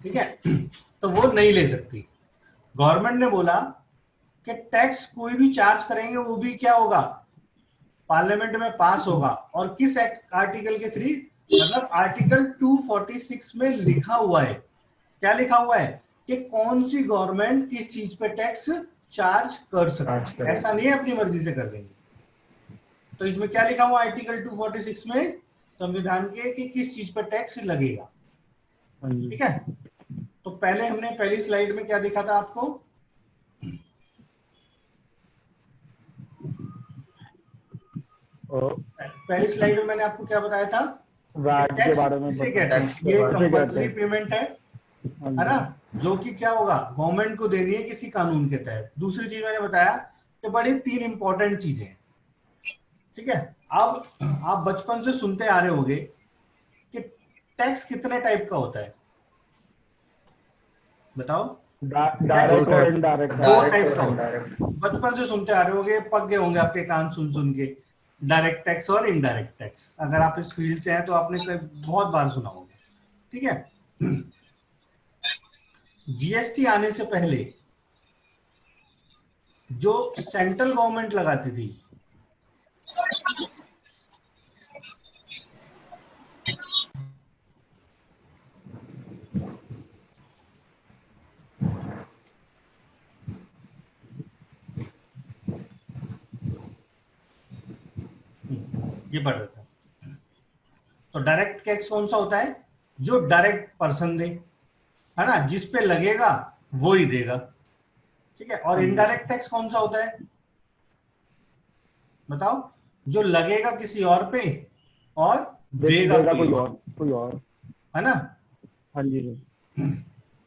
ठीक है। तो वो नहीं ले सकती। गवर्नमेंट ने बोला कि टैक्स कोई भी चार्ज करेंगे वो भी क्या होगा, पार्लियामेंट में पास होगा। और किस एक्ट आर्टिकल के थ्री, मतलब आर्टिकल 246 में लिखा हुआ है। क्या लिखा हुआ है कि कौन सी गवर्नमेंट किस चीज पे टैक्स चार्ज कर सकती है, ऐसा नहीं है अपनी मर्जी से कर देंगे। तो इसमें क्या लिखा हुआ आर्टिकल 246 में संविधान के कि किस चीज पर टैक्स लगेगा। ठीक है। तो पहले हमने पहली स्लाइड में क्या दिखा था आपको, पहली स्लाइड में मैंने आपको क्या बताया था, वैट के टैक्स बारे में किसे कहते हैं, ये कंपल्सरी पेमेंट है ना, जो कि क्या होगा गवर्नमेंट को देनी है किसी कानून के तहत। दूसरी चीज मैंने बताया कि बड़ी तीन इंपॉर्टेंट चीजें हैं। ठीक है। अब आप बचपन से सुनते आ रहे होंगे कि टैक्स कितने टाइप का होता है, बताओ। डायरेक्ट और इनडायरेक्ट। दो टाइप का होता है, बचपन से सुनते आ रहे होंगे, पक गए होंगे आपके कान सुन सुन के। डायरेक्ट टैक्स और इनडायरेक्ट टैक्स, अगर आप इस फील्ड से हैं तो आपने बहुत बार सुना होगा। ठीक है। जीएसटी आने से पहले जो सेंट्रल गवर्नमेंट लगाती थी, ये पढ़ रहा था। तो डायरेक्ट टैक्स कौन सा होता है, जो डायरेक्ट पर्सन दे, है ना, जिस पे लगेगा वो ही देगा। ठीक है। और इनडायरेक्ट टैक्स कौन सा होता है, बताओ, जो लगेगा किसी और पे और देगा कोई और, है ना। हाँ जी।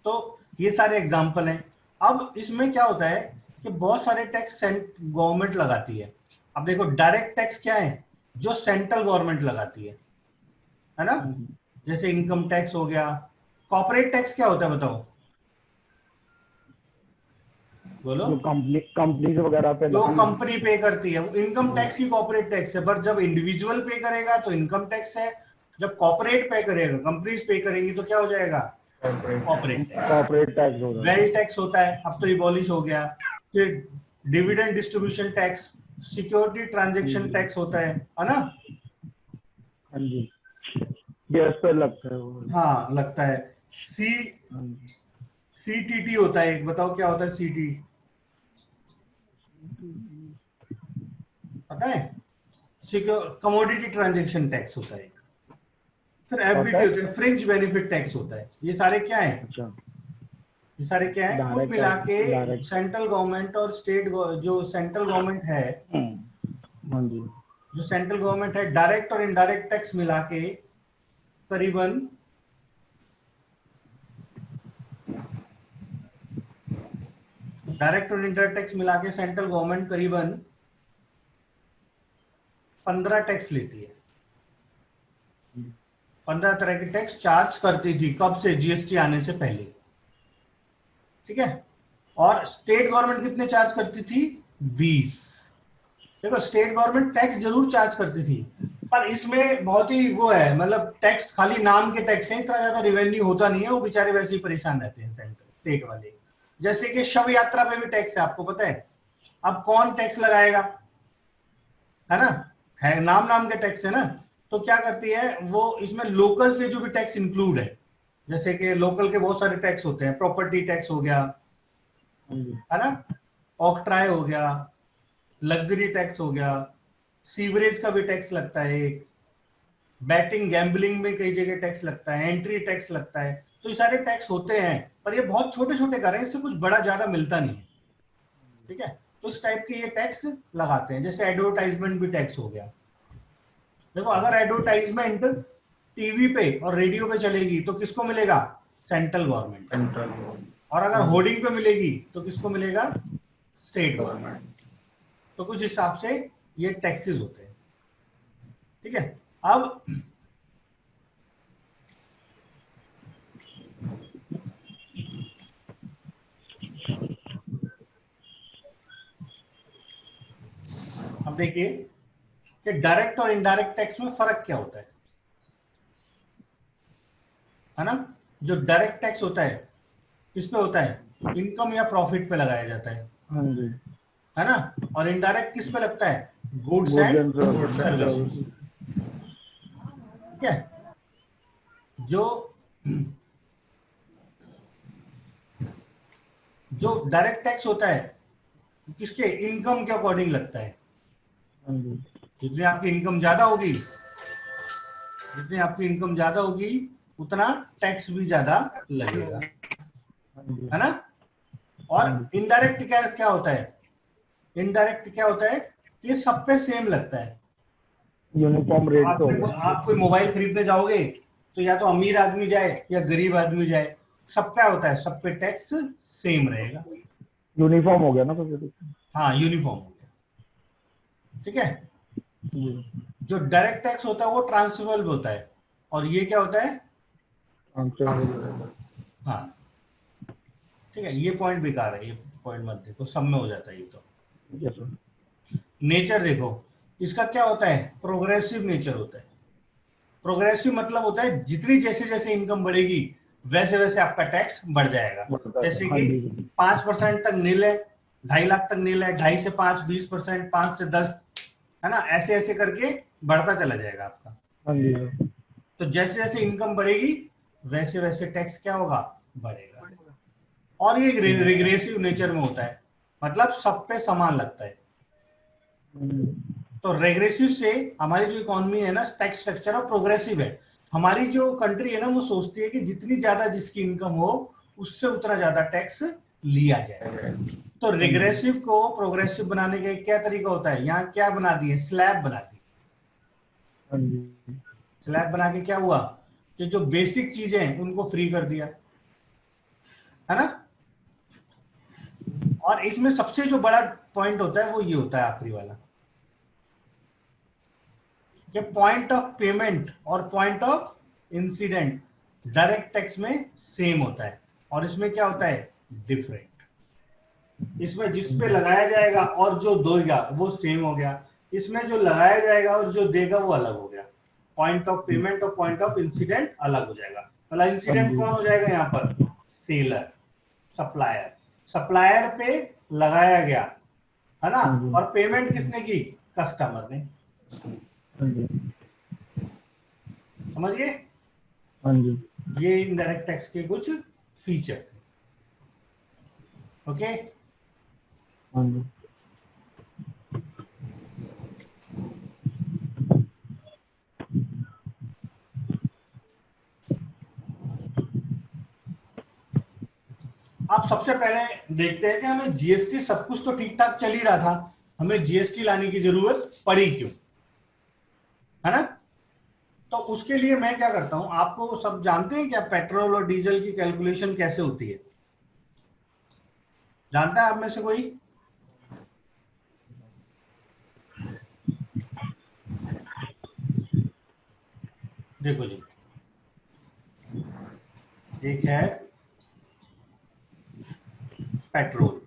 तो ये सारे एग्जाम्पल हैं। अब इसमें क्या होता है कि बहुत सारे टैक्स गवर्नमेंट लगाती है। अब देखो डायरेक्ट टैक्स क्या है, जो सेंट्रल गवर्नमेंट लगाती है ना, जैसे इनकम टैक्स हो गया। कॉर्पोरेट टैक्स क्या होता है बताओ, बोलो। जो कंपनी वगैरह पे जो लगती है। कंपनी पे करती है वो इनकम टैक्स ही कॉर्पोरेट टैक्स है। पर जब इंडिविजुअल पे करेगा तो इनकम टैक्स है, जब कॉर्पोरेट पे करेगा, कंपनीज पे करेंगी तो क्या हो जाएगा, कॉर्पोरेट टैक्स। कॉर्पोरेट टैक्स हो रहा है। वेल्थ टैक्स होता है, अब तो एबॉलिश हो गया। फिर dividend distribution tax, security transaction tax होता है ना। हाँ जी, गैस पे लगता है वो। हाँ लगता है। सी सीटीटी होता है एक, बताओ क्या होता है सीटी, पता है, कमोडिटी ट्रांजैक्शन टैक्स होता है एक। फिर एफबीटी होता है, फ्रिंज बेनिफिट टैक्स होता है। ये सारे क्या है, अच्छा, ये सारे क्या है, कुल डायरेक्ट मिला के डायरेक्ट। सेंट्रल गवर्नमेंट और स्टेट, जो सेंट्रल गवर्नमेंट है, हाँ जी। जो सेंट्रल गवर्नमेंट है, डायरेक्ट और इनडायरेक्ट टैक्स मिला के करीबन डायरेक्ट और इनडायरेक्ट टैक्स मिला के सेंट्रल गवर्नमेंट करीबन 15 टैक्स लेती है। 15 तरह के टैक्स चार्ज करती थी, कब से, जीएसटी आने से पहले। ठीक है। और स्टेट गवर्नमेंट कितने चार्ज करती थी, 20। देखो स्टेट गवर्नमेंट टैक्स जरूर चार्ज करती थी, पर इसमें बहुत ही वो है, मतलब टैक्स खाली नाम के टैक्स हैं, इतना ज्यादा रेवेन्यू होता नहीं है, वो बेचारे वैसे ही परेशान रहते हैं सेंटर स्टेट वाले। जैसे कि शव यात्रा पे भी टैक्स है, आपको पता है। अब कौन टैक्स लगाएगा, है ना, है नाम नाम के टैक्स है ना। तो क्या करती है वो, इसमें लोकल के जो भी टैक्स इंक्लूड है, जैसे कि लोकल के बहुत सारे टैक्स होते हैं, प्रॉपर्टी टैक्स हो गया, है ना, ऑक्ट्राय हो गया, लग्जरी टैक्स हो गया, सीवरेज का भी टैक्स लगता है एक, बैटिंग गैम्बलिंग में कई जगह टैक्स लगता है, एंट्री टैक्स लगता है। तो ये सारे टैक्स होते हैं, पर ये बहुत छोटे छोटे कर रहे हैं, इससे कुछ बड़ा ज्यादा मिलता नहीं है। ठीक है। तो इस टाइप के ये टैक्स लगाते हैं। जैसे एडवर्टाइजमेंट भी टैक्स हो गया। देखो अगर एडवर्टाइजमेंट टीवी पे और रेडियो पे चलेगी तो किसको मिलेगा, सेंट्रल गवर्नमेंट। और अगर होर्डिंग पे मिलेगी तो किसको मिलेगा, स्टेट गवर्नमेंट। तो कुछ हिसाब से ये टैक्सेस होते हैं। ठीक है। अब देखिए कि डायरेक्ट और इनडायरेक्ट टैक्स में फर्क क्या होता है ना। जो डायरेक्ट टैक्स होता है किस पे होता है? इनकम या प्रॉफिट पे लगाया जाता हाँ जी। है ना? और इनडायरेक्ट किस पे लगता है? Goods goods and and services. Service. ठीक है। जो जो डायरेक्ट टैक्स होता है किसके? इनकम के अकॉर्डिंग लगता है। हाँ जी। जितनी आपकी इनकम ज्यादा होगी, जितनी आपकी इनकम ज्यादा होगी उतना टैक्स भी ज्यादा लगेगा, हाँ जी। है ना? हाँ और जी। इनडायरेक्ट क्या क्या होता है? इनडायरेक्ट क्या होता है? ये सब पे सेम लगता है। यूनिफॉर्म तो रेट तो आपने होगा। आप कोई मोबाइल खरीदने जाओगे तो या तो अमीर आदमी जाए या गरीब आदमी जाए, सब क्या होता है? सब पे टैक्स सेम रहेगा। यूनिफॉर्म हो गया ना तो फिर। हाँ, यूनिफॉर्म हो गया। ठीक है। जी। जो डायरेक्ट टैक्स होता है वो ट्रांसफरेबल होता है, और ये क्या होता है? आंसर हाँ, ठीक है। ये पॉइंट बेकार है, ये पॉइंट मत देखो, सब में हो जाता है ये तो। Yes sir. नेचर देखो, इसका क्या होता है? प्रोग्रेसिव नेचर होता है। प्रोग्रेसिव मतलब होता है जितनी जैसे जैसे इनकम बढ़ेगी वैसे वैसे आपका टैक्स बढ़ जाएगा। बढ़ता है, जैसे हाँ कि जी। 5% तक नील है, 2.5 लाख तक नील है, 2.5 से 5 20%, 5 से 10, है ना? ऐसे ऐसे करके बढ़ता चला जाएगा आपका। हाँ जी सर। तो जैसे जैसे इनकम बढ़ेगी वैसे वैसे टैक्स क्या होगा? बढ़ेगा। और ये रिग्रेसिव नेचर में होता है, मतलब सब पे समान लगता है। तो रेग्रेसिव से हमारी जो इकोनॉमी है ना, टैक्स स्ट्रक्चर और प्रोग्रेसिव है। हमारी जो कंट्री है ना वो सोचती है कि जितनी ज्यादा जिसकी इनकम हो उससे उतना ज्यादा टैक्स लिया जाए। तो हाँ जी। रिग्रेसिव को प्रोग्रेसिव बनाने का क्या तरीका होता है? यहाँ क्या बना दिए? स्लैब बना दी। हाँ जी। स्लैब बना के क्या हुआ कि जो बेसिक चीजें हैं उनको फ्री कर दिया, है ना? और इसमें सबसे जो बड़ा पॉइंट होता है वो ये होता है आखिरी वाला, कि पॉइंट ऑफ पेमेंट और point of incident direct tax में सेम होता है, और इसमें क्या होता है? डिफरेंट। इसमें जिस पे लगाया जाएगा और जो देगा वो सेम हो गया, इसमें जो लगाया जाएगा और जो देगा वो अलग हो गया। पॉइंट ऑफ पेमेंट और पॉइंट ऑफ इंसिडेंट अलग हो जाएगा। मतलब हाँ इंसिडेंट जी। कौन हो जाएगा यहाँ पर? Seller, supplier. सप्लायर पे लगाया गया, है ना? हाँ जी। और पेमेंट किसने की? कस्टमर ने। हाँ जी। समझ गए? हाँ जी। ये इनडायरेक्ट टैक्स के कुछ फीचर थे। ओके। हाँ जी। आप सबसे पहले देखते हैं कि हमें जीएसटी, सब कुछ तो ठीक ठाक चल ही रहा था, हमें जीएसटी लाने की जरूरत पड़ी क्यों, है ना? तो उसके लिए मैं क्या करता हूं, आपको सब जानते हैं क्या पेट्रोल और डीजल की कैलकुलेशन कैसे होती है? जानता है आप में से कोई? देखो जी, एक है पेट्रोल,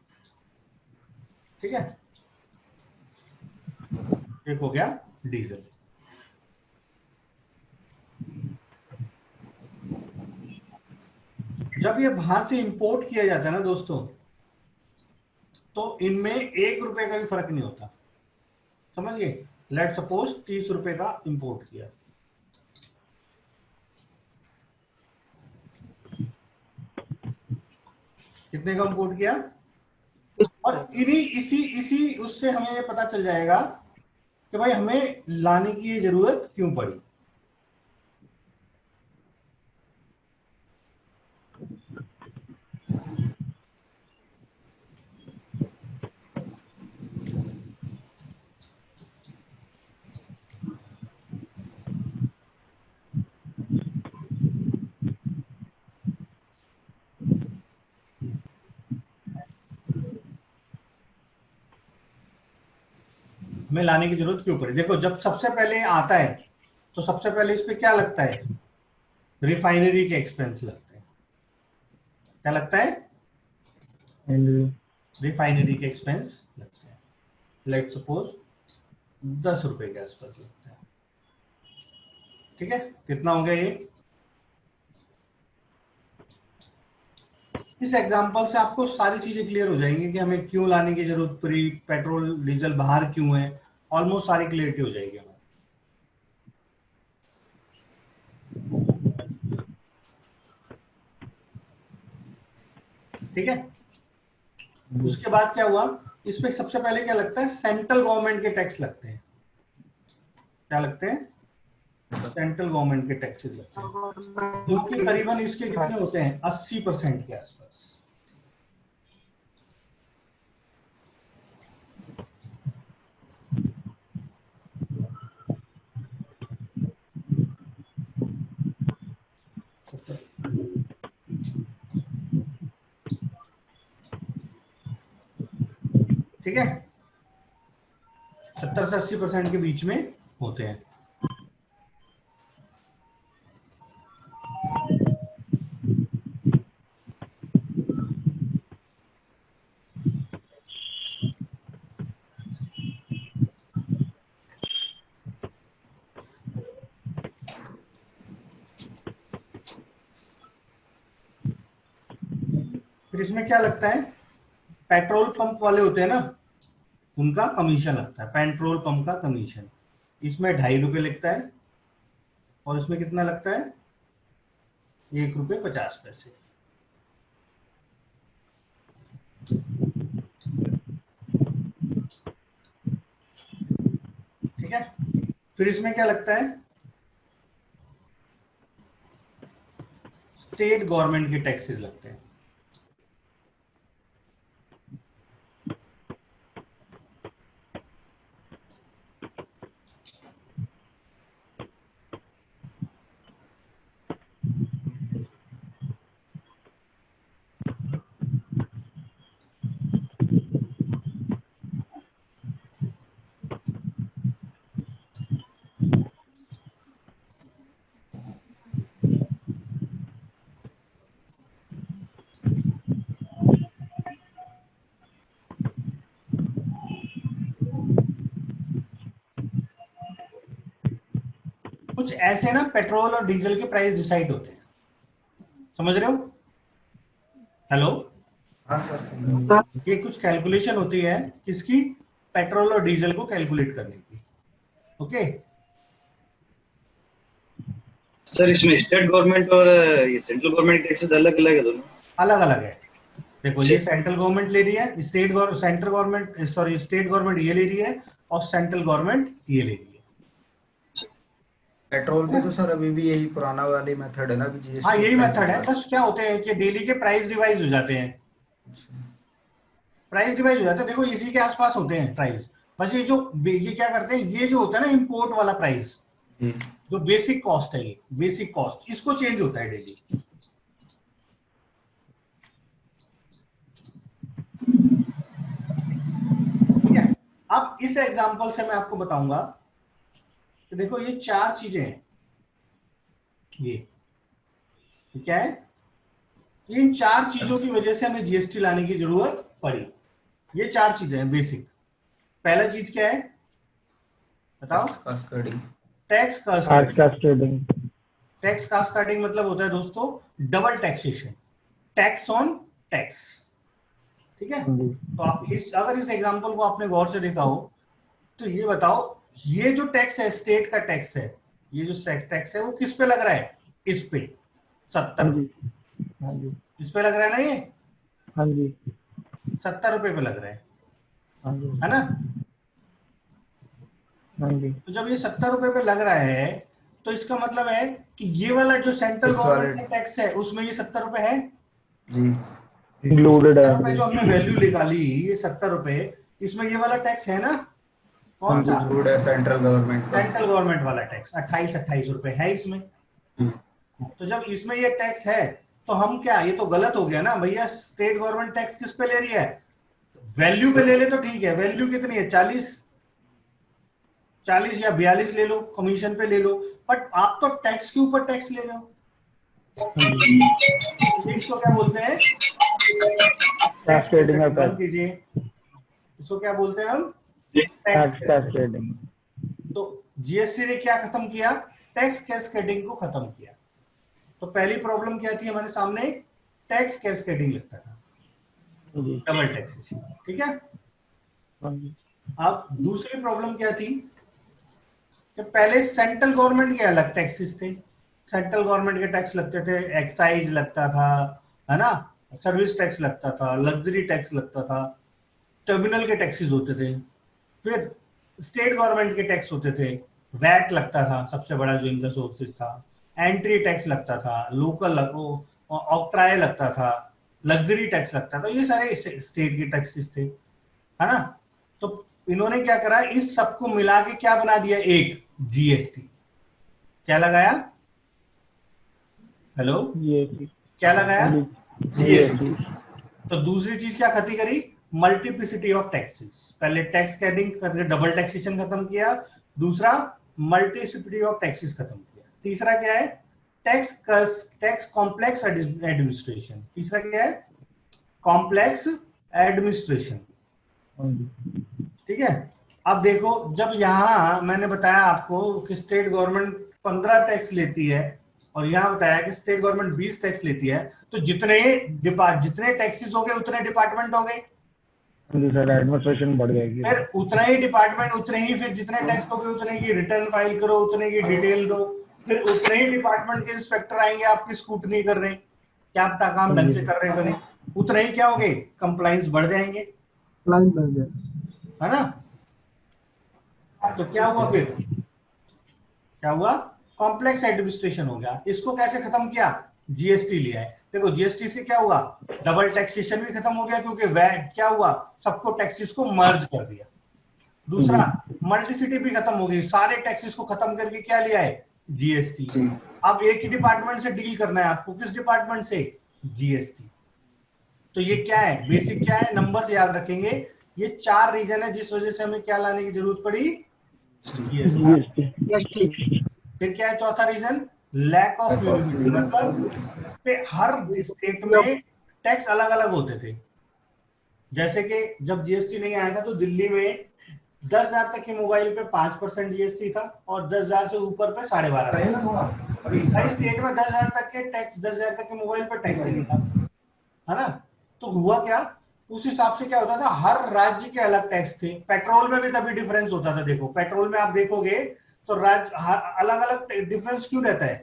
ठीक है, एक हो गया डीजल। जब ये बाहर से इंपोर्ट किया जाता है ना दोस्तों, तो इनमें 1 रुपए का भी फर्क नहीं होता। समझ गए? लेट सपोज 30 रुपए का इंपोर्ट किया, कितने का इंपोर्ट किया? और इन्हीं इसी इसी उससे हमें ये पता चल जाएगा कि भाई हमें लाने की ये जरूरत क्यों पड़ी। हमें लाने की जरूरत क्यों पड़ी? देखो, जब सबसे पहले आता है तो सबसे पहले इस पे क्या लगता है? रिफाइनरी के एक्सपेंस लगते हैं। क्या लगता है? हाँ जी। रिफाइनरी के एक्सपेंस लगते हैं। लेट सपोज 10 रुपए के आसपास लगता है। ठीक है, कितना हो गया ये? इस एग्जांपल से आपको सारी चीजें क्लियर हो जाएंगी कि हमें क्यों लाने की जरूरत पड़ी, पेट्रोल डीजल बाहर क्यों है, ऑलमोस्ट सारी क्लियरिटी हो जाएगी हमें। ठीक है, उसके बाद क्या हुआ, इसमें सबसे पहले क्या लगता है, सेंट्रल गवर्नमेंट के टैक्स लगते हैं। क्या लगते हैं? सेंट्रल गवर्नमेंट के टैक्सेस लगते हैं, जो कि करीबन इसके कितने होते हैं, 80% के आसपास। ठीक है, 70 से 80% के बीच में होते हैं। फिर इसमें क्या लगता है, पेट्रोल पंप वाले होते हैं ना, उनका कमीशन लगता है, पेट्रोल पंप का कमीशन। इसमें 2.5 रुपए लगता है, और इसमें कितना लगता है, 1 रुपये 50 पैसे। ठीक है, फिर इसमें क्या लगता है, स्टेट गवर्नमेंट के टैक्सेस लगते हैं। कुछ ऐसे ना पेट्रोल और डीजल के प्राइस डिसाइड होते हैं, समझ रहे हो? हेलो, हाँ सर। ये कुछ कैलकुलेशन होती है किसकी, पेट्रोल और डीजल को कैलकुलेट करने की। ओके, सर इसमें स्टेट गवर्नमेंट और ये सेंट्रल गवर्नमेंट टैक्सेस अलग अलग है दोनों? अलग अलग है। देखो, ये सेंट्रल गवर्नमेंट ले रही है, central government, sorry, state government ये ले रही है, और सेंट्रल गवर्नमेंट ये ले रही है। पेट्रोल पे तो सर अभी भी यही पुराना वाली मेथड है ना, कि हाँ, जीएसटी यही मेथड है, बस क्या होते हैं कि डेली के प्राइस रिवाइज हो जाते हैं। प्राइस रिवाइज हो जाते हैं, देखो इसी के आसपास होते हैं प्राइस। बस ये क्या करते हैं, ये जो होता है ना इंपोर्ट वाला प्राइस, जो बेसिक कॉस्ट है, ये बेसिक कॉस्ट, इसको चेंज होता है डेली। ठीक है, अब इस एग्जांपल से मैं आपको बताऊंगा कि देखो ये 4 चीजें हैं, ये क्या है, इन 4 चीजों की वजह से हमें जीएसटी लाने की जरूरत पड़ी। ये 4 चीजें हैं बेसिक। पहला चीज क्या है, बताओ? Tax cascading. टैक्स कास्केडिंग मतलब होता है दोस्तों double taxation, tax on tax. ठीक है, तो आप अगर इस एग्जांपल को आपने गौर से देखा हो, तो ये बताओ, ये जो टैक्स है, स्टेट का टैक्स है, ये जो टैक्स है वो किस पे लग रहा है, इस पे 70। इस पे लग रहा है ना, ये हाँ जी, 70 रुपए पे लग रहा है ना? हाँ जी। तो जब ये 70 रुपए पे लग रहा है, तो इसका मतलब है कि ये वाला जो सेंट्रल गवर्नमेंट का टैक्स है, उसमें ये 70 रुपए है जी, इंक्लूडेड है। 70 रुपए जो हमने वैल्यू निकाली, ये 70 रुपए, इसमें ये वाला टैक्स है ना, कौन सा? इंक्लूड है सेंट्रल गवर्नमेंट का। सेंट्रल गवर्नमेंट वाला टैक्स 28 रुपए है इसमें। तो जब इसमें ये टैक्स है, तो हम क्या, ये तो गलत हो गया ना भैया, स्टेट गवर्नमेंट टैक्स किस पे ले रही है, वैल्यू पे ले ले तो ठीक है, वैल्यू कितनी है, 40 या 42 ले लो, कमीशन पे ले लो, बट आप तो टैक्स के ऊपर टैक्स ले रहे हो। इसको क्या बोलते हैं, कास्केडिंग है। बंद कीजिए, इसको क्या बोलते हैं हम, टैक्स कास्केडिंग। तो जीएसटी ने क्या खत्म किया, टैक्स कैस्केडिंग को खत्म किया। तो पहली प्रॉब्लम क्या थी हमारे सामने, टैक्स कैस्केडिंग लगता था, जी डबल टैक्सेशन। ठीक है। हाँ जी अब दूसरी प्रॉब्लम क्या थी कि पहले सेंट्रल गवर्नमेंट के अलग टैक्सेस थे, सेंट्रल गवर्नमेंट के टैक्स लगते थे, एक्साइज लगता था, है ना, सर्विस टैक्स लगता था, लग्जरी टैक्स लगता था, टर्मिनल के टैक्सेस होते थे, फिर स्टेट गवर्नमेंट के टैक्स होते थे, वैट लगता था, सबसे बड़ा जो इनका सोर्सेस था, एंट्री टैक्स लगता था, लोकल ऑक्ट्राय लगता था, लग्जरी टैक्स लगता था, ये सारे स्टेट के टैक्सेस थे, है ना। तो इन्होंने क्या करा, इस सबको मिला के क्या बना दिया, एक जीएसटी। क्या लगाया, हेलो, जीएसटी क्या लगाया, जीएसटी। जीएसटी तो दूसरी चीज क्या खत्म करी, मल्टीप्लिसिटी ऑफ टैक्सेस। पहले टैक्स कैडिंग करके डबल टैक्सेशन खत्म किया, दूसरा मल्टीप्लिसिटी ऑफ टैक्सेस खत्म किया, तीसरा क्या है, टैक्स कॉम्प्लेक्स एडमिनिस्ट्रेशन, तीसरा क्या है, कॉम्प्लेक्स एडमिनिस्ट्रेशन। हाँ जी ठीक है। अब देखो, जब यहां मैंने बताया आपको कि स्टेट गवर्नमेंट 15 टैक्स लेती है और यहां बताया कि स्टेट गवर्नमेंट 20 टैक्स लेती है, तो जितने टैक्सेस हो गए उतने डिपार्टमेंट हो गए, हाँ जी सर, एडमिनिस्ट्रेशन बढ़ जाएगी। फिर उतना ही डिपार्टमेंट, उतने ही, फिर जितने टैक्स हो गए उतने की रिटर्न फाइल करो, उतने की डिटेल दो, फिर उतने ही डिपार्टमेंट के इंस्पेक्टर आएंगे आपकी स्क्रूटनी कर रहे हैं क्या आप काम ढंग से कर रहे हैं, उतने ही क्या हो गए, कंप्लाइंस बढ़ जाएंगे, है ना। तो क्या हुआ, फिर क्या हुआ, कॉम्प्लेक्स एडमिनिस्ट्रेशन हो गया। इसको कैसे खत्म किया, जीएसटी लिया है। देखो जीएसटी से क्या हुआ, डबल टैक्सेशन भी खत्म हो गया, क्योंकि वैट क्या हुआ, सबको टैक्सेस को मर्ज कर दिया। दूसरा, मल्टीसिटी भी खत्म हो गई, सारे टैक्सेस को खत्म करके क्या लिया है, जीएसटी। जी अब एक ही डिपार्टमेंट से डील करना है आपको, किस डिपार्टमेंट से, जीएसटी। तो ये क्या है, बेसिक क्या है, नंबर से याद रखेंगे, ये 4 रीजन है जिस वजह से हमें क्या लाने की जरूरत पड़ी, जीएसटी। जीएसटी फिर क्या है चौथा रीजन, लैक ऑफ यूनिटी, मतलब पे हर स्टेट में टैक्स अलग अलग होते थे। जैसे कि जब जीएसटी नहीं आया था तो दिल्ली में 10,000 तक के मोबाइल पे 5% जीएसटी था और 10,000 से ऊपर पे 12.5%। और इस स्टेट में 10,000 तक के टैक्स, 10,000 तक के मोबाइल पर टैक्स ही नहीं था, है ना। तो हुआ क्या, उस हिसाब से क्या होता था, हर राज्य के अलग टैक्स थे। पेट्रोल में भी तभी डिफरेंस होता था। देखो पेट्रोल में आप देखोगे तो राज्य अलग अलग डिफरेंस क्यों रहता है,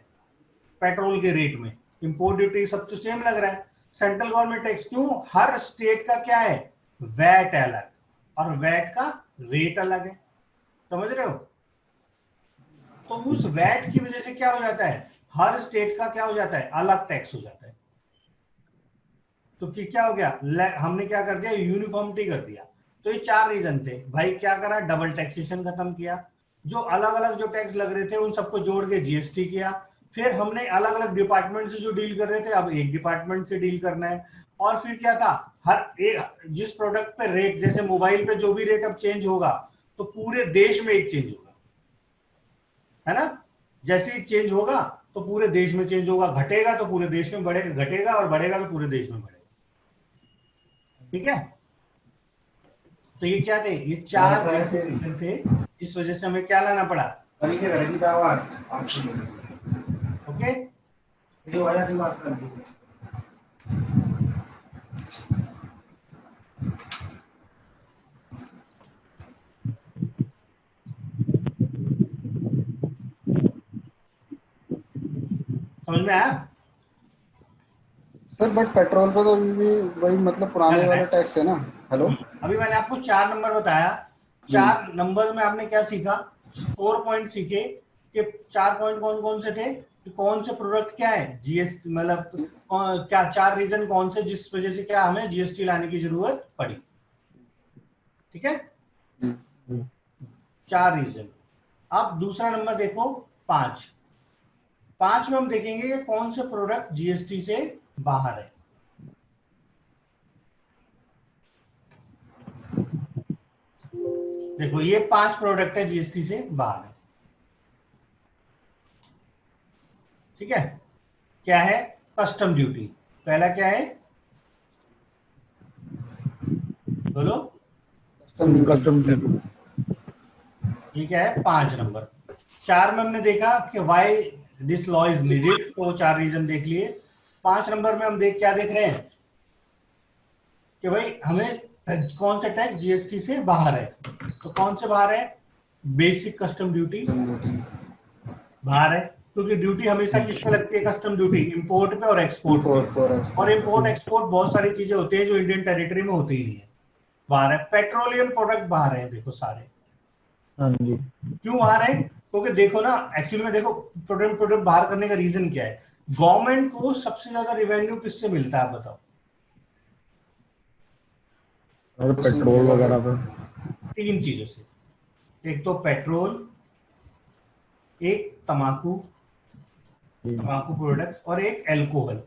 पेट्रोल के रेट में, इंपोर्ट ड्यूटी सब तो सेम लग रहा है, सेंट्रल गवर्नमेंट टैक्स क्यों, हर स्टेट का क्या है, वैट अलग और वैट का रेट अलग है, समझ रहे हो। तो उस वैट की वजह से क्या हो जाता है, हर स्टेट का क्या हो जाता है, अलग टैक्स हो जाता है। तो क्या हो गया, हमने क्या कर दिया, यूनिफॉर्मिटी कर दिया। तो ये 4 रीजन थे भाई। क्या करा, डबल टैक्सेशन खत्म किया, जो अलग अलग जो टैक्स लग रहे थे उन सबको जोड़ के जीएसटी किया। फिर हमने अलग अलग डिपार्टमेंट से जो डील कर रहे थे अब एक डिपार्टमेंट से डील करना है। और फिर क्या था, हर एक जिस प्रोडक्ट पे रेट, जैसे मोबाइल पे जो भी रेट अब चेंज होगा तो पूरे देश में एक चेंज होगा, है ना। जैसे ही चेंज होगा तो पूरे देश में चेंज होगा, घटेगा तो पूरे देश में बढ़ेगा, घटेगा और बढ़ेगा तो पूरे देश में बढ़ेगा। ठीक है। तो ये क्या थे, ये 4 रीजन थे जिस वजह से हमें क्या लाना पड़ा, ओके। समझ में आया सर, बट पेट्रोल पे तो अभी भी वही मतलब पुराने वाला टैक्स है ना। हेलो, अभी मैंने आपको 4 नंबर बताया, 4 नंबर में आपने क्या सीखा, 4 पॉइंट सीखे कि 4 पॉइंट कौन कौन से थे, कि कौन से प्रोडक्ट क्या है जीएसटी, मतलब क्या 4 रीजन कौन से जिस वजह से क्या हमें जीएसटी लाने की जरूरत पड़ी। ठीक है, 4 रीजन। अब दूसरा नंबर देखो 5 में हम देखेंगे कि कौन से प्रोडक्ट जीएसटी से बाहर है। देखो ये 5 प्रोडक्ट है जीएसटी से बाहर है। ठीक है, क्या है, कस्टम ड्यूटी, पहला क्या है, बोलो, कस्टम ड्यूटी ये क्या है, 5 नंबर। 4 में हमने देखा कि why this law is needed, तो 4 रीजन देख लिए। 5 नंबर में हम क्या देख रहे हैं कि भाई हमें कौन सा टैक्स जीएसटी से बाहर है। तो कौन से बाहर है? बेसिक कस्टम ड्यूटी बाहर है, क्योंकि ड्यूटी हमेशा किस पे लगती है? कस्टम ड्यूटी इंपोर्ट पे और एक्सपोर्ट पे। और इंपोर्ट एक्सपोर्ट बहुत सारी चीजें होती है जो इंडियन टेरिटरी में होती ही नहीं है, बाहर है। पेट्रोलियम प्रोडक्ट बाहर है, देखो सारे। हाँ जी। क्यों बाहर है? क्योंकि देखो ना, एक्चुअली में देखो प्रोडक्ट बाहर करने का रीजन क्या है? गवर्नमेंट को सबसे ज्यादा रेवेन्यू किससे मिलता है, आप बताओ? और पेट्रोल वगैरह पे। 3 चीजों से। एक तो पेट्रोल, एक तंबाकू प्रोडक्ट, और एक अल्कोहल।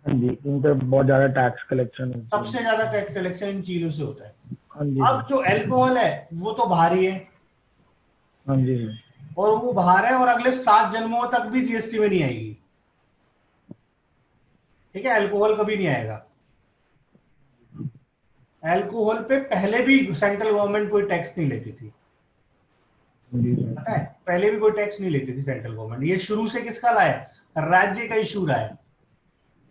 हाँ जी, इन पे बहुत ज्यादा टैक्स कलेक्शन होता है। सबसे ज्यादा टैक्स कलेक्शन इन चीजों से होता है। हाँ जी। अब जो अल्कोहल है वो तो बाहर ही है, हाँ जी। और वो बाहर है और अगले 7 जन्मों तक भी जीएसटी में नहीं आएगी। ठीक है, अल्कोहल कभी नहीं आएगा। अल्कोहल पे पहले भी सेंट्रल गवर्नमेंट कोई टैक्स नहीं लेती थी, पता है? पहले भी कोई टैक्स नहीं लेती थी सेंट्रल गवर्नमेंट। ये शुरू से किसका लाया? राज्य का इशू रहा है।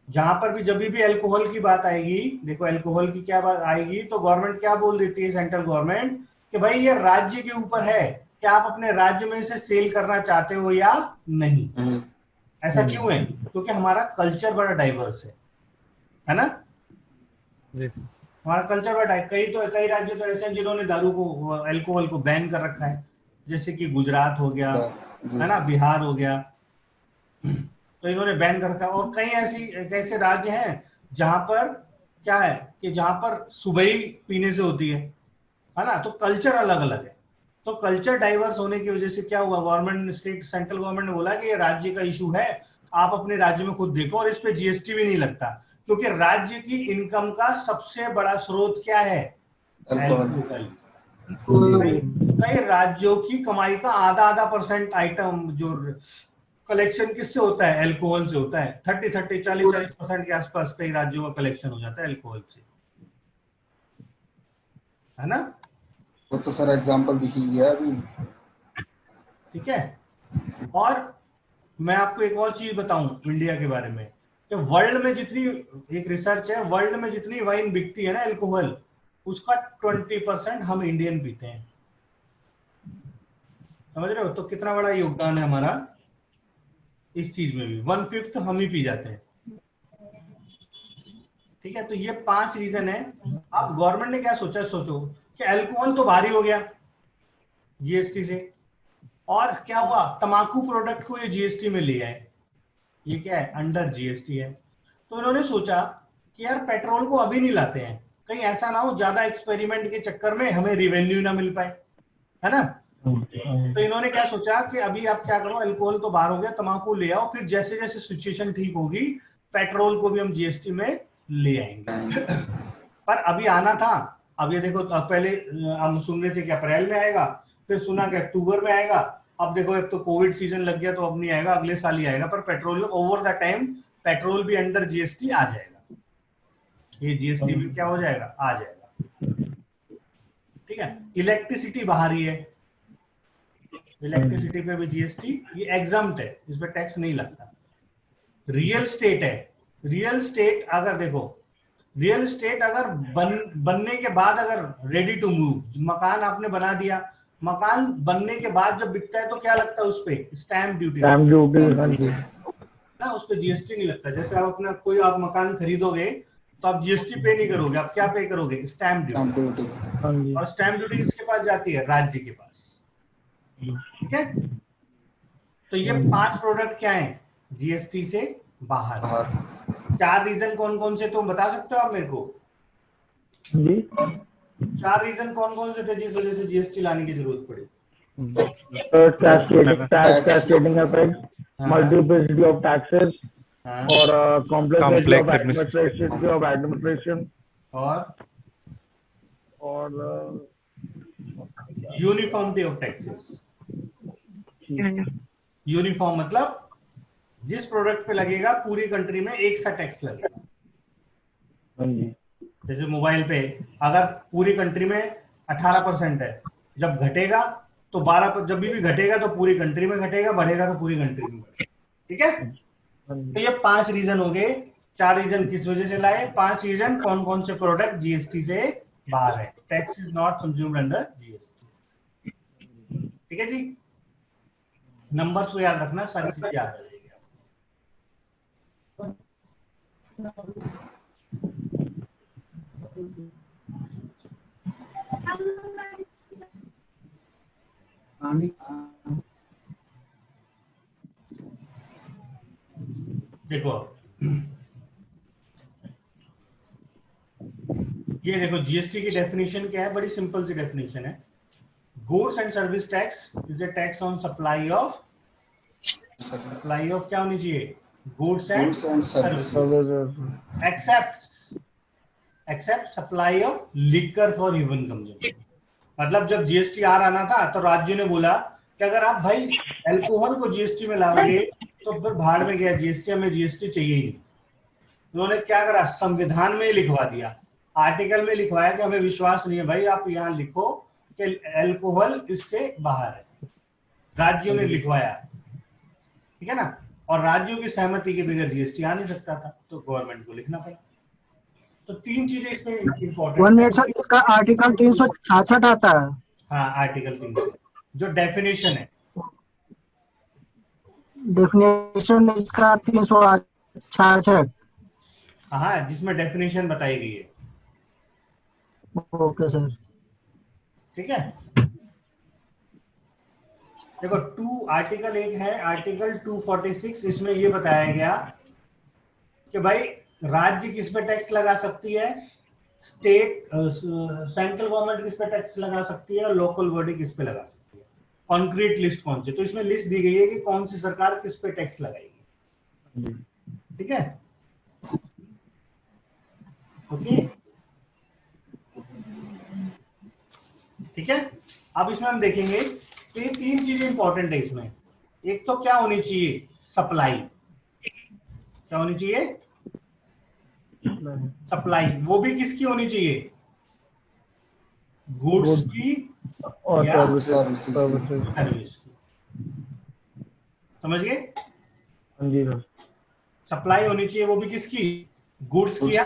जहां पर भी जब भी अल्कोहल की बात आएगी, देखो अल्कोहल की क्या बात आएगी तो गवर्नमेंट क्या बोल देती है, सेंट्रल गवर्नमेंट, कि भाई ये राज्य के ऊपर है कि आप अपने राज्य में से सेल करना चाहते हो या नहीं। ऐसा क्यों है? क्योंकि हमारा कल्चर बड़ा डाइवर्स है ना? हमारा कल्चर बड़ा कई राज्य तो ऐसे हैं जिन्होंने दारू को, अल्कोहल को बैन कर रखा है, जैसे कि गुजरात हो गया, है ना, बिहार हो गया, तो इन्होंने बैन कर रखा है। और कई ऐसे राज्य हैं जहां पर क्या है कि जहां पर सुबह ही पीने से होती है ना? तो कल्चर अलग अलग है। तो कल्चर डाइवर्स होने की वजह से क्या हुआ, गवर्नमेंट सेंट्रल गवर्नमेंट ने बोला कि ये राज्य का इशू है, आप अपने राज्य में खुद देखो, और इस पे जीएसटी भी नहीं लगता, क्योंकि राज्य की इनकम का सबसे बड़ा स्रोत क्या है? अल्कोहल। कई राज्यों की कमाई का आधा परसेंट आइटम जो कलेक्शन किससे होता है? अल्कोहल से होता है। 40% के आसपास कई राज्यों का कलेक्शन हो जाता है अल्कोहल से, है ना? वो तो सर एग्जांपल दिख ही गया अभी। ठीक है। और मैं आपको एक और चीज बताऊं इंडिया के बारे में, कि वर्ल्ड में जितनी, एक रिसर्च है, वर्ल्ड में जितनी वाइन बिकती है ना अल्कोहल, उसका 20% हम इंडियन पीते हैं। समझ रहे हो? तो कितना बड़ा योगदान है हमारा इस चीज में भी। 1/5 हम ही पी जाते हैं। ठीक है, तो ये 5 रीजन है। अब गवर्नमेंट ने क्या सोचा, सोचो कि अल्कोहल तो भारी हो गया जीएसटी से, और क्या हुआ, तंबाकू प्रोडक्ट को ये जीएसटी में ले आए। ये क्या है? अंडर जीएसटी है। तो इन्होंने सोचा कि यार पेट्रोल को अभी नहीं लाते हैं, कहीं ऐसा ना हो ज्यादा एक्सपेरिमेंट के चक्कर में हमें रिवेन्यू ना मिल पाए, है ना? तो इन्होंने क्या सोचा कि अभी आप क्या करो, अल्कोहल तो बाहर हो गया, तंबाकू ले आओ, फिर जैसे जैसे सिचुएशन ठीक होगी पेट्रोल को भी हम जीएसटी में ले आएंगे। पर अभी आना था। अब ये देखो, पहले हम सुन रहे थे कि अप्रैल में आएगा, फिर सुना कि अक्टूबर में आएगा, अब देखो अब तो कोविड सीजन लग गया तो अब नहीं आएगा, अगले साल ही आएगा। पर petrol over the time petrol भी अंडर जीएसटी आ जाएगा, ये जीएसटी भी क्या हो जाएगा? आ जाएगा। ठीक है। इलेक्ट्रिसिटी बाहर ही है, इलेक्ट्रिसिटी पे भी जीएसटी, ये एग्जम्प्ट है, इस पे टैक्स नहीं लगता। रियल स्टेट है, रियल स्टेट अगर देखो, रियल स्टेट अगर बनने के बाद, अगर रेडी टू मूव, मकान आपने बना दिया, मकान बनने के बाद जब बिकता है तो क्या लगता है उस पे? स्टैम्प ड्यूटी ना, उस पे जीएसटी नहीं लगता। जैसे आप अपना कोई आप मकान खरीदोगे तो आप जीएसटी पे नहीं करोगे, आप क्या पे करोगे? Stamp duty. और स्टैम्प ड्यूटी किसके पास जाती है? राज्य के पास। ठीक है। तो ये 5 प्रोडक्ट क्या है जीएसटी से बाहर? 4 रीजन कौन कौन से तुम बता सकते हो आप मेरे को? 4 रीजन कौन कौन से थे जिस वजह से जीएसटी लाने की जरूरत पड़ी? cascading effect, multiplicity of taxes, और complexity of administration, और यूनिफॉर्मिटी ऑफ टैक्सेस। यूनिफॉर्म मतलब जिस प्रोडक्ट पे लगेगा पूरी कंट्री में एक सा टैक्स लगेगा। जैसे मोबाइल पे अगर पूरी कंट्री में 18% है, जब घटेगा तो 12, जब भी घटेगा तो पूरी कंट्री में घटेगा, बढ़ेगा तो पूरी कंट्री में बढ़ेगा। ठीक है। हाँ तो जी। ये 5 रीजन हो गए। 4 रीजन किस वजह से लाए, 5 रीजन कौन कौन से प्रोडक्ट जीएसटी से बाहर है। Tax is not consumed under GST. ठीक है जी, नंबर्स को याद रखना, सारी चीजें याद आ जाएगी। देखो ये देखो जीएसटी की डेफिनेशन क्या है, बड़ी सिंपल सी डेफिनेशन है। Goods and service tax is a tax on supply of क्या होनी चाहिए, goods and Goods and service, service. Except supply of liquor for human consumption. मतलब जब जीएसटी आ रहा ना था तो राज्य ने बोला कि अगर आप भाई अल्कोहल को जीएसटी में लाओगे तो फिर भाड़ में गया जीएसटी, हमें जीएसटी चाहिए ही नहीं। उन्होंने क्या करा, संविधान में लिखवा दिया, आर्टिकल में लिखवाया कि हमें विश्वास नहीं है भाई, आप यहाँ लिखो कि अल्कोहल इससे बाहर है। राज्यों ने लिखवाया, ठीक है ना, और राज्यों की सहमति के बगैर जीएसटी आ नहीं सकता था, तो गवर्नमेंट को लिखना पड़ा। तो 3 चीजें इसमें इंपॉर्टेंट 1 है। मिनट सर, इसका आर्टिकल 366 आता है। हाँ, आर्टिकल 300 जो डेफिनेशन है, डेफिनेशन इसका 366। हाँ, जिसमें डेफिनेशन बताई गई है। Okay sir. ठीक है, देखो आर्टिकल 1 है, आर्टिकल 246, इसमें ये बताया गया कि भाई राज्य किस पे टैक्स लगा सकती है, स्टेट सेंट्रल गवर्नमेंट किस पे टैक्स लगा सकती है, और लोकल बॉडी किस पे लगा सकती है। कॉन्क्रीट लिस्ट कौन सी, तो इसमें लिस्ट दी गई है कि कौन सी सरकार किस पे टैक्स लगाएगी। ठीक है, ओके, ठीक है। अब इसमें हम देखेंगे कि 3 चीजें इंपॉर्टेंट है इसमें। एक तो क्या होनी चाहिए, सप्लाई, क्या होनी चाहिए, सप्लाई, वो भी किसकी होनी चाहिए, गुड्स की और या सर्विसेज सर्विस की। समझ गए, हाँ जी सर। सप्लाई होनी चाहिए वो भी किसकी, गुड्स की या,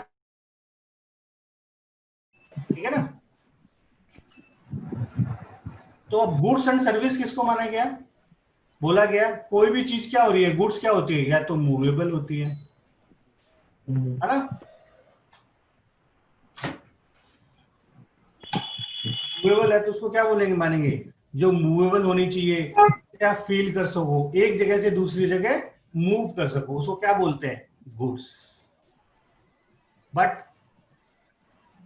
ठीक है ना। तो अब गुड्स एंड सर्विस किसको माना गया, बोला गया कोई भी चीज क्या हो रही है, गुड्स क्या होती है, या तो मूवेबल होती है ना, मूवेबल है तो उसको क्या बोलेंगे, मानेंगे, जो मूवेबल होनी चाहिए, क्या फील कर सको, एक जगह से दूसरी जगह मूव कर सको, उसको क्या बोलते हैं, गुड्स। बट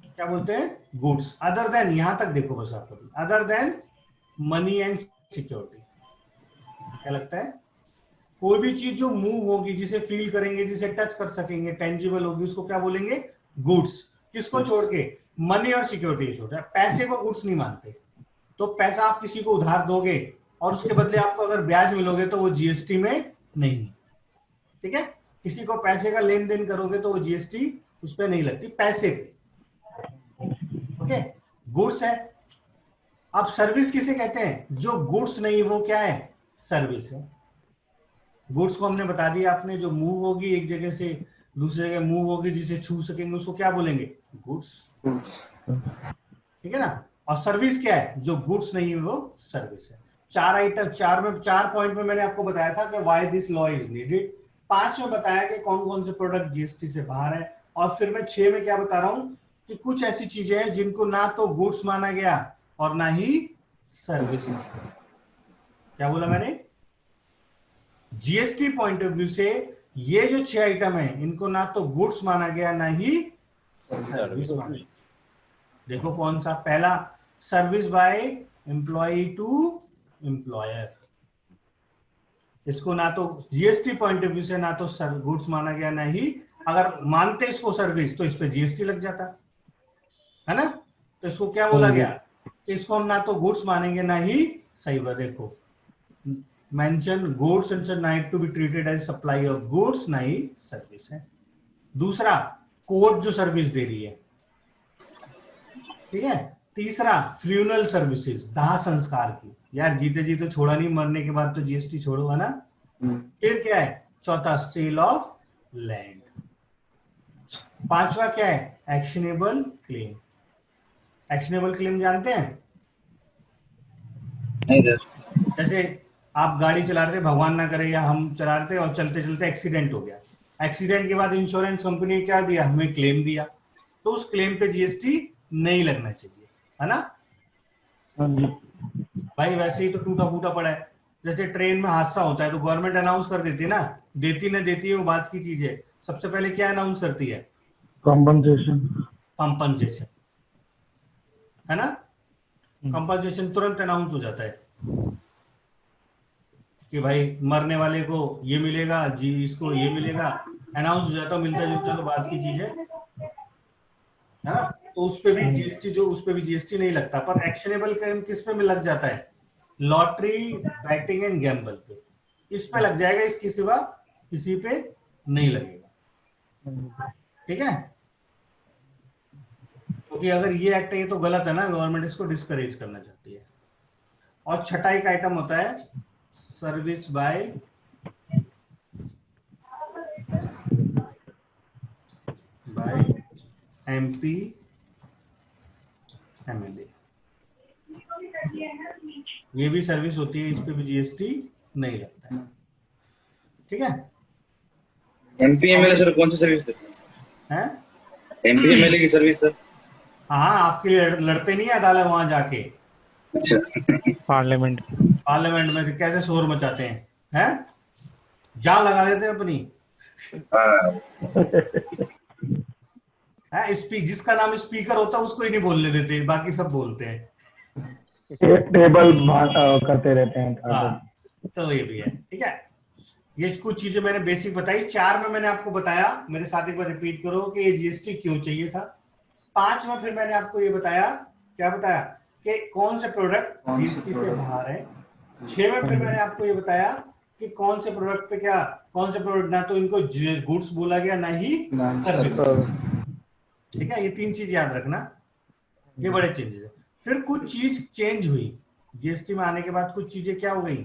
क्या बोलते हैं, गुड्स अदर देन, यहां तक देखो बस आपको, other than money and security. क्या लगता है, कोई भी चीज जो मूव होगी, जिसे फील करेंगे, जिसे टच कर सकेंगे, टेंजिबल होगी, उसको क्या बोलेंगे, गुड्स। किसको छोड़ के, मनी और सिक्योरिटी छोड़, पैसे को गुड्स नहीं मानते। तो पैसा आप किसी को उधार दोगे और उसके बदले आपको अगर ब्याज मिलोगे तो वो जीएसटी में नहीं, ठीक है। किसी को पैसे का लेन देन करोगे तो वो जीएसटी उस पर नहीं लगती, पैसे पे, ओके, गुड्स है। अब सर्विस किसे कहते हैं, जो गुड्स नहीं वो क्या है, सर्विस है। गुड्स को हमने बता दिया आपने, जो मूव होगी एक जगह से दूसरे जगह मूव होगी, जिसे छू सकेंगे उसको क्या बोलेंगे, गुड्स, ठीक है ना। और सर्विस क्या है, जो गुड्स नहीं है वो सर्विस है। 4 आइटम, 4 पॉइंट में मैंने आपको बताया था कि why this law is needed. 5 में बताया कि कौन कौन से प्रोडक्ट जीएसटी से बाहर है, और फिर मैं 6 में क्या बता रहा हूं कि कुछ ऐसी चीजें हैं जिनको ना तो गुड्स माना गया और ना ही सर्विस। क्या बोला मैंने, जीएसटी पॉइंट ऑफ व्यू से ये जो 6 आइटम है इनको ना तो गुड्स माना गया ना ही सर्विस माना गया। देखो कौन सा, पहला service by employ to employer, इसको ना तो जीएसटी पॉइंट ऑफ व्यू से ना तो गुड्स माना गया ना ही, अगर मानते इसको सर्विस तो इस पे जीएसटी लग जाता है ना। तो इसको क्या बोला गया कि इसको हम ना तो गुड्स मानेंगे ना ही, सही बात, देखो mention goods and night to be treated as supply of goods, ना ही सर्विस है। दूसरा, कोर्ट जो सर्विस दे रही है, ठीक है। तीसरा, फ्यूनरल सर्विसेज, दाह संस्कार की, यार जीते जी तो छोड़ा नहीं, मरने के बाद तो जीएसटी छोड़ो, है ना। फिर क्या है, चौथा सेल ऑफ लैंड। पांचवा क्या है? Actionable claim. एक्शनेबल क्लेम जानते हैं? नहीं सर। जैसे आप गाड़ी चला रहे थे, भगवान ना करे, या हम चला रहे थे और चलते चलते एक्सीडेंट हो गया। एक्सीडेंट के बाद इंश्योरेंस कंपनी ने क्या दिया? हमें क्लेम दिया, तो उस क्लेम पे जीएसटी नहीं लगना चाहिए, है ना हाँ जी। भाई? वैसे ही तो टूटा फूटा पड़ा है। जैसे ट्रेन में हादसा होता है तो गवर्नमेंट अनाउंस कर देती है ना, देती ना देती है वो बात की चीज है। सबसे पहले क्या अनाउंस करती है? कॉम्पनसेशन। कंपनसेशन, है ना? कंपनसेशन तुरंत अनाउंस हो जाता है कि भाई मरने वाले को ये मिलेगा जी, इसको ये मिलेगा, अनाउंस हो जाता है। मिलता जुलता तो बात की चीज है ना? तो उस पे भी जीएसटी, जो उस पे भी जीएसटी नहीं लगता। पर एक्शनेबल क्लेम किस पे में लग जाता है? लॉटरी, बैटिंग एंड गैम्बल पे, इस पे लग जाएगा, इसके सिवा किसी पे नहीं लगेगा। ठीक है? क्योंकि अगर ये एक्ट है ये तो गलत है ना, गवर्नमेंट इसको डिस्करेज करना चाहती है। और छठा एक आइटम होता है सर्विस बाय एमपी एमएलए। ये भी सर्विस होती है, इस पे भी जीएसटी नहीं लगता है। ठीक है? एमपी एमएलए सर कौन सी सर्विस देते हैं? हैं? एमपी एमएलए की सर्विस सर? हाँ, आपके लिए लड़ते नहीं है अदालत वहां जाके, अच्छा। पार्लियामेंट। पार्लियामेंट में कैसे शोर मचाते हैं, हैं? जान लगा देते हैं अपनी। जिसका नाम स्पीकर होता है उसको ही नहीं बोलने देते, बाकी सब बोलते हैं। टेबल करते रहते हैं। हाँ, तो ये भी है। ठीक है? ये कुछ चीजें मैंने बेसिक बताई। 4 में मैंने आपको बताया, मेरे साथ एक बार रिपीट करो कि ये जीएसटी क्यों चाहिए था। 5 में फिर मैंने आपको ये बताया, क्या बताया? कि कौन से प्रोडक्ट जीएसटी से बाहर है। 6 में फिर मैंने आपको ये बताया कि कौन से प्रोडक्ट पे क्या, कौन से प्रोडक्ट ना तो इनको गुड्स बोला गया ना ही सर्विस। ठीक है? ये 3 चीज याद रखना, ये बड़े चेंजेस है। फिर कुछ चीज चेंज हुई जीएसटी में आने के बाद, कुछ चीजें क्या हो गई?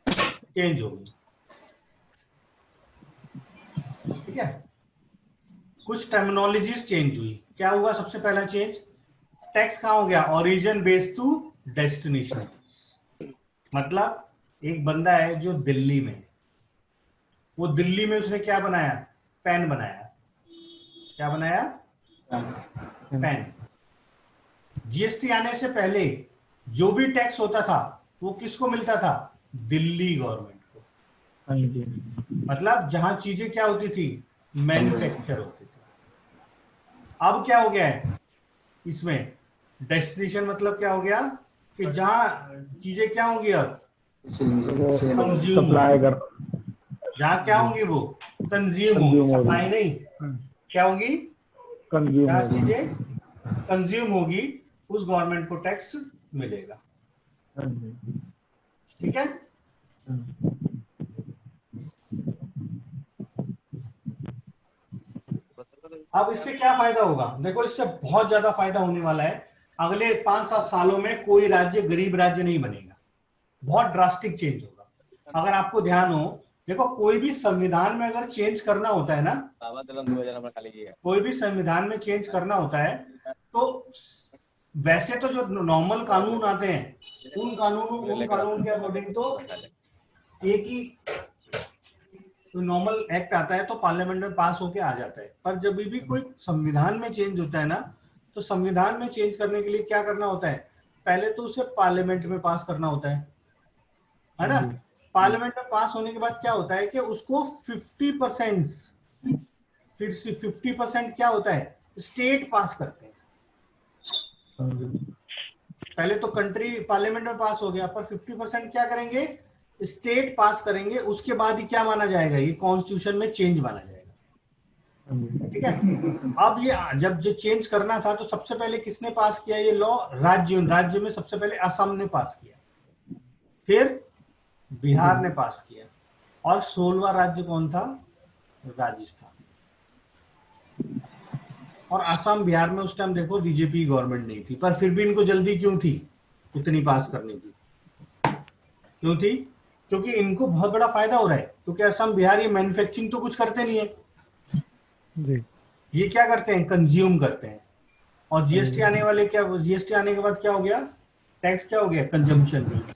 चेंज हो गई। ठीक है? कुछ टर्मिनोलॉजीज चेंज हुई। क्या हुआ? सबसे पहला चेंज, टैक्स कहां हो गया? Origin based to destination. मतलब एक बंदा है जो दिल्ली में, वो दिल्ली में उसने क्या बनाया? पेन बनाया। क्या बनाया? पेन। जीएसटी आने से पहले जो भी टैक्स होता था वो किसको मिलता था? दिल्ली गवर्नमेंट को। हाँ जी। मतलब जहां चीजें क्या होती थी? मैन्युफैक्चर होती थी। अब क्या हो गया है इसमें? डेस्टिनेशन मतलब क्या हो गया? कि जहां चीजें क्या होंगी? अब कंज्यूम, सप्लाई कर, जहां क्या होंगी? वो कंज्यूम होगी, सप्लाई नहीं। क्या होगी? कंज्यूम जहां होगी। चीजें कंज्यूम होगी उस गवर्नमेंट को टैक्स मिलेगा। हाँ जी। ठीक है? अब इससे क्या फायदा होगा? देखो, इससे बहुत ज्यादा फायदा होने वाला है। अगले 5-7 सालों में कोई राज्य गरीब राज्य नहीं बनेगा। बहुत ड्रास्टिक चेंज होगा। अगर आपको ध्यान हो, देखो कोई भी संविधान में अगर चेंज करना होता है ना, कोई भी संविधान में चेंज करना होता है तो वैसे तो जो नॉर्मल कानून आते हैं उन कानून के अकॉर्डिंग तो एक ही तो नॉर्मल एक्ट आता है तो पार्लियामेंट में पास होके आ जाता है। पर जब भी कोई संविधान में चेंज होता है ना, तो संविधान में चेंज करने के लिए क्या करना होता है? पहले तो उसे पार्लियामेंट में पास करना होता है ना? पार्लियामेंट में पास होने के बाद क्या होता है कि उसको 50%, फिर से 50% क्या होता है? स्टेट पास करते हैं। पहले तो कंट्री पार्लियामेंट में पास हो गया, पर 50% क्या करेंगे? स्टेट पास करेंगे। उसके बाद ही क्या माना जाएगा? ये कॉन्स्टिट्यूशन में चेंज माना जाएगा। ठीक है? अब ये जब जो चेंज करना था तो सबसे पहले किसने पास किया ये लॉ? राज्य में सबसे पहले असम ने पास किया, फिर बिहार ने पास किया, और 16वां राज्य कौन था? राजस्थान। और असम बिहार में उस टाइम देखो बीजेपी गवर्नमेंट नहीं थी, पर फिर भी इनको जल्दी क्यों थी इतनी पास करने की? क्यों थी? क्योंकि इनको बहुत बड़ा फायदा हो रहा है, क्योंकि असम बिहार ये मैन्युफैक्चरिंग तो कुछ करते नहीं है, जी ये क्या करते हैं, कंज्यूम करते हैं। और जीएसटी आने वाले क्या, जीएसटी आने के बाद क्या हो गया, टैक्स क्या हो गया, कंजम्पशन बेस्ड।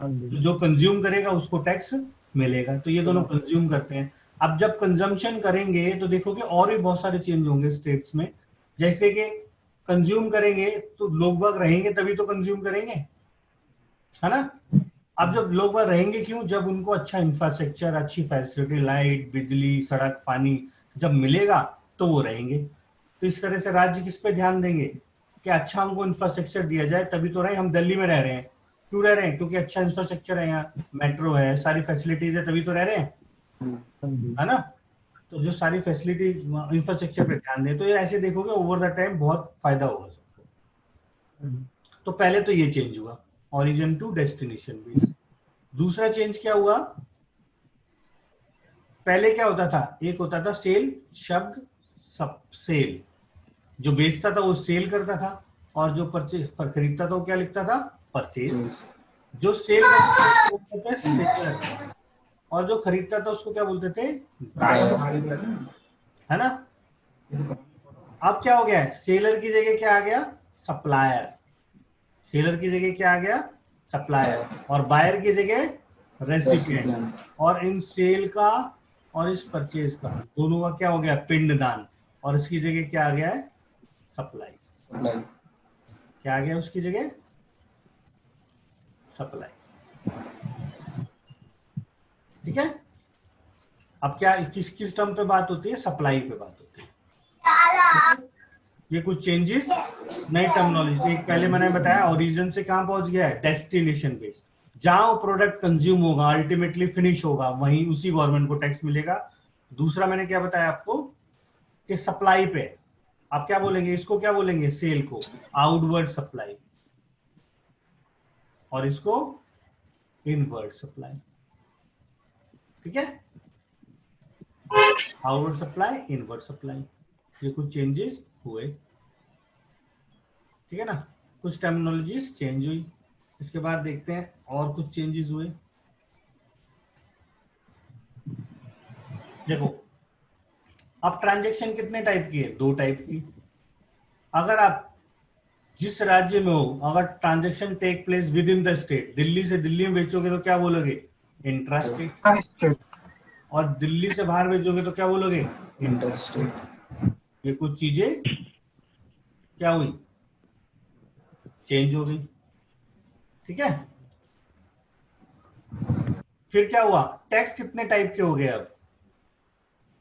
हाँ जी जो कंज्यूम करेगा उसको टैक्स मिलेगा, तो ये दोनों कंज्यूम करते हैं। अब जब कंजम्पशन करेंगे तो देखोगे और भी बहुत सारे चेंज होंगे स्टेट्स में, जैसे कि कंज्यूम करेंगे तो लोग बाग रहेंगे तभी तो कंज्यूम करेंगे, है ना। अब जब लोग बाग रहेंगे क्यों, जब उनको अच्छा इंफ्रास्ट्रक्चर, अच्छी फैसिलिटी, लाइट, बिजली, सड़क, पानी जब मिलेगा तो वो रहेंगे। तो इस तरह से राज्य किस पे ध्यान देंगे कि अच्छा हमको इंफ्रास्ट्रक्चर दिया जाए, तभी तो रहे। हम दिल्ली में रह रहे हैं, क्यों रह रहे हैं, क्योंकि अच्छा इंफ्रास्ट्रक्चर है, यहाँ मेट्रो है, सारी फैसिलिटीज है, तभी तो रह रहे हैं, हाँ जी है ना। तो जो सारी फैसिलिटी इंफ्रास्ट्रक्चर पे ध्यान दें, तो ये ऐसे देखोगे ओवर द टाइम बहुत फायदा होगा सबको। तो पहले तो ये चेंज हुआ, ओरिजिन टू डेस्टिनेशन बेस। दूसरा चेंज क्या हुआ, पहले क्या होता था, एक होता था सेल शब्द, सब सेल, जो बेचता था वो सेल करता था, और जो परचेज पर खरीदता था वो क्या लिखता था, परचेज। जो सेल करता था उसको बोलते थे सेलर, और जो खरीदता था उसको क्या बोलते थे, बायर, है ना। अब क्या हो गया है, सेलर की जगह क्या आ गया, सप्लायर। सेलर की जगह क्या आ गया, सप्लायर, और बायर की जगह रेसिपिएंट। और इन सेल का और इस परचेज का दोनों का क्या हो गया, पिंडदान, और इसकी जगह क्या आ गया है, सप्लाई। क्या आ गया उसकी जगह, सप्लाई। ठीक है। अब क्या किस किस टर्म पे बात होती है, सप्लाई पे बात होती है। ये कुछ चेंजेस, नई टर्मिनोलॉजी। एक पहले मैंने बताया ओरिजिन से कहां पहुंच गया है, डेस्टिनेशन बेस, जहां वो प्रोडक्ट कंज्यूम होगा, अल्टीमेटली फिनिश होगा, वहीं उसी गवर्नमेंट को टैक्स मिलेगा। दूसरा मैंने क्या बताया आपको कि सप्लाई पे, आप क्या बोलेंगे, इसको क्या बोलेंगे, सेल को आउटवर्ड सप्लाई, और इसको इनवर्ड सप्लाई। ठीक है, आउटवर्ड सप्लाई, इनवर्ड सप्लाई, ये कुछ चेंजेस हुए। ठीक है ना, कुछ टर्मिनोलॉजीज चेंज हुई। इसके बाद देखते हैं और कुछ चेंजेस हुए। देखो, अब ट्रांजैक्शन कितने टाइप की है, 2 टाइप की। अगर आप जिस राज्य में हो, अगर transaction take place within the state, Delhi से दिल्ली में बेचोगे तो क्या बोलोगे, इंट्रा स्टेट, और दिल्ली से बाहर भेजोगे तो क्या बोलोगे, इंटर स्टेट। ये कुछ चीजें क्या हुई, चेंज हो गई। ठीक है, फिर क्या हुआ, टैक्स कितने टाइप के हो गए, अब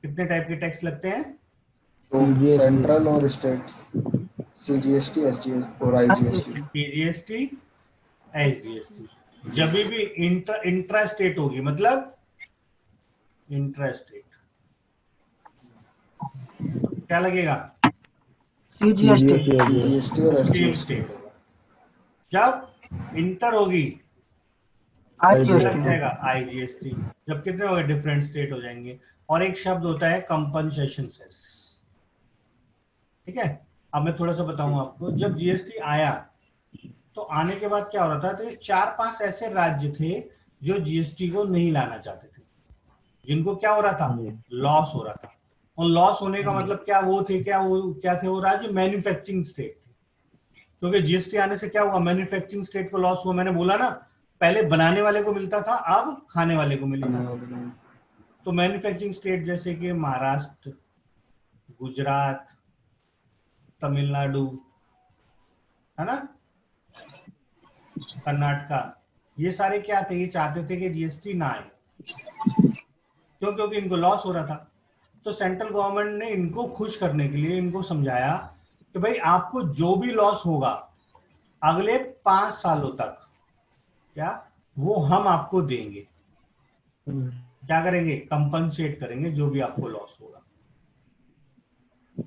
कितने टाइप के टैक्स लगते हैं, तो सेंट्रल और स्टेट, सीजीएसटी, एसजीएसटी और आईजीएसटी। पीजीएसटी, एसजीएसटी। जब भी इंट्रा स्टेट होगी, मतलब इंट्रा स्टेट क्या लगेगा, सीजीएसटी, जीएसटी और सेम एसजीएसटी। स्टेट होगा। जब इंटर होगी आईजीएसटी, लग जाएगा आईजीएसटी। जब कितने हो गए, डिफरेंट स्टेट हो जाएंगे। और एक शब्द होता है कंपनसेशन सेस। ठीक है, अब मैं थोड़ा सा बताऊं आपको। जब जीएसटी आया तो आने के बाद क्या हो रहा था, तो ये 4-5 ऐसे राज्य थे जो जीएसटी को नहीं लाना चाहते थे, जिनको क्या हो रहा था, लॉस हो रहा था। और लॉस होने का मतलब क्या, वो थे क्या थे वो राज्य, मैन्युफैक्चरिंग स्टेट थे। क्योंकि जीएसटी आने से क्या हुआ, मैन्युफैक्चरिंग स्टेट को लॉस हुआ। मैंने बोला ना, पहले बनाने वाले को मिलता था, अब खाने वाले को मिलेगा। तो मैन्युफैक्चरिंग स्टेट जैसे कि महाराष्ट्र, गुजरात, तमिलनाडु, है ना, कर्नाटका, ये सारे क्या थे, ये चाहते थे कि जीएसटी ना आए, क्यों, क्योंकि इनको लॉस हो रहा था। तो सेंट्रल गवर्नमेंट ने इनको खुश करने के लिए इनको समझाया कि भाई आपको जो भी लॉस होगा अगले 5 सालों तक, क्या वो हम आपको देंगे। क्या करेंगे, कंपनसेट करेंगे जो भी आपको लॉस होगा,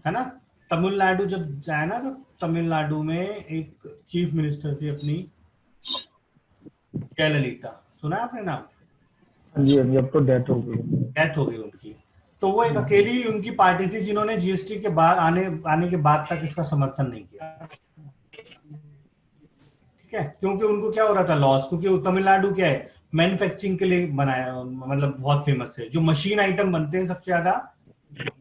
है ना। तमिलनाडु जब जाए ना, तो तमिलनाडु में एक चीफ मिनिस्टर थी अपनी, जयललिता, सुना है आपने नाम, जी अब तो डेथ हो गई। डेथ हो गई उनकी। तो वो एक अकेली उनकी पार्टी थी जिन्होंने जीएसटी के बाद आने के बाद तक इसका समर्थन नहीं किया। ठीक है, क्योंकि उनको क्या हो रहा था, लॉस, क्योंकि तमिलनाडु क्या है, मैन्युफैक्चरिंग के लिए बनाया, मतलब बहुत फेमस है। जो मशीन आइटम बनते हैं सबसे ज्यादा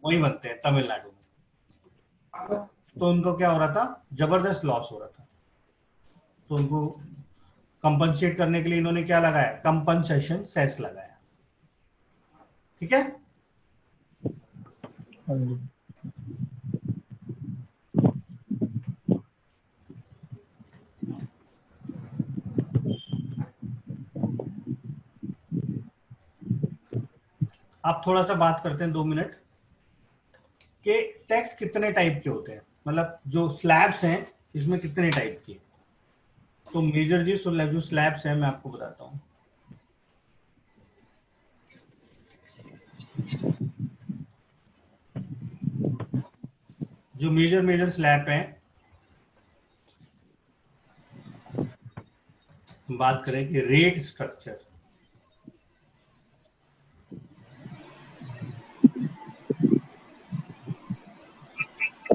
वही बनते हैं तमिलनाडु में। तो उनको क्या हो रहा था, जबरदस्त लॉस हो रहा था। तो उनको कंपनसेट करने के लिए इन्होंने क्या लगाया, कंपनसेशन सेस लगाया। ठीक है। हाँ जी। आप थोड़ा सा बात करते हैं 2 मिनट कि टैक्स कितने टाइप के होते हैं, मतलब जो स्लैब्स हैं इसमें कितने टाइप के। तो मेजर जी जो स्लैब्स हैं मैं आपको बताता हूँ। जो मेजर स्लैब हैं, बात करें कि रेट स्ट्रक्चर,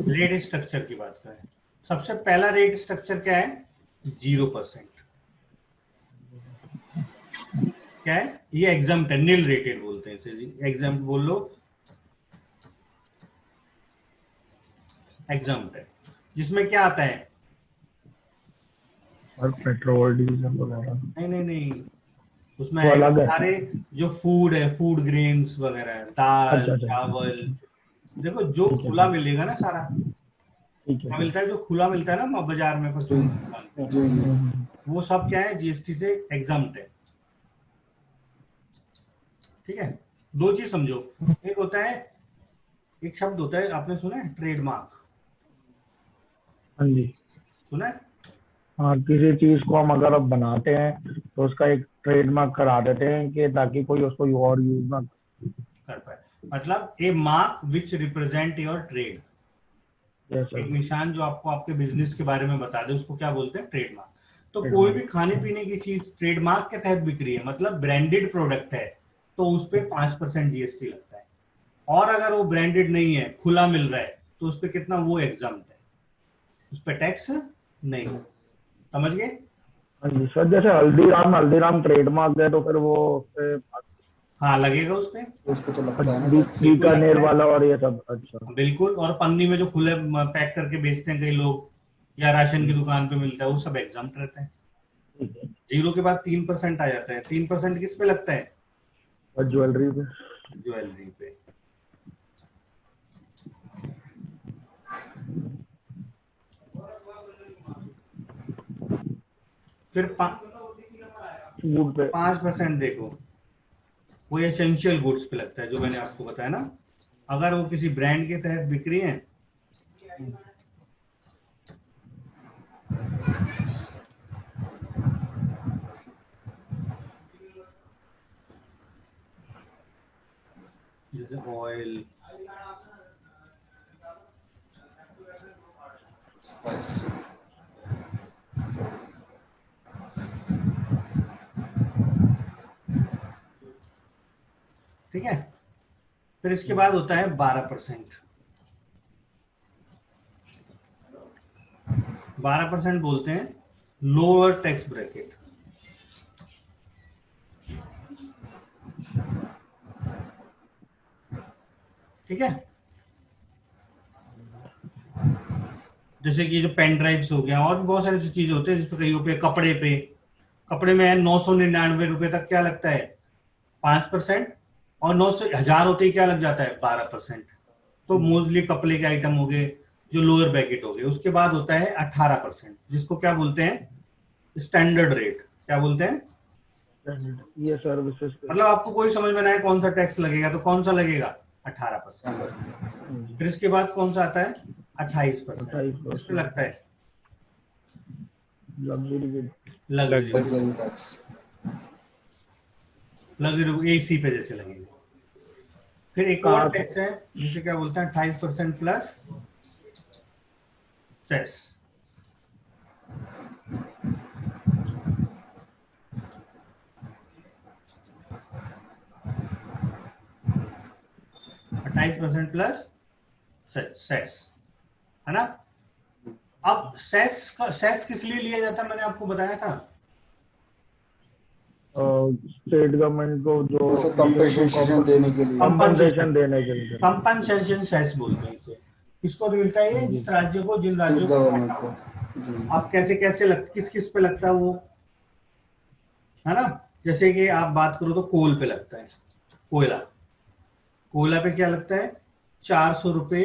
रेट स्ट्रक्चर की बात करें, सबसे पहला रेट स्ट्रक्चर क्या है, 0%। क्या है ये, एग्जाम्प्ट है, नील रेटेड बोलते हैं इसे जी, एग्जाम्प्ट बोल लो, एग्जाम्प्ट है। जिसमें क्या आता है, और पेट्रोल डीजल वगैरह नहीं, उसमें वो आएगा अलग है। सारे जो फूड है, फूड ग्रेन्स वगैरह है, दाल अच्छा अच्छा, चावल। देखो जो ठीक है खुला मिलेगा ना सारा, ठीक है क्या ठीक मिलता है, जो खुला मिलता है ना बाजार में जी परचून दुकान पे, है। जी जी। वो सब क्या है, जीएसटी से एग्जाम्प्ट है। ठीक है। दो चीज समझो, एक होता है, एक शब्द होता है, आपने सुना है ट्रेडमार्क, हाँ जी। सुना है। हाँ, किसी चीज को हम अगर अब बनाते हैं तो उसका एक ट्रेडमार्क करा देते हैं कि ताकि कोई उसको और यूज ना। कर पाए, मतलब a mark which represent your trade. Yes एक सर। निशान जो आपको आपके बिजनेस के बारे में बता दे, उसको क्या बोलते हैं, ट्रेडमार्क। तो कोई भी ट्रेडमार्क। खाने पीने की चीज ट्रेडमार्क के तहत बिक रही है, मतलब ब्रांडेड प्रोडक्ट है, तो उस पर 5% जीएसटी लगता है। और अगर वो ब्रांडेड नहीं है, खुला मिल रहा है, तो उस पर कितना, वो एग्जाम्प्ट है, उस पर टैक्स नहीं। समझ गए। हाँ जी सर, जैसे हल्दीराम ट्रेडमार्क है तो फिर वो उसपे हाँ लगेगा उस पर, उस पे तो लगता है ना टैक्स। बिल्कुल बीकानेर लगता है, वाला और ये सब। अच्छा। बिल्कुल। और पन्नी में जो खुले पैक करके बेचते हैं कई लोग, या राशन की दुकान पे मिलता है, वो सब एग्जाम्प्ट रहता है। ठीक है। जीरो के बाद 3% आ जाता है। 3% किस पे लगता है, और ज्वेलरी पे। ज्वेलरी पे। फिर फूड पे। 5% देखो, वो एसेंशियल गुड्स पे लगता है, जो मैंने आपको बताया ना, अगर वो किसी ब्रांड के तहत बिक रही है। जैसे ऑयल, स्पाइस। ठीक है। फिर इसके बाद होता है 12%। 12% बोलते हैं लोअर टैक्स ब्रैकेट। ठीक है। जैसे कि जो पेन ड्राइव्स हो गया, और भी बहुत सारी चीजें होते हैं जिसपे, कहीं पे कपड़े में 999 रुपए तक क्या लगता है, 5%। और 9 से 1000 होते ही क्या लग जाता है, 12%। तो मोस्टली कपड़े के आइटम हो गए, जो लोअर ब्रैकेट हो गए। उसके बाद होता है 18%, जिसको क्या बोलते हैं, स्टैंडर्ड रेट। क्या बोलते हैं, ये सर्विसेज पे। मतलब आपको कोई समझ में ना आए कौन सा टैक्स लगेगा, तो कौन सा लगेगा, 18%। स्टैंडर्ड। फिर इसके बाद कौन सा आता है, 28%, इस पे 28%। लगता है luxury good. Luxury, luxury tax. Luxury AC पे जैसे लगेंगे। फिर एक और कार पे। टैक्स है जिसे क्या बोलते हैं, 28% प्लस सेस। अट्ठाईस परसेंट प्लस सेस, है ना। अब सेस किस लिए लिया जाता है, मैंने आपको बताया था। स्टेट गवर्नमेंट को जो जैसे कंपेंसेशन देने के लिए। कंपनसेशन देने के लिए। कंपनसेशन सेस बोलते हैं इसे। किसको मिलता है ये? जिस राज्य को, जिन स्टेट राज्यों गवर्नमेंट को। को जी। आप कैसे कैसे किस किस पे लगता है वो, है ना? जैसे कि आप बात करो तो कोल पे लगता है, कोयला। कोयला पे क्या लगता है? 400 रुपए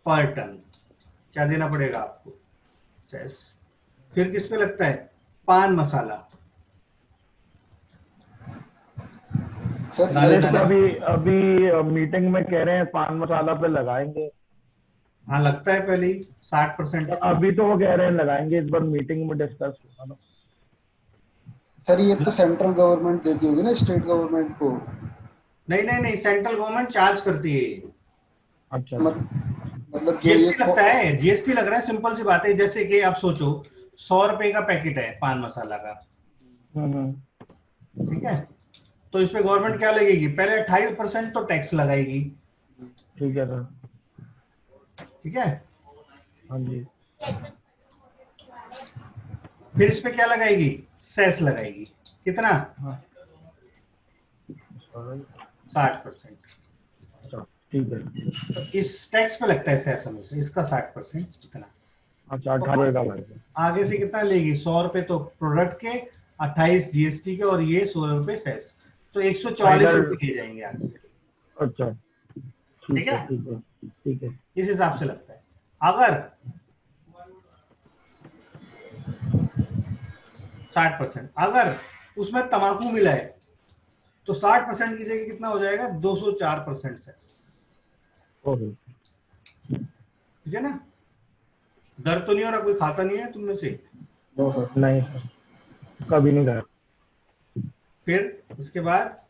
पर टन क्या देना पड़ेगा आपको? सेस। फिर किस पे लगता है? पान मसाला। सर डाले ये ये तो तो अभी मीटिंग में कह रहे हैं पान मसाला पे लगाएंगे। हाँ लगता है पहले ही 60%। अभी तो वो कह रहे हैं लगाएंगे, इस बार मीटिंग में डिस्कस होगा ना। सर ये तो सेंट्रल गवर्नमेंट देती होगी ना स्टेट गवर्नमेंट को। नहीं नहीं नहीं, सेंट्रल गवर्नमेंट चार्ज करती है ये। अच्छा मतलब जो ये जीएसटी लगता है, जीएसटी लग रहा है, सिंपल सी बात है। जैसे कि आप सोचो 100 रुपए का पैकेट है पान मसाला का, हम्म, ठीक है? तो इस पे गवर्नमेंट क्या लगेगी? पहले 28% तो टैक्स लगाएगी, ठीक है सर। ठीक है? हाँ जी। फिर इस पे क्या लगाएगी? सेस लगाएगी। कितना? हाँ 60%। अच्छा, ठीक है। तो इस टैक्स पे लगता है सेस हमेशा, इसका 60% कितना? अच्छा 18 का लगेगा। आगे से कितना लेगी? 100 रुपए तो प्रोडक्ट के, 28 जीएसटी के, और ये 16 रुपए सेस। तो 144 फाइनल। रुपए लिए जाएंगे आगे से। अच्छा ठीक ठीक है, है? ठीक है, ठीक है। इस हिसाब से लगता है। अगर 60%, अगर उसमें तंबाकू मिला है तो 60% की जगह कितना हो जाएगा? 204% सेस। ओहो। ठीक है ना? दर्द तो नहीं हो रहा? कोई खाता नहीं है तुम में से? No sir. नहीं सर, कभी नहीं गया। फिर उसके बाद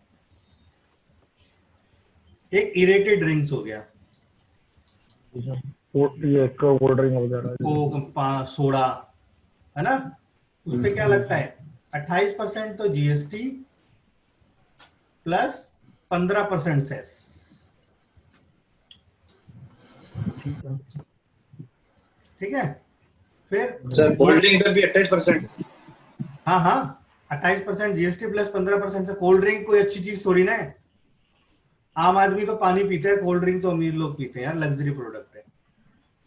एक इरेटेड ड्रिंक्स हो गया, ये कोल्ड ड्रिंक वगैरह। कोक, सोडा, है ना? उस पे क्या लगता है? 28% तो जीएसटी प्लस 15% सेस। ठीक है। ठीक है? फिर सर कोल्ड ड्रिंक पे भी 28%। हाँ हाँ, 28% जीएसटी प्लस 15% से। कोल्ड ड्रिंक कोई अच्छी चीज थोड़ी ना है। आम आदमी तो पानी पीता है, कोल्ड ड्रिंक तो अमीर लोग पीते हैं यार, लग्जरी प्रोडक्ट है।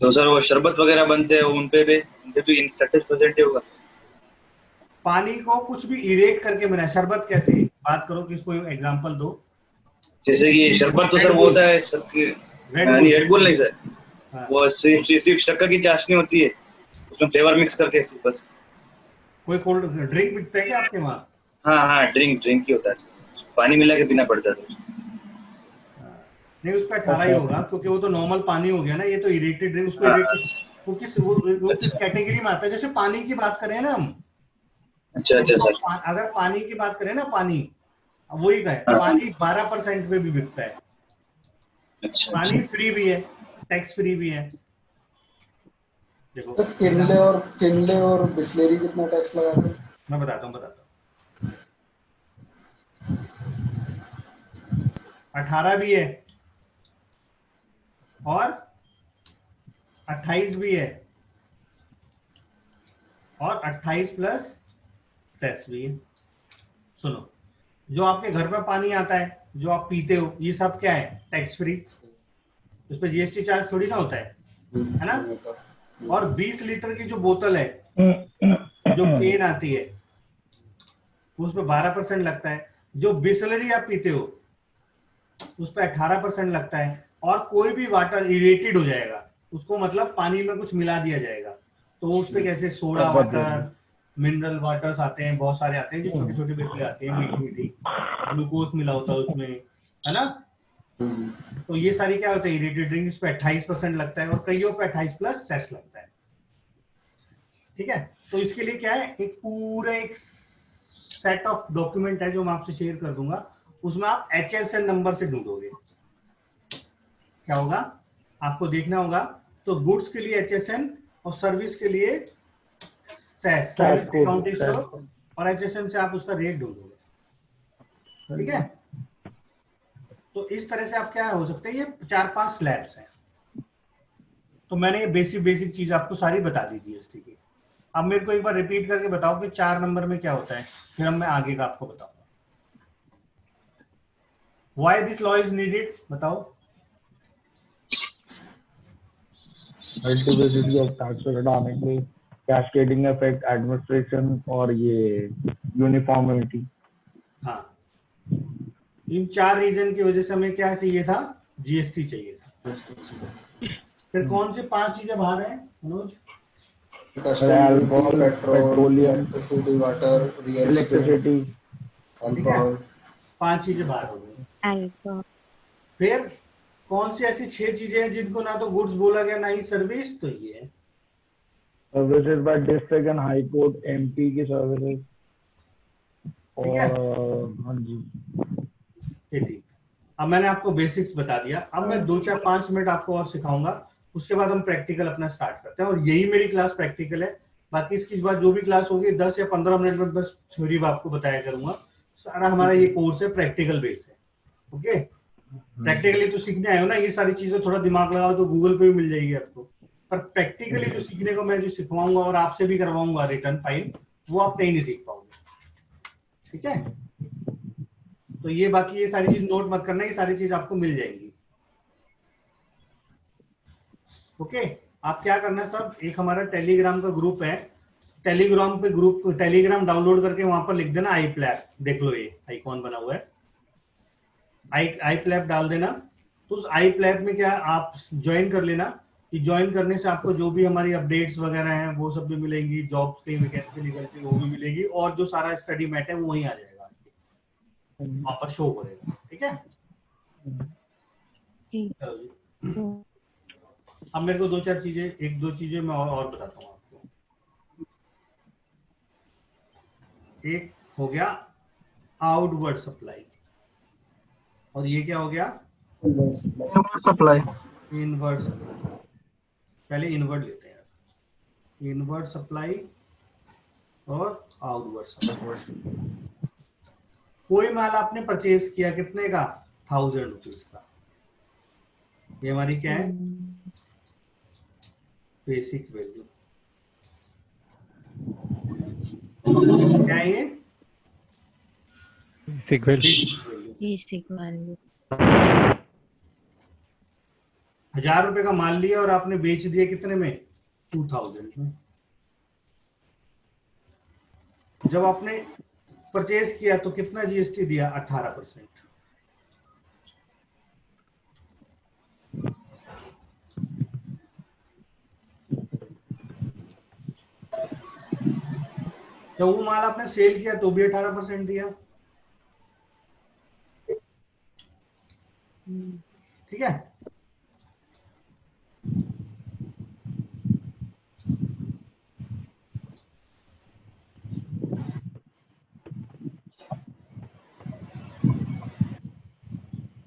तो सर वो शरबत वगैरह बनते हैं उन पे भी 28% ही होगा। पानी को कुछ भी इरेट करके बनाया। शरबत कैसे? बात करो, किस कोई एग्जांपल दो। जैसे कि शरबत तो सर वो होता है सर कि रेड नहीं, बुल। रेड बुल नहीं सर, हाँ। वो सिर्फ शक्कर की चाशनी होती है, उसमें फ्लेवर मिक्स करके बस। कोई कोल्ड ड्रिंक बिकता है क्या आपके वहाँ? हाँ हाँ, ड्रिंक ड्रिंक ही होता है, पानी मिला के पीना पड़ता है। नहीं, उस पर 18 ही होगा, क्योंकि वो तो नॉर्मल पानी हो गया ना। ये तो इरेटेड ड्रिंक, उसको इरेटेड, वो किस कैटेगरी में आता है? जैसे पानी की बात करें ना हम, अच्छा अच्छा सर। अगर पानी की बात करें ना, पानी वही का है। हाँ। पानी 12% पे भी बिकता है। अच्छा पानी अच्छा। फ्री भी है, टैक्स फ्री भी है। देखो तो किनले और बिस्लेरी कितना टैक्स लगाते हैं? मैं बताता हूँ 18 भी है और 28 भी है और 28 प्लस सेस भी है। सुनो, जो आपके घर में पानी आता है, जो आप पीते हो, ये सब क्या है? Tax free. उस पर जीएसटी चार्ज थोड़ी ना होता है ना? और 20 लीटर की जो बोतल है, जो केन आती है, उस पर 12% लगता है। जो बिस्लरी आप पीते हो उस पर 18% लगता है। और कोई भी वाटर इरेटेड हो जाएगा, उसको मतलब पानी में कुछ मिला दिया जाएगा, तो उस पर कैसे सोडा वाटर, मिनरल वाटर्स आते हैं, बहुत सारे आते हैं जो छोटी छोटी बोतलें आती हैं, मीठी मीठी, ग्लूकोज मिला होता है उसमें, है ना? तो ये सारी क्या होता है? इरेटेड ड्रिंक। इस पे 28% लगता है और कईयों पे 28 प्लस सेस लगता है। ठीक है? तो इसके लिए क्या है? एक पूरा एक सेट ऑफ डॉक्यूमेंट है जो मैं आपसे शेयर कर दूंगा। उसमें आप HSN नंबर से ढूंढोगे। क्या होगा? आपको देखना होगा तो गुड्स के लिए HSN और सर्विस के लिए सेस, सर्विस अकाउंटिंग, और HSN से आप उसका रेट ढूंढोगे। ठीक है? तो इस तरह से आप क्या हो सकते हैं, ये 4-5 स्लैब्स हैं। तो मैंने ये बेसिक चीज आपको सारी बता दी जीएसटी की। अब मेरे को एक बार रिपीट करके बताओ कि 4 नंबर में क्या होता है, फिर हम मैं आगे का आपको बताऊंगा। Why this law is needed, बताओ। मल्टीप्लिसिटी ऑफ टैक्स घटाने के लिए, कैस्केडिंग इफेक्ट, एडमिनिस्ट्रेशन और ये यूनिफॉर्मिटी। हाँ, इन 4 रीजन की वजह से हमें क्या चाहिए था, जीएसटी चाहिए था। फिर कौन सी 5 चीजें बाहर हैं Manoj? Custom, petrol, petroleum, electricity, water, real estate, electricity. ठीक है, अल्कोहल। 5 चीजें बाहर हो गई। फिर कौन सी ऐसी 6 चीजें हैं जिनको ना तो गुड्स बोला गया ना ही सर्विस, तो ये है services by district and high court, MP की सर्विसेज। ठीक है। और हाँ जी, ये ठीक। अब मैंने आपको बेसिक्स बता दिया, अब मैं 2-4-5 मिनट आपको और सिखाऊंगा, उसके बाद हम प्रैक्टिकल अपना स्टार्ट करते हैं। और यही मेरी क्लास प्रैक्टिकल है, बाकी इसकी बाद जो भी क्लास होगी 10 या 15 मिनट में बस थ्योरी आपको बताया करूंगा। सारा हमारा ये कोर्स है प्रैक्टिकल बेस है। ओके, प्रैक्टिकली तो सीखने आए हो ना, ये सारी चीजें थोड़ा दिमाग लगाओ तो गूगल पे भी मिल जाएगी आपको, पर प्रैक्टिकली जो सीखने को मैं जो सिखवाऊंगा और आपसे भी करवाऊंगा रिटर्न फाइल, वो आप कहीं नहीं सीख पाओगे। ठीक है, तो ये बाकी ये सारी चीज नोट मत करना, ये सारी चीज आपको मिल जाएंगी। ओके, आप क्या करना है सब, एक हमारा टेलीग्राम का ग्रुप है, टेलीग्राम पे ग्रुप, टेलीग्राम डाउनलोड करके वहां पर लिख देना आई प्लैप, देख लो ये आइकॉन बना हुआ है, आई प्लैप डाल देना। तो उस आई प्लैप में क्या आप ज्वाइन कर लेना, कि ज्वाइन करने से आपको जो भी हमारी अपडेट्स वगैरह हैं वो सब भी मिलेंगी, जॉब्स की वैकेंसी निकलती है वो भी मिलेगी, और जो सारा स्टडी मैट है वो वहीं आ जाएगा, वहां पर शो करेगा। ठीक है, चलो जी। अब मेरे को 2-4 चीजें, 1-2 चीजें मैं और बताता हूँ आपको। एक हो गया आउटवर्ड सप्लाई, और ये क्या हो गया, सप्लाई। Inward supply. पहले इनवर्ड लेते हैं, इनवर्ड सप्लाई और आउटवर्ड सप्लाई। कोई माल आपने परचेज किया कितने का, 1000 रुपीज का, ये हमारी क्या है, बेसिक वैल्यू। क्या है ये, बेसिक वैल्यू। 1000 रुपए का माल लिया और आपने बेच दिया कितने में, 2000 में। जब आपने परचेज किया तो कितना जीएसटी दिया, 18%। जब वो माल आपने सेल किया तो भी 18% दिया। ठीक है,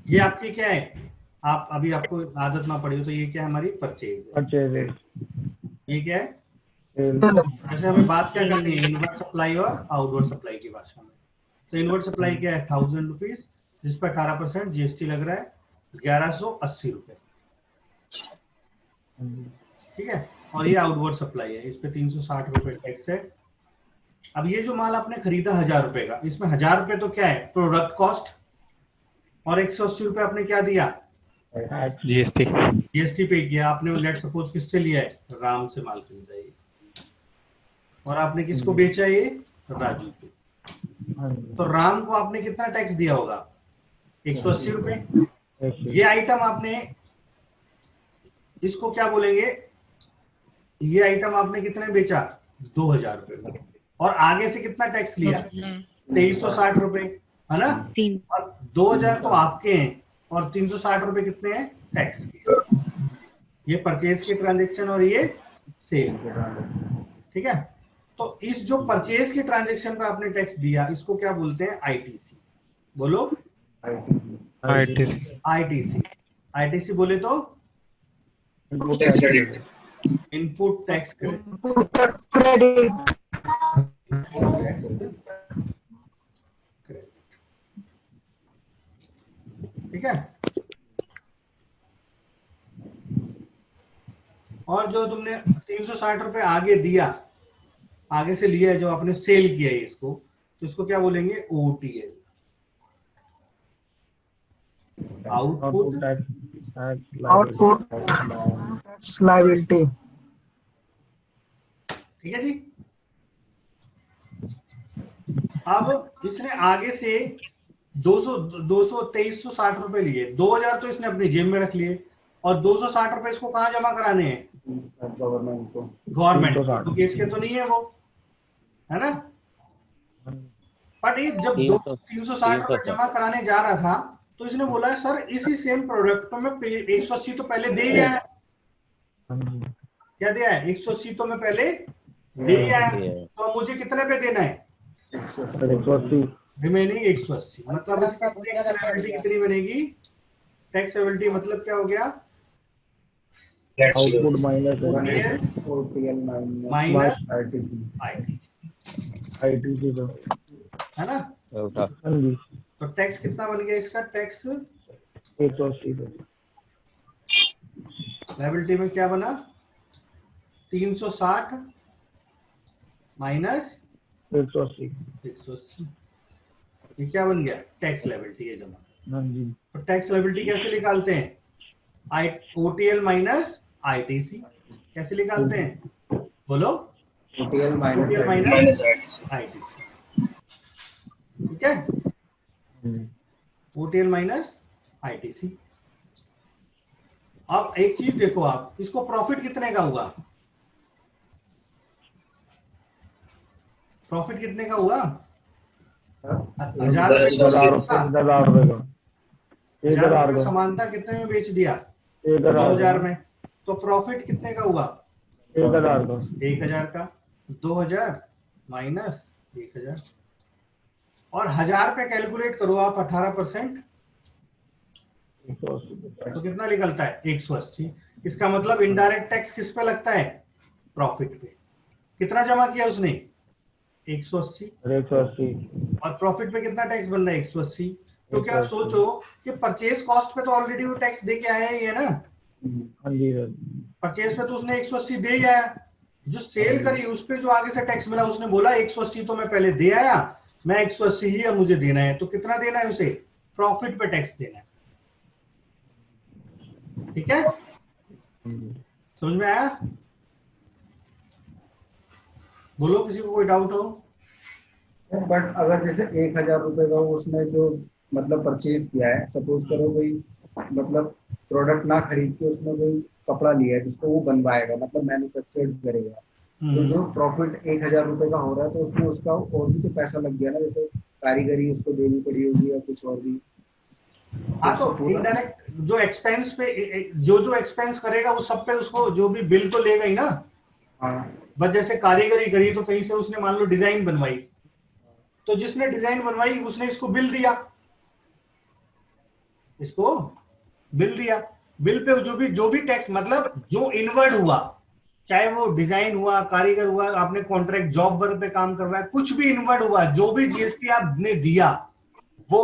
ये आपकी क्या है, आप अभी आपको आदत ना पड़ी हो तो ये क्या है, हमारी परचेज है। ये क्या है, जैसे हमें बात क्या करनी है, इनवर्ड सप्लाई और आउटवर्ड सप्लाई की भाषा में। तो इनवर्ड सप्लाई क्या है, 1000 रुपीज, जिस पर 18% जीएसटी लग रहा है, 1180 रुपए। ठीक है, और ये आउटवर्ड सप्लाई है, इस पे 360 रुपए टैक्स है। अब ये जो माल आपने खरीदा 1000 रुपए का, इसमें 1000 रुपए तो क्या है, प्रोडक्ट कॉस्ट, और 180 रुपए आपने क्या दिया, जीएसटी पे किया आपने। लेट सपोज किससे लिया है, राम से माल खरीदा है, और आपने किसको बेचा, ये राजू को। तो राम को आपने कितना टैक्स दिया होगा, 180 रुपए। ये आइटम आपने, इसको क्या बोलेंगे, ये आइटम आपने कितने बेचा, 2000 रुपए में, और आगे से कितना टैक्स लिया, 2360 रुपए, है ना। और 2000 तो आपके हैं और 360 रुपए कितने हैं, टैक्स के। ये परचेज के ट्रांजेक्शन और ये सेल। ठीक है, तो इस जो परचेज के ट्रांजेक्शन पे आपने टैक्स दिया, इसको क्या बोलते हैं, आईटीसी। बोलो, आईटीसी। आईटीसी बोले तो tax credit. Input tax credit. ठीक है, और जो तुमने 360 रुपए आगे दिया, आगे से लिया है, जो आपने सेल किया है इसको, तो इसको क्या बोलेंगे? OTL. Output Output tax liability. ठीक है जी। अब इसने आगे से 2360 रुपए लिए, 2000 तो इसने अपनी जेब में रख लिए, और 260 रुपए इसको कहाँ जमा कराने हैं? गवर्नमेंट को। गवर्नमेंट। 360 तो केस के तो नहीं है वो, है ना? बट ये जब 360 रुपए जमा कराने जा रहा था, तो इसने बोला सर इसी सेम प्रोडक्ट को मैं 180 तो पहले दे ही आया। क्या दिया है? 180 तो मैं पहले दे ही आया, तो मुझे कितने पे देना है? 180। रिमेनिंग 180। मतलब इसकी टैक्स लायबिलिटी कितनी बनेगी? टैक्स लायबिलिटी मतलब क्या हो गया? Output minus OTL minus RTC. ITC तो, है ना? हाँ जी, तो टैक्स कितना बन गया इसका? टैक्स 180 तो, लायबिलिटी में क्या बना? 360 माइनस 180। 180। ये क्या बन गया? टैक्स लायबिलिटी है जमा। हाँ जी, तो टैक्स लायबिलिटी कैसे निकालते हैं? ओटीएल माइनस आईटीसी। कैसे निकालते हैं? बोलो। ओटीएल ओटीएल माइनस माइनस आईटीसी। ठीक है, ओटीएल माइनस आईटीसी। अब एक चीज देखो, आप इसको प्रॉफिट कितने का हुआ? प्रॉफिट कितने का हुआ? 1000 रुपए का, 1000 का, समानता कितने में बेच दिया? 1000 2000 में। तो प्रॉफिट कितने का हुआ? 1000 का, 1000 का। 2000 माइनस 1000, और 1000 पे कैलकुलेट करो आप 18%, तो कितना निकलता है? 180। इसका मतलब इनडायरेक्ट टैक्स किस पे लगता है? प्रॉफिट पे। कितना जमा किया उसने? 180। 180। और प्रॉफिट पे कितना टैक्स बन रहा है? 180। तो क्या आप सोचो कि परचेज कॉस्ट पे तो ऑलरेडी वो टैक्स दे के आया ही है ना? हाँ जी, परचेज पे तो उसने 180 दे ही आया। जो सेल करी उस पे जो आगे से टैक्स मिला, उसने बोला 180 तो मैं पहले दे आया, मैं 180 ही अब मुझे देना है। तो कितना देना है उसे? प्रॉफिट पे टैक्स देना है। ठीक है, समझ में आया? बोलो, किसी को कोई डाउट हो? बट अगर जैसे 1000 रुपए का उसने जो मतलब परचेज किया है, सपोज करो कोई मतलब प्रोडक्ट ना खरीद के उसने कोई कपड़ा लिया है जिसको वो बनवाएगा, मतलब मैन्युफैक्चर्ड करेगा, तो जो प्रॉफिट 1000 रुपए का हो रहा है तो उसमें उसका और भी तो पैसा लग गया ना, जैसे कारीगरी उसको देनी पड़ी होगी या कुछ और भी। हाँ, तो इनडायरेक्ट जो एक्सपेंस पे जो एक्सपेंस करेगा उस सब पे उसको जो भी बिल तो लेगा ही ना। हाँ, बस जैसे कारीगरी करी तो कहीं से उसने मान लो डिजाइन बनवाई, तो जिसने डिजाइन बनवाई उसने इसको बिल दिया, इसको बिल दिया। बिल पे जो भी टैक्स मतलब जो इनवर्ड हुआ, चाहे वो डिजाइन हुआ, कारीगर हुआ, आपने कॉन्ट्रैक्ट जॉब वर्क पे काम करवाया, कुछ भी इनवर्ड हुआ, जो भी जीएसटी आपने दिया वो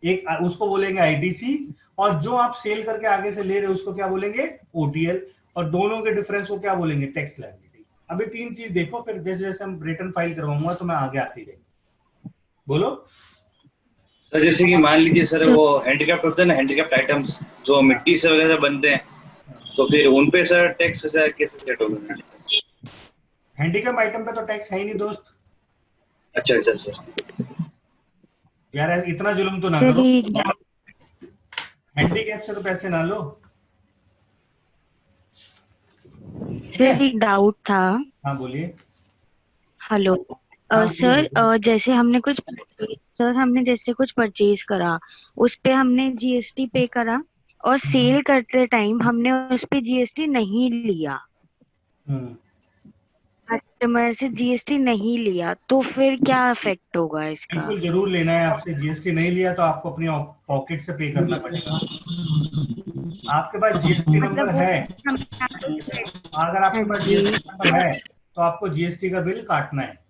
एक उसको बोलेंगे आईटीसी, और जो आप सेल करके आगे से ले रहे हो उसको क्या बोलेंगे? ओटीएल। और दोनों के डिफरेंस को क्या बोलेंगे? Tax liability. अभी 3 चीज देखो, फिर जैसे जैसे हम रिटर्न फाइल करवाऊंगा तो मैं आगे आती रहेगी। बोलो सर। जैसे कि मान लीजिए सर, वो हैंडीक्राफ्ट होते हैं ना, हैंडीक्राफ्ट आइटम्स जो मिट्टी से वगैरह बनते हैं, तो फिर उन पे सर टैक्स वैसा कैसे सेट होगा? हैंडीकैप आइटम पे तो टैक्स है ही नहीं दोस्त। अच्छा अच्छा सर। यार इतना जुल्म तो ना सर करो, एक हैंडीकैप से तो पैसे ना लो। सर एक डाउट था। हाँ बोलिए। हेलो हाँ सर, बोलिए। जैसे हमने जैसे कुछ परचेज करा, उस पे हमने जीएसटी पे करा, और सेल करते टाइम हमने उस पे जीएसटी नहीं लिया, कस्टमर से जीएसटी नहीं लिया, तो फिर क्या इफेक्ट होगा इसका? बिल्कुल जरूर लेना है। आपसे जीएसटी नहीं लिया तो आपको अपनी पॉकेट से पे करना पड़ेगा। आपके पास जीएसटी नंबर मतलब वो है, अगर हाँ आपके पास जी। जीएसटी नंबर है तो आपको जीएसटी का बिल काटना है।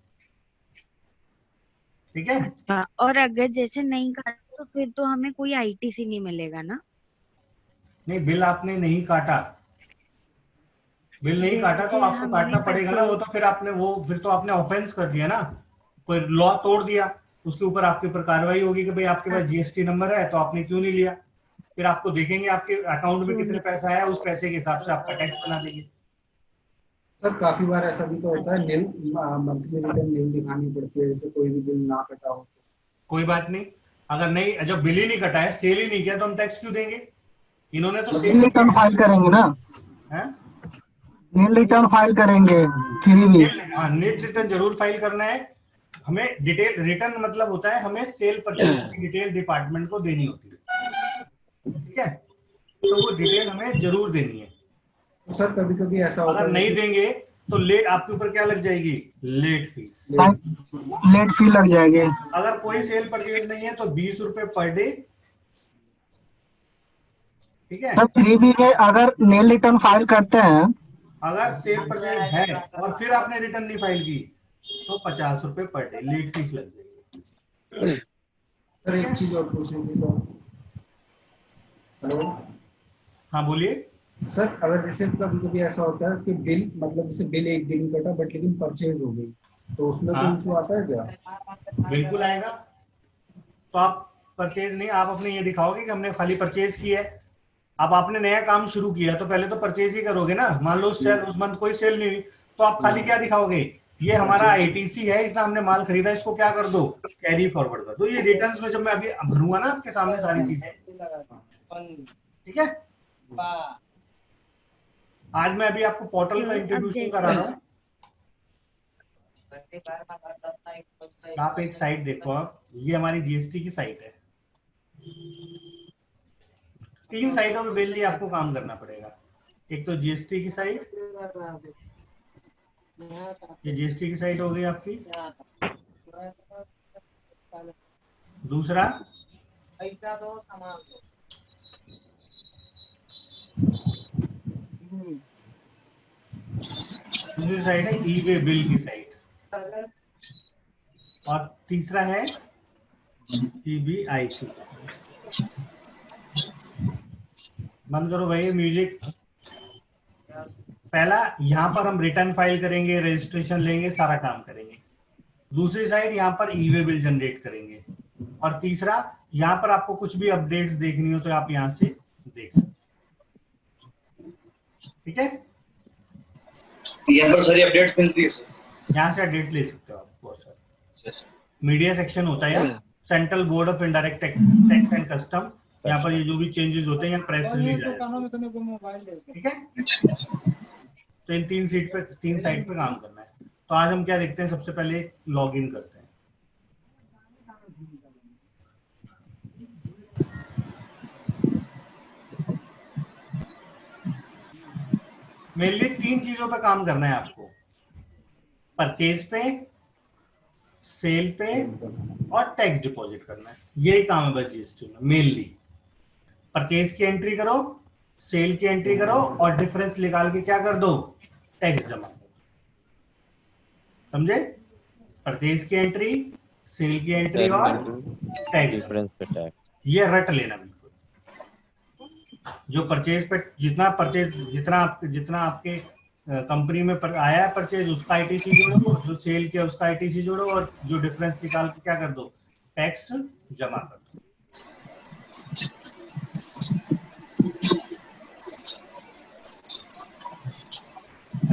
ठीक है, अच्छा, और अगर जैसे नहीं काटा तो फिर तो हमें कोई आईटीसी नहीं मिलेगा ना? नहीं बिल आपने नहीं काटा, बिल नहीं काटा तो जैसे आपको हमने काटना पड़ेगा ना, वो तो फिर तो आपने ऑफेंस कर दिया ना, कोई लॉ तोड़ दिया, उसके ऊपर आपके ऊपर कार्रवाई होगी कि भाई आपके पास जीएसटी नंबर है तो आपने क्यों नहीं लिया। फिर आपको देखेंगे आपके अकाउंट में कितने पैसा आया, उस पैसे के हिसाब से आपका टैक्स बना देंगे। सर काफी बार ऐसा भी तो होता है, नील मंथली रिटर्न नील दिखानी पड़ती है, जैसे कोई भी बिल ना कटा हो। कोई बात नहीं, अगर नहीं, जब बिल ही नहीं कटा है, सेल ही नहीं किया, तो हम टैक्स क्यों देंगे? इन्होंने तो सेल नील रिटर्न किया फाइल करेंगे ना, है। नील रिटर्न फाइल करेंगे 3B। हाँ, नेट रिटर्न जरूर फाइल करना है। हमें डिटेल रिटर्न मतलब होता है हमें सेल परचेज की डिटेल डिपार्टमेंट को देनी होती है, ठीक है, तो वो डिटेल हमें जरूर देनी है। तो सर कभी कभी ऐसा होता अगर है नहीं कि देंगे तो लेट आपके ऊपर क्या लग जाएगी? Late fees. लेट फी लग जाएगी। अगर कोई सेल परचेज नहीं है तो 20 रुपए पर डे, ठीक है। सर 3B में अगर नील रिटर्न फाइल करते हैं, अगर सेल परचेज है और फिर आपने रिटर्न नहीं फाइल की तो 50 रुपए पर डे लेट फीस लग जाएगी। सर एक चीज और पूछनी थी सर। हेलो हाँ बोलिए। सर, अगर जैसे कभी कभी ऐसा होता है कि बिल मतलब जैसे बिल एक दिन कटा बट लेकिन परचेज हो गई, तो उसमें हाँ। कोई इशू आता है क्या? बिल्कुल आएगा। तो आप परचेज नहीं, आप अपने ये दिखाओगे कि हमने खाली परचेज की है। अब आपने नया काम शुरू किया तो पहले तो परचेज ही करोगे ना। मान लो उस मंथ कोई सेल नहीं हुई तो आप खाली क्या दिखाओगे? ये हमारा आईटीसी है, इसमें हमने माल खरीदा, इसको क्या कर दो? कैरी फॉरवर्ड कर दो। ये रिटर्न्स में जब मैं अभी भरूंगा ना आपके सामने सारी चीजें, ठीक है। आज मैं अभी आपको पोर्टल का इंट्रोड्यूशन करा रहा हूँ। आप एक साइट देखो, आप ये हमारी जीएसटी की साइट है। 3 साइटों पे बेल आपको काम करना पड़ेगा। एक तो जीएसटी की साइट, ये जीएसटी की साइट हो गई आपकी। दूसरा दूसरी साइड है ई वे बिल की साइट, और तीसरा है सीबीआईसी। बंद करो भाई म्यूजिक। पहला यहाँ पर हम रिटर्न फाइल करेंगे, रजिस्ट्रेशन लेंगे, सारा काम करेंगे। दूसरी साइड यहाँ पर ई वे बिल जनरेट करेंगे, और तीसरा यहाँ पर आपको कुछ भी अपडेट्स देखनी हो तो आप यहाँ से देख सकते, ठीक है। यहाँ पर सारी अपडेट्स मिलती है सर। यहाँ से अपडेट ले सकते हो आप बहुत सारे। मीडिया सेक्शन होता है यहाँ, central board of indirect tax and custom. यहाँ पर ये जो भी चेंजेस होते हैं यहाँ प्रेस रिलीज आएगा, ठीक है। तो इन 3 साइट पे काम करना है। तो आज हम क्या देखते हैं, सबसे पहले लॉग इन करते हैं। मेनली 3 चीजों पे काम करना है आपको, परचेज पे, सेल पे और टैक्स डिपॉजिट करना है। यही काम है बस जीएसटी में। मेनली परचेज की एंट्री करो, सेल की एंट्री करो, और डिफरेंस निकाल के क्या कर दो? टैक्स जमा करो। समझे? परचेज की एंट्री, सेल की एंट्री और टैक्स, ये रट लेना बिल्कुल। जो परचेज पे जितना आपके कंपनी में आया है परचेज, उसका आईटीसी जोड़ो, जो सेल किया उसका आईटीसी जोड़ो, और जो डिफरेंस निकाल के क्या कर दो? टैक्स जमा कर दो।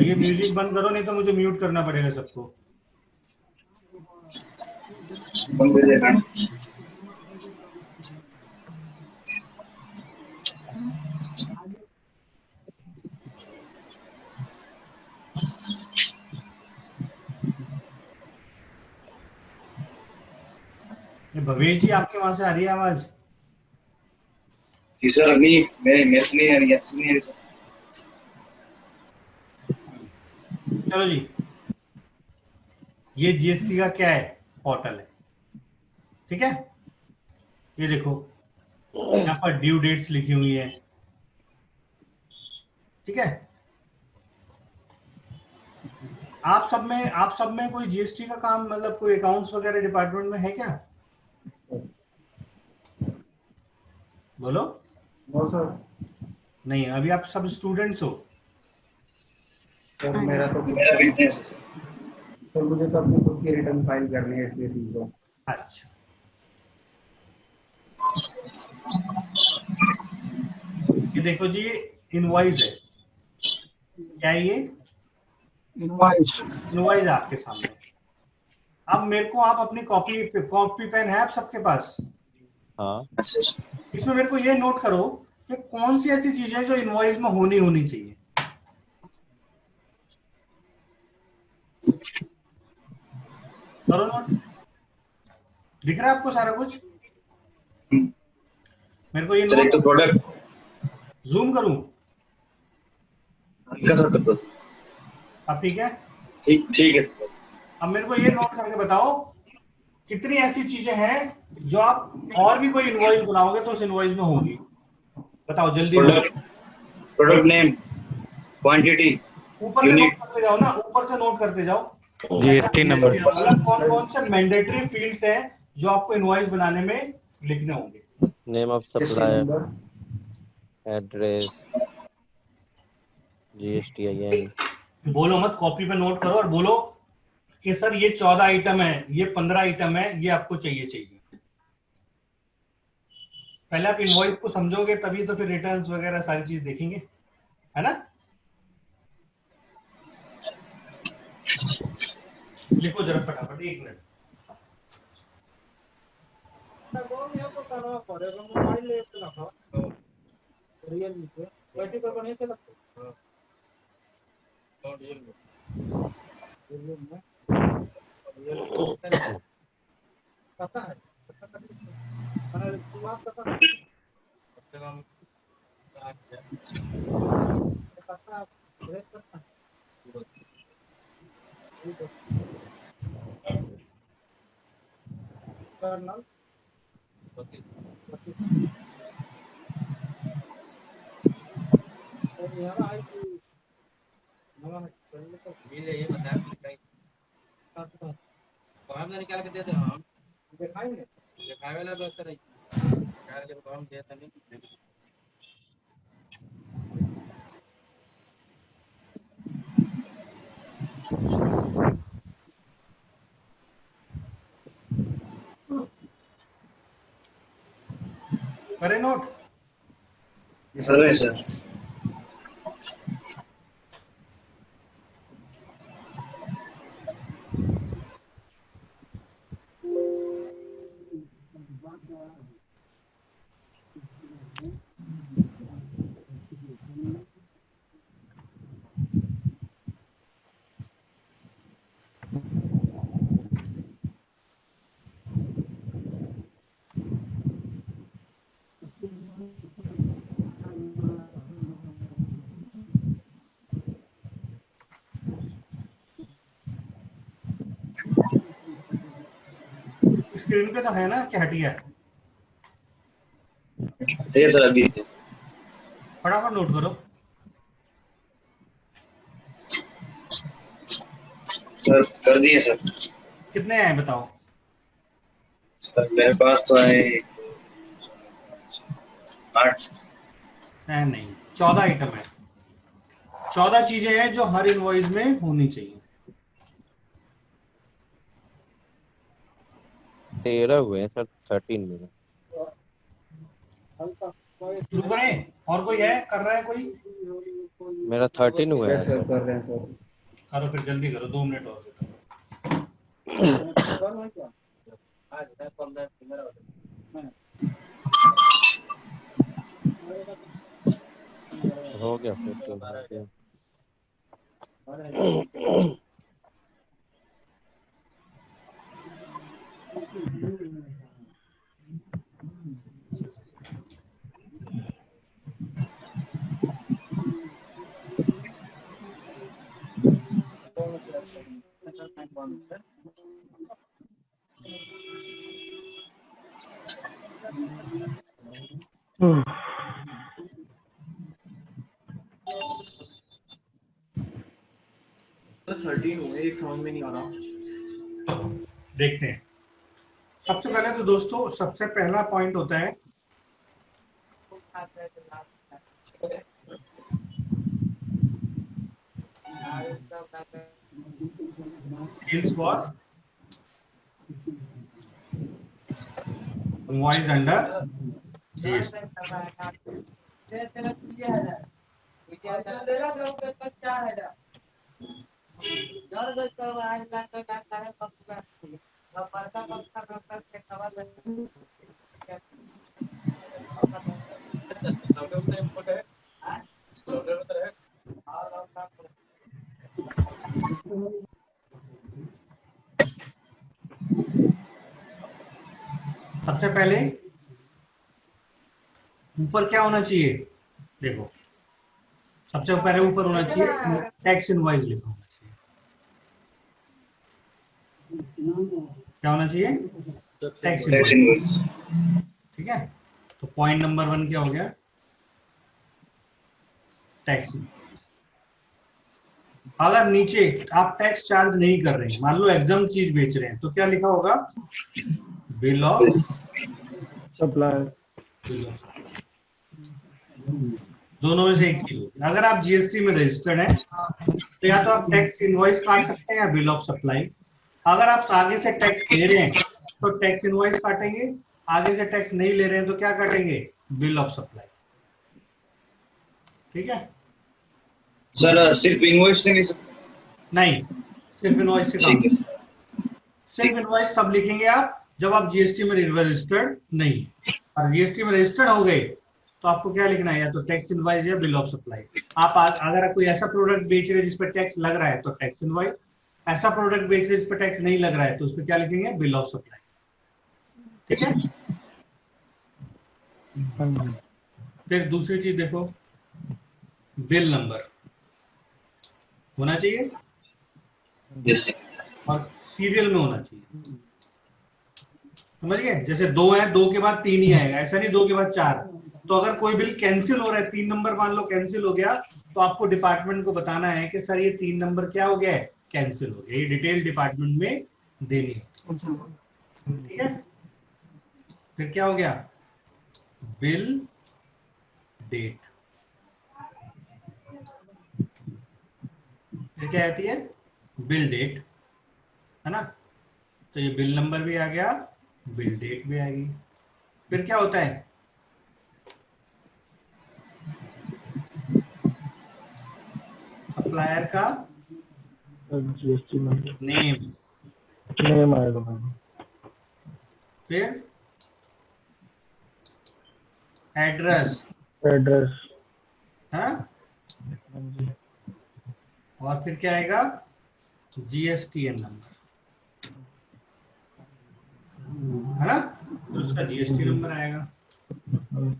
ये म्यूजिक बंद करो, नहीं तो मुझे म्यूट करना पड़ेगा सबको। बंद हो जाएगा। भवेश जी, आपके वहां से आ रही है आवाज? जी सर, नहीं मेरे से नहीं आ रही, आपसे नहीं आ रही सर। चलो जी, ये जीएसटी का क्या है? पोर्टल है, ठीक है। ये देखो यहाँ पर ड्यू डेट्स लिखी हुई है, ठीक है। आप सब में कोई जीएसटी का काम, मतलब कोई अकाउंट्स वगैरह डिपार्टमेंट में है क्या? बोलो। No sir. नहीं, अभी आप सब स्टूडेंट्स हो। सर मेरा तो मेरा बिजनेस है सर। सर मुझे तो अपनी खुद की रिटर्न फाइल करनी है इसलिए सीख रहा हूँ। अच्छा, ये देखो जी, ये इनवॉइस है। क्या है ये? इनवाइस। इनवॉइस है आपके सामने। अब मेरे को, आप अपनी कॉपी पेन है आप सबके पास? हाँ इसमें मेरे को ये नोट करो कि कौन सी ऐसी चीजें हैं जो इनवॉइस में होनी चाहिए। करो नोट। दिख रहा है आपको सारा कुछ? मेरे को ये सर एक नोट, तो प्रोडक्ट जूम करूं? हल्का सा कर दो। अब ठीक है? ठीक ठीक है सर। अब मेरे को ये नोट करके बताओ कितनी ऐसी चीजें हैं जो आप और भी कोई इनवॉइस बनाओगे तो उस इनवॉइस में होंगी। बताओ जल्दी नोट। प्रोडक्ट नेम, क्वांटिटी, ऊपर से नोट यूनिट। करते जाओ ना, ऊपर से नोट करते जाओ। GST number. मतलब कौन कौन से मैंडेटरी फील्ड्स हैं जो आपको इनवॉइस बनाने में लिखने होंगे। Name of GST supplier, number, address, GSTIN। बोलो मत, कॉपी पे नोट करो और बोलो कि सर ये 14 आइटम है, ये 15 आइटम है, ये आपको चाहिए। पहले आप इनवॉइस को समझोगे तभी तो फिर रिटर्न्स वगैरह सारी चीज देखेंगे, है ना? लिखो जरा फटाफट, 1 मिनट। करे नोट? सर है सर। स्क्रीन पे तो है ना कि हट गया? है सर अभी। फटाफट नोट करो। सर कर दिए सर। कितने आए बताओ? सर मेरे पास तो है 8। है नहीं, 14 आइटम है। 14 चीजें हैं जो हर इनवॉइस में होनी चाहिए। 13 हुए हैं सर, 13 में। शुरू करें? और कोई है, कर रहा है कोई? मेरा 13 हुआ है यस सर सर। कर रहे हैं सर। करो फिर, जल्दी करो, 2 मिनट और देता हूं। हो गया 15 हो गया। देखते हैं। सबसे पहले तो दोस्तों, सबसे पहला पॉइंट होता है Sales was invoiced under GST. सबसे पहले ऊपर क्या होना चाहिए, देखो सबसे पहले ऊपर होना चाहिए टैक्स इनवॉइस लिखा होना चाहिए। क्या होना चाहिए? Tax tax invoice. इनवॉइस। ठीक है, तो पॉइंट नंबर 1 क्या हो गया? टैक्स। अगर नीचे आप टैक्स चार्ज नहीं कर रहे हैं, मान लो एग्जाम चीज बेच रहे हैं, तो क्या लिखा होगा? Bill of supply. दोनों में से एक चीज होगी। अगर आप जीएसटी में रजिस्टर्ड हैं तो या तो आप टैक्स इनवॉइस काट सकते हैं या बिल ऑफ सप्लाई। अगर आप आगे से टैक्स ले रहे हैं तो टैक्स इनवॉइस काटेंगे, आगे से टैक्स नहीं ले रहे हैं तो क्या काटेंगे? Bill of supply. ठीक है सर, सिर्फ इनवॉइस से नहीं सकते? नहीं, सिर्फ इनवॉइस से काम। ठीक है। सिर्फ इनवॉइस तब लिखेंगे आप जब आप जीएसटी में रजिस्टर्ड नहीं, और जीएसटी में रजिस्टर्ड हो गए तो आपको क्या लिखना है? या तो टैक्स इनवॉइस या बिल ऑफ सप्लाई। आप अगर कोई ऐसा प्रोडक्ट बेच रहे हैं जिस पर टैक्स लग रहा है तो टैक्स इनवॉइस, ऐसा प्रोडक्ट बेच रहे हैं जिस पर टैक्स नहीं लग रहा है तो उस पर क्या लिखेंगे? Bill of supply. ठीक है, फिर दूसरी चीज देखो, बिल नंबर होना चाहिए यस सर। और सीरियल में होना चाहिए। समझ गए? जैसे 2 है, 2 के बाद 3 ही आएगा, ऐसा नहीं 2 के बाद 4। तो अगर कोई बिल कैंसिल हो रहा है, 3 नंबर मान लो कैंसिल हो गया, तो आपको डिपार्टमेंट को बताना है कि सर ये 3 नंबर क्या हो गया है? कैंसिल हो गया। ये डिटेल डिपार्टमेंट में देनी है। ठीक है, फिर क्या हो गया? Bill date. फिर क्या आती है? बिल डेट, है ना? तो ये बिल नंबर भी आ गया, बिल डेट भी आएगी। फिर क्या होता है? सप्लायर का जीएसटी नंबर, नेम, नेम आएगा। फिर एड्रेस, एड्रेस। है, और फिर क्या आएगा? जीएसटीएन नंबर, है ना? तो उसका जीएसटी नंबर आएगा।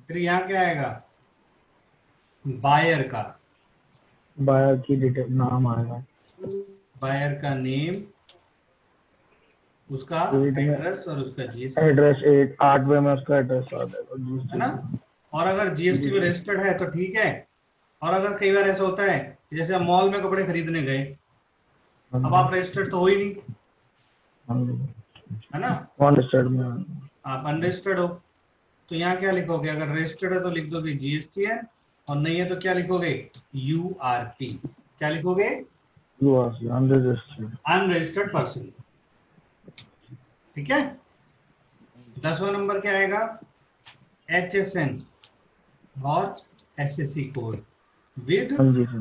फिर यहाँ क्या आएगा? बायर का, बायर की डिटेल, नाम आएगा। बायर का नेम, उसका एड्रेस और उसका जीएसटी, एड्रेस 8वें में उसका एड्रेस आ जाएगा, है ना? और अगर जीएसटी में रजिस्टर्ड है तो ठीक है। और अगर कई बार ऐसा होता है कि जैसे आप मॉल में कपड़े खरीदने गए, अब आप रजिस्टर्ड तो हो ही नहीं, है ना? अनरजिस्टर्ड में आप अनरजिस्टर्ड हो, तो यहाँ क्या लिखोगे? अगर रजिस्टर्ड है तो लिख दोगे जीएसटीएन, और नहीं है तो क्या लिखोगे? यूआरटी। क्या लिखोगे? यूआरटी, अनरजिस्टर्ड, अनरजिस्टर्ड पर्सन। ठीक है, 10वां नंबर क्या आएगा? HSN और SSC कोड विद हाँ जी सर,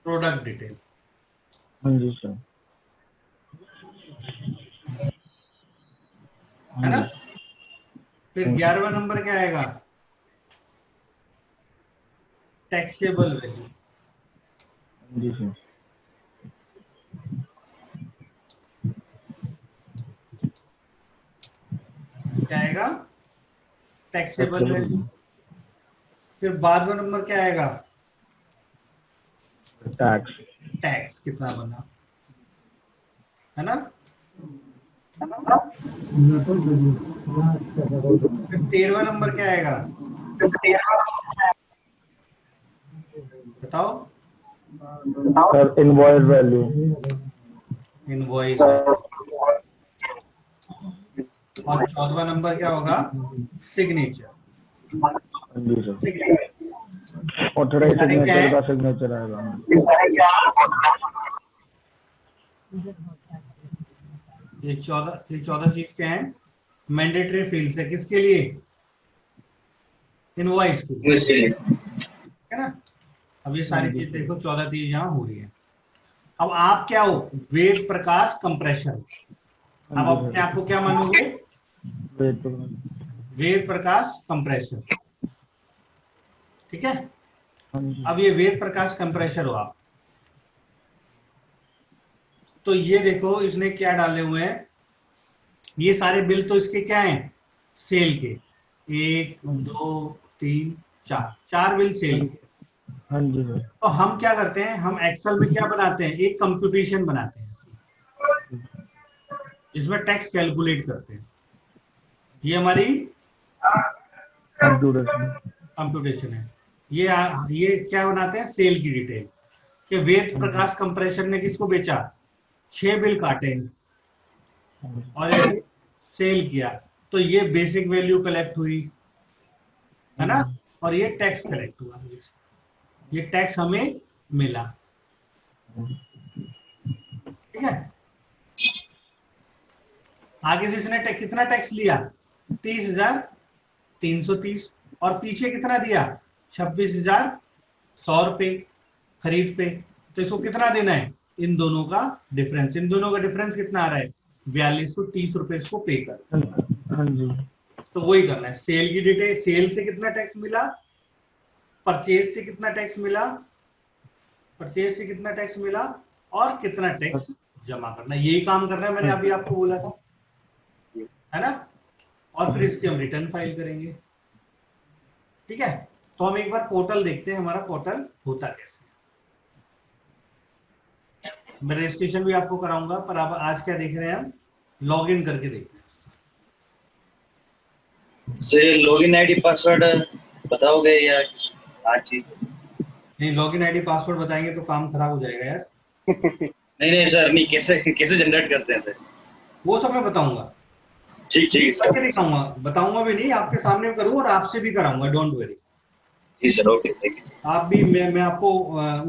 प्रोडक्ट डिटेल। हाँ जी सर, है ना? फिर 11वां नंबर क्या आएगा? Taxable value. हाँ जी सर, क्या आएगा? Taxable value. फिर 12वां नंबर क्या आएगा? टैक्स, टैक्स कितना बना, है ना? फिर 13वां नंबर क्या आएगा? बताओ। Sir invoice value, invoice. और 14वां नंबर क्या होगा? सिग्नेचर। हाँ जी सर, ऑथराइज ये सारे क्या सिग्नेचर है? का सिग्नेचर आएगा। ये 14 चीज क्या है? मैंडेटरी फील्ड्स है, किसके लिए? इनवॉइस के लिए, इसके लिए है ना। अब ये सारी चीज देखो, 14 चीज यहाँ हो रही है। अब आप क्या हो? वेद प्रकाश कंप्रेशन। अब अपने आप को क्या मानोगे? वेद प्रकाश कंप्रेशर। ठीक है। अब ये वेद प्रकाश कंप्रेशर हो आप। तो ये देखो इसने क्या डाले हुए हैं, ये सारे बिल तो इसके क्या हैं? सेल के। 1 2 3 4 बिल सेल के। हाँ जी सर। तो हम क्या करते हैं, हम एक्सेल में क्या बनाते हैं, एक कंप्यूटेशन बनाते हैं जिसमें टैक्स कैलकुलेट करते हैं। ये हमारी कंप्यूटेशन है। ये क्या बनाते हैं, सेल की डिटेल कि वेद प्रकाश कंप्रेशन ने किसको बेचा, 6 बिल काटे और ये सेल किया, तो ये बेसिक वैल्यू कलेक्ट हुई, है ना, और ये टैक्स कलेक्ट हुआ, ये टैक्स हमें मिला। ठीक है। आगे से इसने कितना टैक्स लिया, 30,330, और पीछे कितना दिया, 26,100 रुपए खरीद पे। तो इसको कितना देना है, इन दोनों का डिफरेंस। इन दोनों का डिफरेंस कितना आ रहा है, 4230 रुपए इसको पे कर। हाँ जी। तो वही करना है, सेल की डिटेल, सेल से कितना टैक्स मिला, परचेज से कितना टैक्स मिला, परचेज से कितना टैक्स मिला, और कितना टैक्स जमा करना है। यही काम करना है, मैंने अभी आपको बोला था, है ना। और फिर इसकी हम रिटर्न फाइल करेंगे। ठीक है। तो हम एक बार पोर्टल देखते हैं, हमारा पोर्टल होता कैसे। मैं रजिस्ट्रेशन भी आपको कराऊंगा, पर अब आज क्या देख रहे हैं हम, लॉग इन करके देखते हैं। से लॉगिन आईडी पासवर्ड बताओगे या आज ही? नहीं, लॉगिन आईडी पासवर्ड बताएंगे तो काम खराब हो जाएगा यार। नहीं सर, नहीं, कैसे कैसे जनरेट करते हैं सर? वो सब मैं बताऊंगा, ठीक ठीक है सर। करके दिखाऊंगा, बताऊंगा भी नहीं, आपके सामने करूँ और आपसे भी कराऊंगा, डोंट वरी। जी सर, ओके, थैंक यू। आप भी, मैं आपको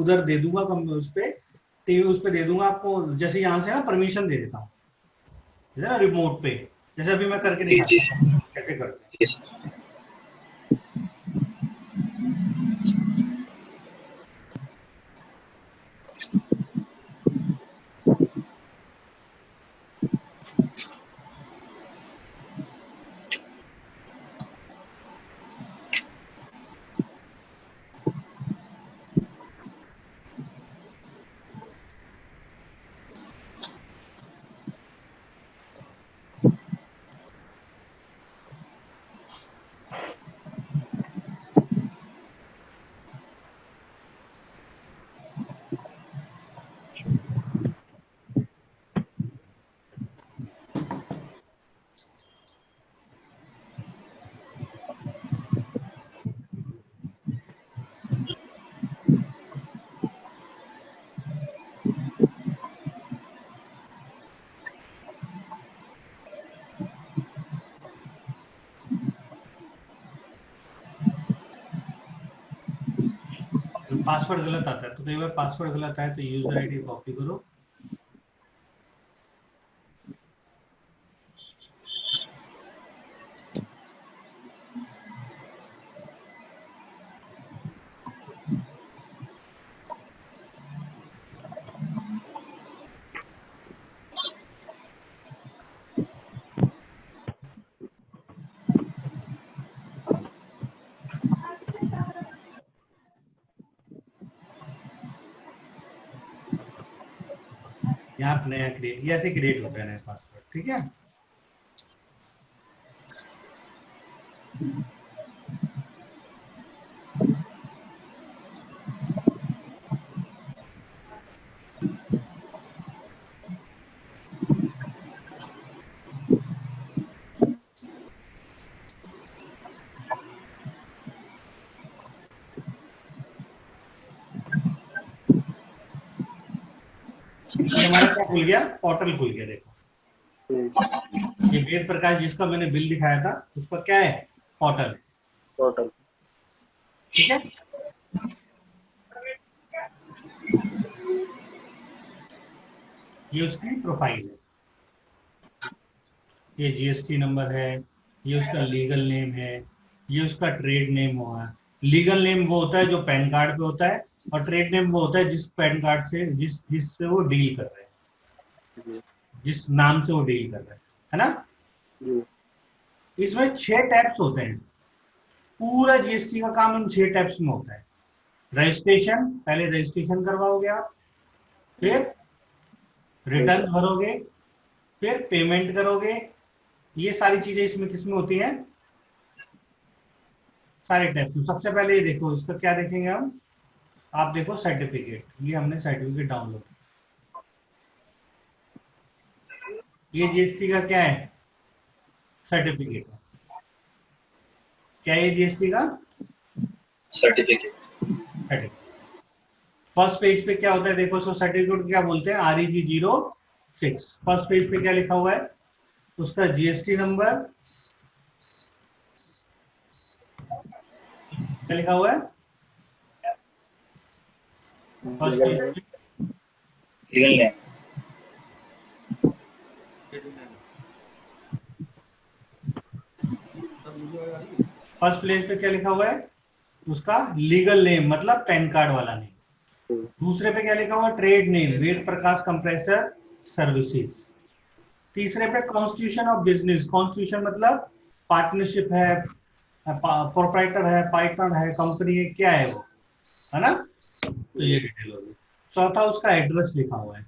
उधर दे दूंगा, उस पे टीवी उस पे दे दूंगा आपको, जैसे यहाँ से ना परमिशन दे देता हूँ, ना रिमोट पे, जैसे अभी मैं करके जी दिखाता हूँ कैसे करते हैं। जी सर। पासवर्ड गलत आता है, तो कई बार पासवर्ड गलत है तो यूजर आईडी कॉपी करो, यहाँ पे नया क्रिएट, ये ऐसे क्रिएट होता है नया पासवर्ड। ठीक है। हमारा क्या खुल गया, पोर्टल खुल गया। देखो ये वेद प्रकाश जिसका मैंने बिल दिखाया था, उसका क्या है, पोर्टल। टोटल। ठीक है। ये उसकी प्रोफाइल है, ये जीएसटी नंबर है, ये उसका लीगल नेम है, ये उसका ट्रेड नेम हुआ। लीगल नेम वो होता है जो पैन कार्ड पे होता है, और ट्रेड नेम वो होता है जिस पैन कार्ड से जिससे वो डील कर रहे हैं, जिस नाम से वो डील कर रहे हैं, है ना। इसमें 6 टैब्स होते हैं। पूरा जीएसटी का काम इन 6 टैब्स में होता है। रजिस्ट्रेशन, पहले रजिस्ट्रेशन करवाओगे आप, फिर रिटर्न भरोगे, फिर पेमेंट करोगे। ये सारी चीजें इसमें किसमें होती हैं, सारे टैब्स में। सबसे पहले ये देखो, इसका क्या देखेंगे हम, आप देखो सर्टिफिकेट, ये हमने सर्टिफिकेट डाउनलोड, ये जीएसटी का क्या है, सर्टिफिकेट है। क्या है जीएसटी का सर्टिफिकेट। फर्स्ट पेज पे क्या होता है देखो, सो सर्टिफिकेट क्या बोलते हैं, REG06। फर्स्ट पेज पे क्या लिखा हुआ है, उसका जीएसटी नंबर क्या लिखा हुआ है, फर्स्ट पेज पे लीगल नेम। फर्स्ट प्लेस पे क्या लिखा हुआ है, उसका लीगल नेम, मतलब पैन कार्ड वाला नेम। दूसरे पे क्या लिखा हुआ है, trade name, Ved Prakash compressor services. तीसरे पे कॉन्स्टिट्यूशन ऑफ बिजनेस, कॉन्स्टिट्यूशन मतलब पार्टनरशिप है, प्रोप्राइटर है, पार्टनर है, कंपनी है, क्या है वो, है ना। तो ये डिटेल होगी। चौथा उसका एड्रेस लिखा हुआ है।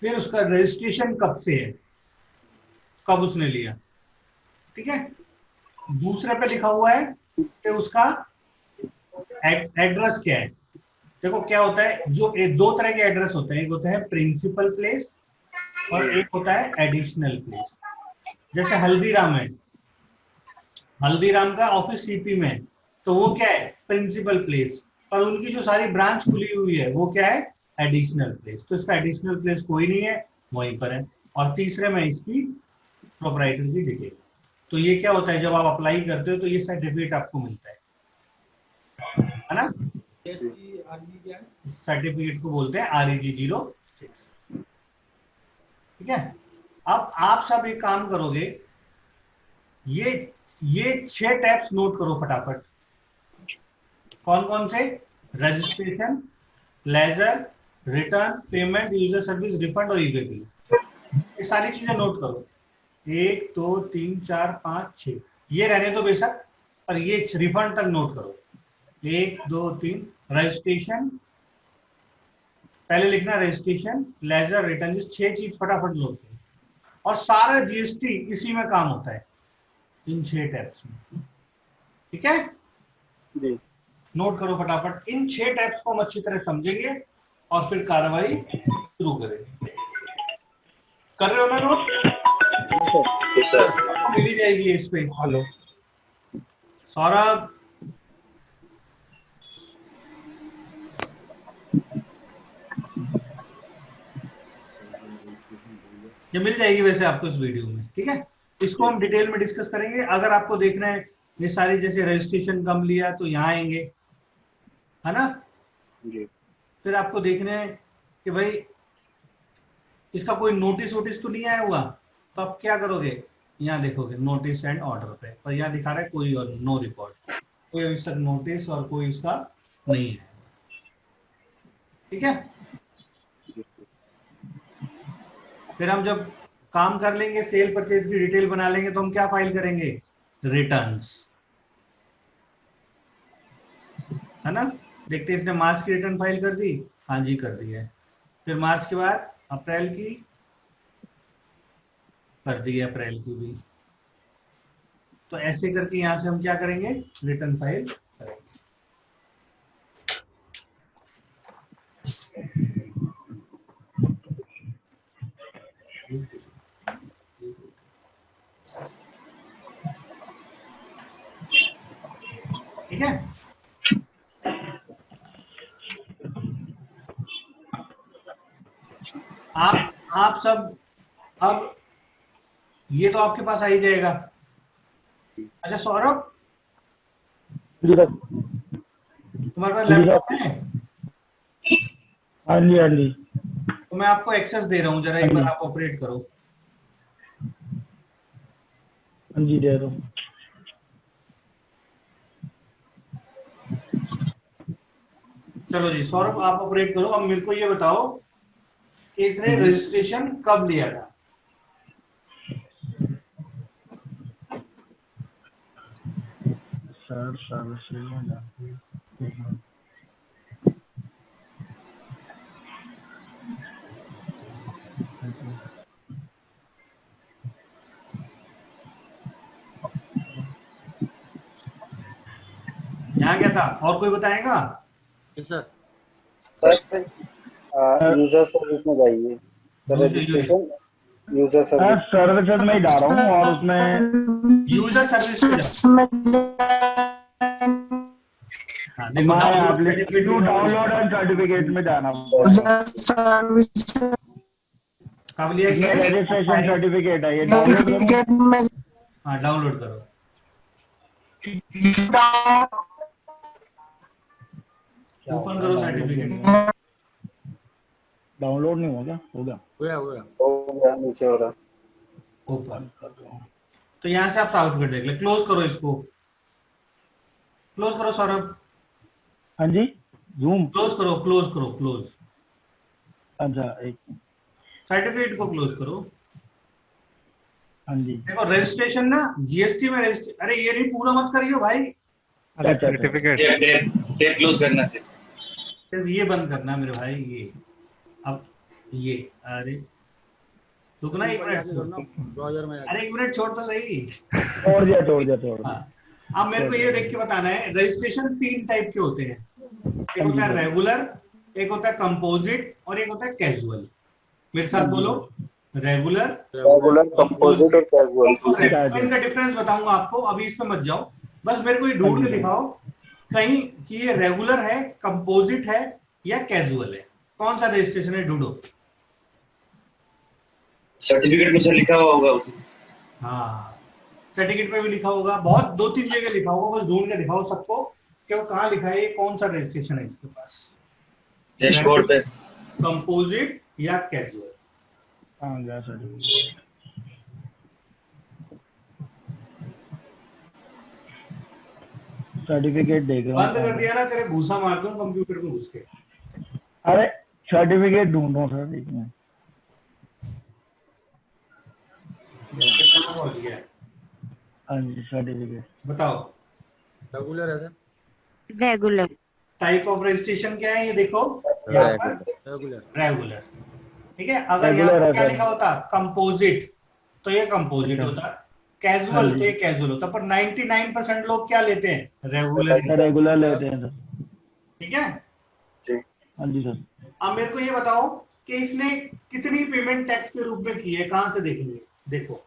फिर उसका रजिस्ट्रेशन कब से है, कब उसने लिया, ठीक है। दूसरे पे लिखा हुआ है कि उसका एड्रेस क्या है। देखो क्या होता है, जो 2 तरह के एड्रेस होते हैं, एक होता है प्रिंसिपल प्लेस और एक होता है एडिशनल प्लेस। जैसे हल्दीराम है, हल्दीराम का ऑफिस सीपी में है, तो वो क्या है, प्रिंसिपल प्लेस, और उनकी जो सारी ब्रांच खुली हुई है वो क्या है, एडिशनल प्लेस। तो इसका एडिशनल प्लेस कोई नहीं है, वहीं पर है। और तीसरे में इसकी प्रोप्राइटर की डिटेल। तो ये क्या होता है, जब आप अप्लाई करते हो तो ये सर्टिफिकेट आपको मिलता है ना। सर्टिफिकेट को बोलते हैं REG06, ठीक है। अब आप सब एक काम करोगे, ये 6 टैब्स नोट करो फटाफट। कौन कौन से, registration, ledger, return, payment, user service, refund और ईबे बिल। ये सारी चीजें नोट करो, 1 2 3 4 5 6। ये रहने दो बेशक, पर ये रिफंड तक नोट करो। 1 2 3 रजिस्ट्रेशन, पहले लिखना रजिस्ट्रेशन, लेजर, रिटर्न, 6 चीज फटाफट नोट करो। और सारा जीएसटी इसी में काम होता है, इन 6 टैब्स में, ठीक है। नोट करो फटाफट, इन 6 टैब्स को हम अच्छी तरह समझेंगे और फिर कार्रवाई शुरू करेंगे। कर रहे हो ना नोट, मिली जाएगी इस पे। हेलो सौरभ, ये मिल जाएगी वैसे आपको इस वीडियो में, ठीक है। इसको हम डिटेल में डिस्कस करेंगे। अगर आपको देखना है ये सारी, जैसे रजिस्ट्रेशन कम लिया तो यहाँ आएंगे, है ना। फिर आपको देखना है कि भाई इसका कोई नोटिस वोटिस तो नहीं आया हुआ, तो आप क्या करोगे, यहाँ देखोगे नोटिस एंड ऑर्डर पे, पर यहाँ दिखा रहा है कोई और नो रिकॉर्ड, कोई अभी तक नोटिस और कोई उसका नहीं है, ठीक है। फिर हम जब काम कर लेंगे, सेल परचेज की डिटेल बना लेंगे, तो हम क्या फाइल करेंगे, रिटर्न्स, है ना। देखते हैं इसने मार्च की रिटर्न फाइल कर दी, हाँ जी कर दी है। फिर मार्च के बाद अप्रैल की कर दी है, अप्रैल की भी। तो ऐसे करके यहां से हम क्या करेंगे, रिटर्न फाइल करेंगे। ठीक है। आप सब, अब ये तो आपके पास आ ही जाएगा। अच्छा सौरभ, जी सर। तुम्हारे पास जी सर। लैपटॉप है? हाँ जी, हाँ जी, तो मैं आपको एक्सेस दे रहा हूँ, जरा एक बार आप ऑपरेट करो। हाँ जी, दे दो। चलो जी सौरभ आप ऑपरेट करो। अब मेरे को ये बताओ कि इसने जी। रजिस्ट्रेशन कब लिया था? सर सर्विसेज में जाके यहाँ क्या था? और कोई बताएगा? सर सर यूजर सर्विस में जाइए, तो रजिस्ट्रेशन यूजर सर्विस सर्विसेज में ही जा रहा हूँ और उसमें यूजर सर्विस पे जाओ। हाँ देखो, my download application download and certificate में जाना पड़ेगा। कब लिया इसमें इसने? रजिस्ट्रेशन सर्टिफिकेट है, ये डाउनलोड करूँ? हाँ डाउनलोड करो। ओपन करो सर्टिफिकेट। डाउनलोड नहीं हो गया? हो गया। हो गया, नीचे हो रहा। ओपन। तो यहाँ से आप आउट कर देंगे। क्लोज करो इसको, क्लोज करो सौरभ। हाँ जी, जूम। क्लोज करो, क्लोज करो, क्लोज। अच्छा, एक सर्टिफिकेट को क्लोज करो। हाँ जी। देखो रजिस्ट्रेशन ना जीएसटी में रजिस्ट्रेशन, अरे ये नहीं पूरा मत करियो भाई, सर्टिफिकेट टेप क्लोज करना से सिर्फ ये बंद करना मेरे भाई। ये अब ये, अरे रुकना एक मिनट, अरे एक मिनट छोड़ तो सही। छोड़ दिया। हाँ, अब मेरे को ये देख के बताना है, रजिस्ट्रेशन 3 टाइप के होते हैं। एक होता है रेगुलर, एक होता है कंपोजिट और एक होता है कैजुअल। मेरे साथ बोलो, रेगुलर, कंपोजिट और कैजुअल। इनका डिफरेंस बताऊंगा आपको, अभी इस पे मत जाओ। बस मेरे को ये ढूंढ के दिखाओ कहीं कि ये रेगुलर है, कंपोजिट है या कैजुअल है। कौन सा रजिस्ट्रेशन है, ढूंढो। सर्टिफिकेट में सर लिखा हुआ होगा उसे। हाँ, सर्टिफिकेट पे भी लिखा होगा, बहुत 2-3 जगह लिखा होगा, बस ढूंढ के दिखाओ सबको कि वो कहाँ लिखा है, ये कौन सा रजिस्ट्रेशन है इसके पास, डैशबोर्ड पे। कंपोजिट या कैजुअल। हाँ गया सर्टिफिकेट। सर्टिफिकेट देख रहा हूँ। बंद कर दिया ना, तेरे घूसा मार दूं कंप्यूटर में घुस के। अरे सर्टिफिकेट ढूंढ रहा हूँ सर, एक मिनट। कितना पहुंच गया? हाँ जी, सर्टिफिकेट बताओ। रेगुलर है sir. Regular. Type of registration क्या है ये देखो, यहाँ पर रेगुलर। ठीक है, अगर यहाँ रेगुलर पर है क्या सर। लिखा होता कंपोजिट, तो ये कंपोजिट अच्छा। होता, कैजुअल हाँ तो जी। ये कैजुअल होता। पर 99% लोग क्या लेते हैं, रेगुलर। रेगुलर लेते हैं सर। ठीक है, हाँ जी सर। अब मेरे को ये बताओ कि इसने कितनी पेमेंट टैक्स के रूप में की है, कहां से देखेंगे। देखो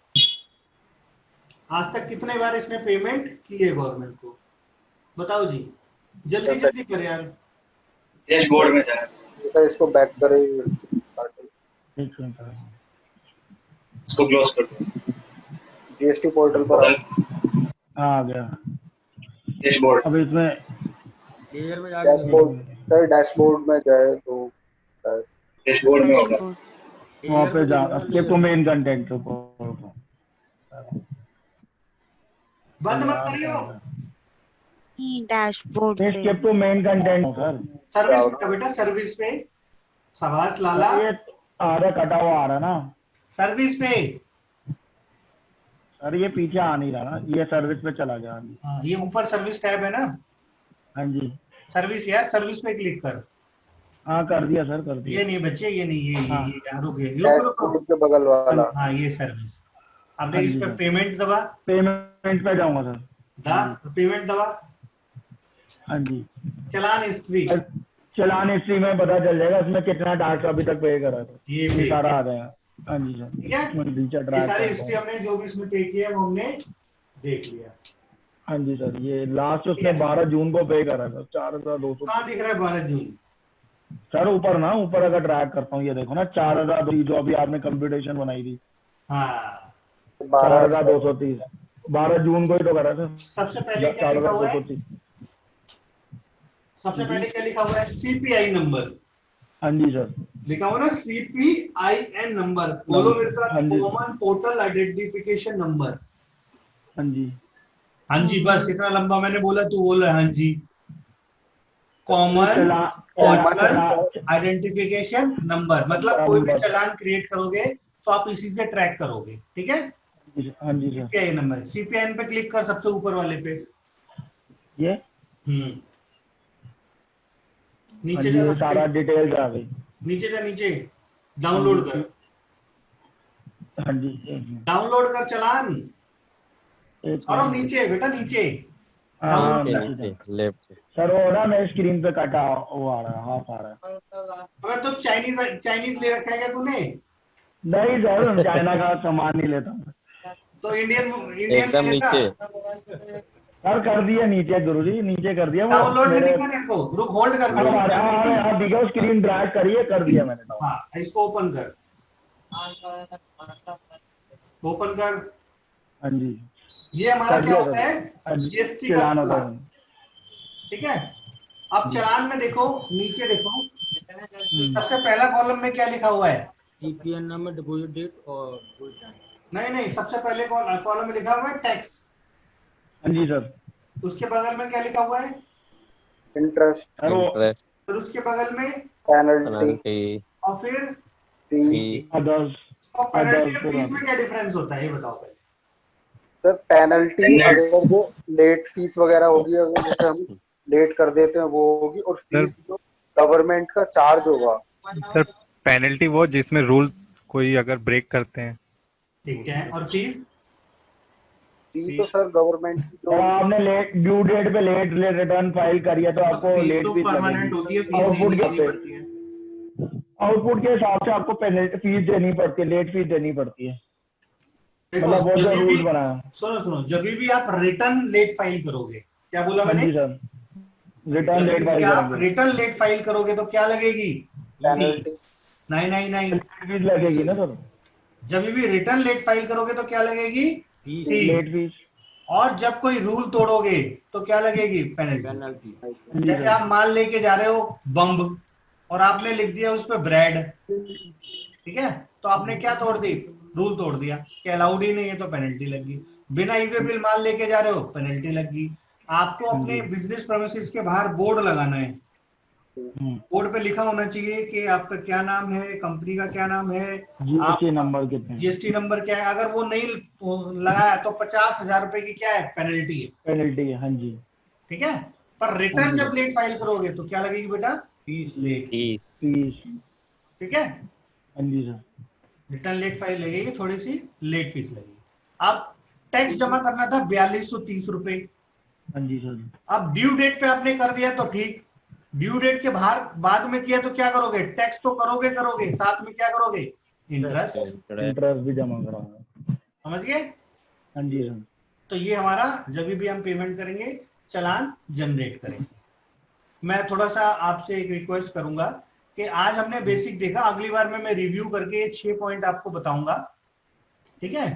आज तक कितने बार इसने पेमेंट की है गवर्नमेंट को, बताओ जी, जल्दी जल्दी कर यार। डैशबोर्ड में जाना, तो इसको बैक करें, एक सेकंड सर। इसको क्लोज कर दो। जीएसटी पोर्टल पर आओ। हाँ आ गया। डैशबोर्ड अब इसमें डैशबोर्ड सर, डैशबोर्ड में जाए तो डैशबोर्ड में होगा। डैशबोर्ड। वहाँ पे जा स्किप टू मेन कंटेंट बंद मत करियो। डैशबोर्ड पे। Skip to main content sir. Service पे बेटा, सर्विस पे, शाबाश लाला, ये आधा कटा हुआ आ रहा ना सर्विस पे। सर, ये पीछे आ नहीं रहा ना, ये सर्विस पे चला गया। हाँ, ये ऊपर सर्विस टैब है ना, हाँ जी। सर्विस यार, सर्विस पे क्लिक कर। हाँ कर दिया सर, कर दिया। ये नहीं बच्चे, ये नहीं, ये हाँ। ये यहाँ रुक रुको। डैशबोर्ड के बगल वाला। हाँ ये सर्विस। अब हाँ देख, इस जी पे सर। पेमेंट दबा, पेमेंट पे जाऊंगा सर। पेमेंट दबा, हाँ जी। चलान हिस्ट्री, चलान हिस्ट्री में पता चल जाएगा इसमें कितना टैक्स अभी तक पे करा था, ये ये पे सारा आ जाएगा। हाँ जी सर। ठीक है, इसमें नीचे ये ट्रैक सारी करता हिस्ट्री हूँ। हमने जो भी इसमें पे किया है वो हमने देख लिया। हाँ जी सर, ये लास्ट उसने 12 जून को पे करा था 4200। कहाँ दिख रहा है 12 जून? सर ऊपर ना, ऊपर अगर ट्रैक करता हूँ, ये देखो ना 4000 जो अभी आपने कंप्यूटेशन बनाई थी, हाँ 4230 12 जून को ही तो करा था। सबसे पहले क्या लिखा हुआ है? 4230 सबसे पहले क्या लिखा हुआ है? सीपीआई नंबर हाँ जी सर। लिखा हुआ ना, CPIN नंबर, बोलो मेरे का, हाँ जी। Common portal identification number. हाँ जी। हाँ जी, बस इतना लंबा मैंने बोला, तू बोल रहा है हाँ जी। कॉमन चला पोर्टल आइडेंटिफिकेशन नंबर, मतलब कोई भी नंबर। चालान क्रिएट करोगे तो आप इसी से ट्रैक करोगे, ठीक है? हाँ जी सर। सीपीआई नंबर, सीपीआईएन पे क्लिक कर, सबसे ऊपर वाले पे। ये हाँ नीचे जी, जा, ये सारा डिटेल्स आ गई। नीचे जा, नीचे डाउनलोड कर, हाँ जी एक मिनट। डाउनलोड कर चालान। एक और मिनट। नीचे बेटा, नीचे हाँ डाउनलोड नीचे कर। नीचे नीचे लेफ्ट से। सर वो ना मेरे स्क्रीन पे कटा वो आ रहा है, हाफ आ रहा है। अबे तो चाइनीज चाइनीज ले रखा है क्या तूने? नहीं सर, चाइना का सामान नहीं लेता मैं। तो इंडियन इंडियन ले एकदम लेता। नीचे। सर कर दिया नीचे गुरुजी, नीचे कर दिया वो डाउनलोड में मेरे। दिखा तेरे को, रुक होल्ड कर, अब आ रहा है, हाँ ठीक है, स्क्रीन ड्रैग करिए, कर दिया मैंने डाउन। हाँ इसको ओपन कर, ओपन कर। हाँ जी ये हमारा कर क्या दिया होता है? सर। जीएसटी का चलान होता चालान, है। ठीक है? अब चालान में देखो, नीचे देखो, हम्म। सबसे पहला कॉलम में क्या लिखा हुआ है? सीपीएन नंबर, डिपॉजिट डेट और डिपॉजिट टाइम। नहीं नहीं, सबसे पहले कॉलम में लिखा हुआ है टैक्स। हाँ जी सर। उसके बगल में क्या लिखा हुआ है? इंटरेस्ट, सर वो इंटरेस्ट, फिर उसके बगल में, पेनल्टी, पेनल्टी, और फिर फी। फी। अदर्स। और पेनल्टी अदर्स और फीस में क्या डिफरेंस होता है, ये बताओ पहले। सर पेनल्टी अगर जो लेट फीस वगैरह होगी, अगर जैसे हम लेट कर देते हैं वो होगी, और फीस जो गवर्नमेंट का चार्ज होगा। सर पेनल्टी वो जिसमें रूल कोई अगर ब्रेक करते हैं। ठीक है, और फीस? फी तो सर गवर्नमेंट की जो और आपने लेट ड्यू डेट पे लेट रिटर्न फाइल करी है तो आपको फीस लेट तो फीस परमानेंट होती है, लगेगी। फीस आउटपुट देनी के पड़ती है। आउटपुट के हिसाब से आपको पेनल्टी फीस देनी पड़ती है, लेट फीस देनी पड़ती है, देखो, मतलब वो जो जब भी रूल बना है। सुनो सुनो, जब भी आप रिटर्न लेट फाइल करोगे, क्या बोला हाँ मैंने? जी सर, रिटर्न जब लेट फाइल भी आप करेंगे रिटर्न लेट फाइल करोगे तो क्या लगेगी? पेनल्टी, नहीं नहीं नहीं, फीस लगेगी ना सर, जब भी रिटर्न लेट फाइल करोगे तो क्या लगेगी? फीस। Late fees. और जब कोई रूल तोड़ोगे तो क्या लगेगी? पेनल्टी। पेनल्टी। जी जैसे सर। आप माल लेके जा रहे हो बम्ब, और आपने लिख दिया उस पर ब्रेड, ठीक है? तो आपने क्या तोड़ दी? रूल तोड़ दिया कि अलाउड ही नहीं है, तो पेनल्टी लगी। बिना ईवे बिल माल लेके जा रहे हो, पेनल्टी लगी। आपको अपने बिजनेस प्रेमिसेस के बाहर बोर्ड लगाना है, बोर्ड पे लिखा होना चाहिए कि आपका क्या नाम है, कंपनी का क्या नाम है, जीएसटी नंबर कितने हैं? जीएसटी नंबर क्या है। अगर वो नहीं लगाया तो 50,000 रुपए की क्या है? पेनल्टी है, पेनल्टी है। हाँ जी। ठीक है? पर रिटर्न जब लेट फाइल करोगे तो क्या लगेगी बेटा? Fees late, fees. फीस। ठीक है? हाँ जी सर। रिटर्न लेट फाइल लगेगी, थोड़ी सी लेट फीस लगेगी। अब टैक्स जमा करना था 4230 रुपए। हाँ जी सर। अब ड्यू डेट पे आपने कर दिया तो ठीक, ड्यू डेट के बाहर बाद में किया तो क्या करोगे? टैक्स तो करोगे करोगे, साथ में क्या करोगे? इंटरेस्ट। इंटरेस्ट भी जमा कराना। समझ गए? हाँ जी सर। तो ये हमारा जब भी हम पेमेंट करेंगे चालान जनरेट करेंगे। मैं थोड़ा सा आपसे एक रिक्वेस्ट करूंगा कि आज हमने बेसिक देखा, अगली बार में मैं रिव्यू करके 6 पॉइंट आपको बताऊंगा, ठीक है?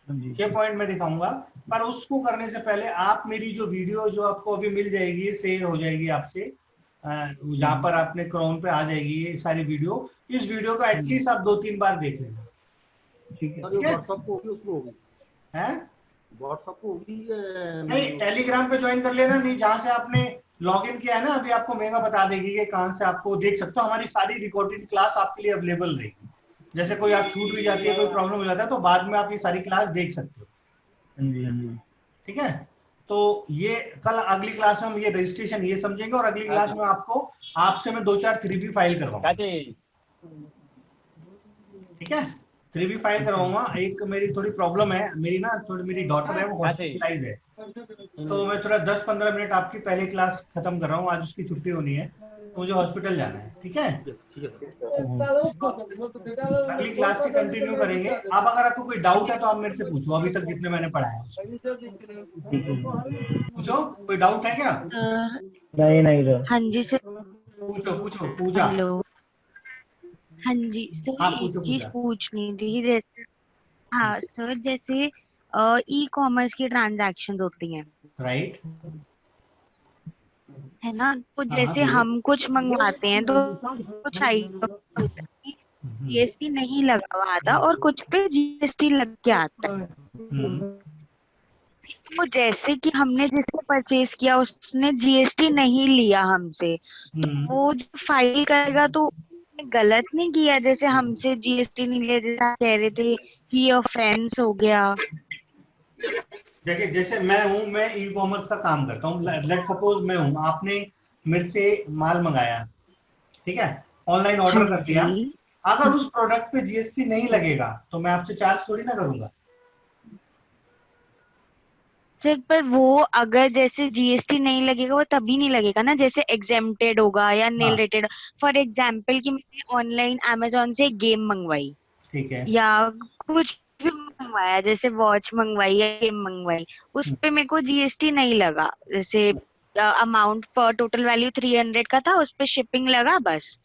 6 पॉइंट में दिखाऊंगा, पर उसको करने से पहले आप मेरी जो वीडियो जो आपको अभी मिल जाएगी, शेयर हो जाएगी आपसे, जहां पर आपने क्रोम पे आ जाएगी ये सारी वीडियो, इस वीडियो को एटलीस्ट आप 2-3 बार देख लेना, ठीक है। व्हाट्सएप को होगी, उसको होगी, है? व्हाट्सएप को होगी। नहीं, टेलीग्राम पे ज्वाइन कर लेना, नहीं जहां से आपने लॉग इन किया है ना, अभी आपको मेगा बता देगी कि कहां से आपको देख सकते हो। हमारी सारी रिकॉर्डेड क्लास आपके लिए अवेलेबल रहेगी, जैसे कोई आप छूट भी जाती है, कोई प्रॉब्लम हो जाता है, तो बाद में आप ये सारी क्लास देख सकते हो, हाँ जी। हाँ जी। ठीक है? तो ये कल अगली क्लास में हम ये रजिस्ट्रेशन ये समझेंगे, और अगली क्लास में आपको आपसे मैं 2-4 3B फाइल करवाऊंगा, ठीक है? 3B फाइल करवाऊंगा। एक मेरी थोड़ी प्रॉब्लम है, मेरी ना थोड़ी, मेरी डॉटर है वो हॉस्पिटलाइज है, तो मैं थोड़ा 10-15 मिनट आपकी पहले क्लास खत्म कर रहा हूँ, आज उसकी छुट्टी होनी है, तो मुझे हॉस्पिटल जाना है, ठीक है? अगली क्लास से कंटिन्यू करेंगे। अब अगर आपको कोई डाउट है तो आप मेरे से पूछो, अभी तक जितने मैंने पढ़ाया है पूछो, कोई डाउट है क्या? नहीं नहीं सर। हाँ जी सर। पूछो पूछो, पूजा। हेलो। हाँ जी सर, हाँ, एक पूछो चीज पूजा। पूछनी थी, जैसे हाँ सर, जैसे ई कॉमर्स की ट्रांजैक्शंस होती हैं, राइट। है ना। तो हाँ, जैसे बोलो। हम कुछ मंगवाते हैं तो कुछ आइटम जीएसटी नहीं लगा हुआ आता और कुछ पे जीएसटी लग के आता है। हम्म, तो जैसे कि हमने जिससे परचेज किया उसने जीएसटी नहीं लिया हमसे, तो हम्म। वो जो फाइल करेगा तो उसने गलत नहीं किया, जैसे हमसे जीएसटी नहीं लिया, जैसे आप कह रहे थे कि ऑफेंस हो गया। देखिए, जैसे मैं ई कॉमर्स का काम करता हूँ, लेट सपोज मैं हूँ, आपने मेरे से माल मंगाया, ठीक है, ऑनलाइन हाँ ऑर्डर कर दिया। जी। अगर उस प्रोडक्ट पे जीएसटी नहीं लगेगा तो मैं आपसे चार्ज थोड़ी ना करूंगा। सर पर वो अगर जैसे जीएसटी नहीं लगेगा वो तभी नहीं लगेगा ना, जैसे एग्जेम्प्टेड होगा या नील हाँ, रेटेड। फॉर एग्जाम्पल कि मैंने ऑनलाइन अमेजोन से गेम मंगवाई ठीक है। या कुछ भी मंगवाया, जैसे वॉच मंगवाई या गेम मंगवाई, उस पे मेरे को जीएसटी नहीं लगा। जैसे अमाउंट पर टोटल वैल्यू 300 का था, उस पे शिपिंग लगा बस।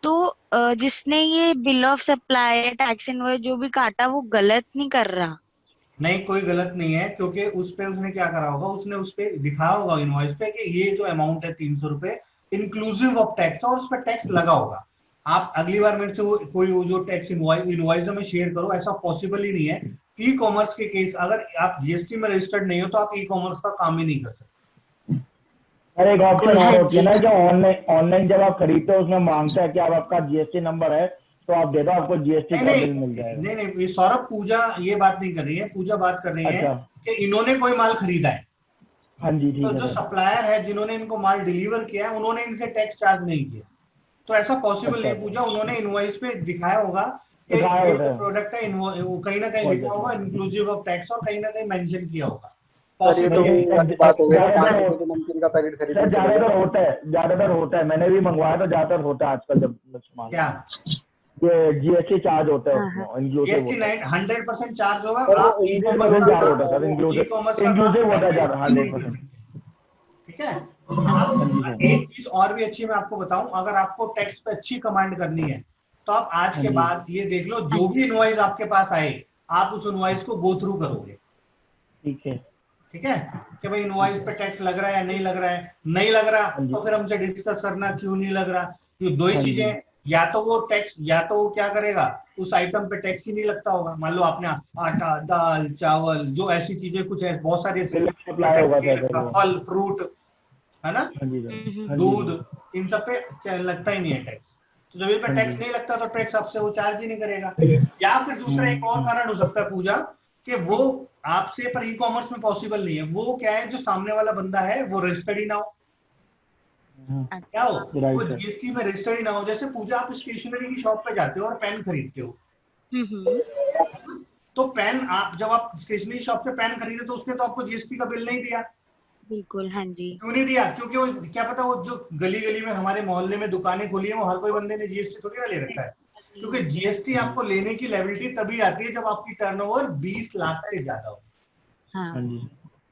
तो जिसने ये bill of supply tax invoice जो भी काटा वो गलत नहीं कर रहा। नहीं, कोई गलत नहीं है, क्योंकि उस पे उसने क्या करा होगा, उसने उस पे दिखाया होगा इनवॉइस पे कि ये जो अमाउंट है 300 रुपए इंक्लूसिव ऑफ टैक्स, और उस पर टैक्स लगा होगा। आप अगली बार मेरे से कोई वो जो टैक्स इनवॉइस में शेयर करो, ऐसा पॉसिबल ही नहीं है। ई कॉमर्स के केस अगर आप जीएसटी में रजिस्टर्ड नहीं हो तो आप ई कॉमर्स का काम ही नहीं कर सकते। और एक ऑप्शन बिल्कुल और हाँ होती है जी। ना, जो ऑनलाइन जब आप खरीदते हो उसमें मांगता है कि अब आपका जीएसटी नंबर है, तो आप दे दो, आपको जीएसटी नहीं का नहीं बिल मिल जाएगा। नहीं नहीं, ये सौरभ पूजा ये बात नहीं कर रही है, पूजा बात कर रही है अच्छा, कि इन्होंने कोई माल खरीदा है, हाँ जी, तो ठीक है जो सर। सप्लायर है जिन्होंने इनको माल डिलीवर किया है उन्होंने इनसे टैक्स चार्ज नहीं किया। तो ऐसा पॉसिबल अच्छा नहीं अच्छा, पूछा, उन्होंने इनवॉइस पे दिखाया होगा कि दिखाया ये होता जो है, प्रोडक्ट है वो कहीं ना कहीं समझ लिखा गया होगा समझ गया। इंक्लूसिव ऑफ टैक्स, और कहीं ना कहीं मेंशन किया होगा। सर ये तो पॉसिबल है। वो नहीं, वाली बात हो गई ना, ज्यादातर 5 रुपए के नमकीन का पैकेट खरीद सर के चले ज्यादातर गए। होता है, ज्यादातर होता है, मैंने भी मंगवाया तो ज्यादातर होता है आजकल जब सामान क्या ये जीएसटी चार्ज होता है हाँ हाँ। उसमें, इंक्लूसिव जीएसटी होता है। 100% चार्ज होगा। सर वो आप ई कॉमर्स का 100% चार्ज होता है काम, सर, ई कॉमर्स का काम इंक्लूसिव होता है पहले ज्यादा, ही नहीं कर 100%। सकते। ठीक है। हाँ जी आप सर। एक चीज और भी अच्छी मैं आपको बताऊं, अगर आपको टैक्स पे अच्छी कमांड करनी है तो आप आज हाँ के जी, बाद ये देख लो, हाँ जो भी जी। इनवॉइस आपके पास आए आप उस इनवॉइस को गो थ्रू करोगे। ठीक है। ठीक है, कि भाई इनवॉइस ठीक है। पे टैक्स लग रहा है या नहीं लग रहा है। नहीं लग रहा हाँ जी। तो फिर हमसे डिस्कस करना क्यों नहीं लग रहा। तो दो ही हाँ जी। चीजें, या तो वो टैक्स, या तो वो क्या करेगा, उस आइटम पे टैक्स ही नहीं लगता होगा। मान लो आपने आटा दाल चावल जो ऐसी चीजें कुछ है, बहुत सारी ऐसी बिल चीजें अप्लाई टैक्स होगा नहीं सर लगता, वो। फल फ्रूट, है ना, हाँ जी सर। हाँ जी दूध, सर। इन सब पे लगता ही नहीं है टैक्स। तो जब इसमें हाँ टैक्स जी। नहीं लगता तो टैक्स आपसे वो चार्ज ही नहीं करेगा। या फिर दूसरा एक और कारण हो सकता है पूजा, कि वो आपसे, पर ई कॉमर्स में पॉसिबल नहीं है, वो क्या है, जो सामने वाला बंदा है वो रजिस्टर्ड ही ना हो। क्या हो, वो राइट सर। जीएसटी में रजिस्टर्ड ही ना हो। जैसे पूजा, आप स्टेशनरी की शॉप पे जाते हो और पेन खरीदते हो, हम्म। तो पेन, आप जब आप स्टेशनरी शॉप से पेन खरीदे तो उसने तो आपको जीएसटी का बिल नहीं दिया। बिल्कुल हाँ जी। क्यों नहीं दिया? क्योंकि वो क्या पता, वो जो गली गली में हमारे मोहल्ले में दुकानें खोली है वो हर कोई बंदे ने जीएसटी थोड़ी ना ले रखा है। क्योंकि जीएसटी आपको लेने की लेबिलिटी तभी आती है जब आपकी टर्नओवर 20 लाख से ज्यादा हो। हाँ। हाँ जी।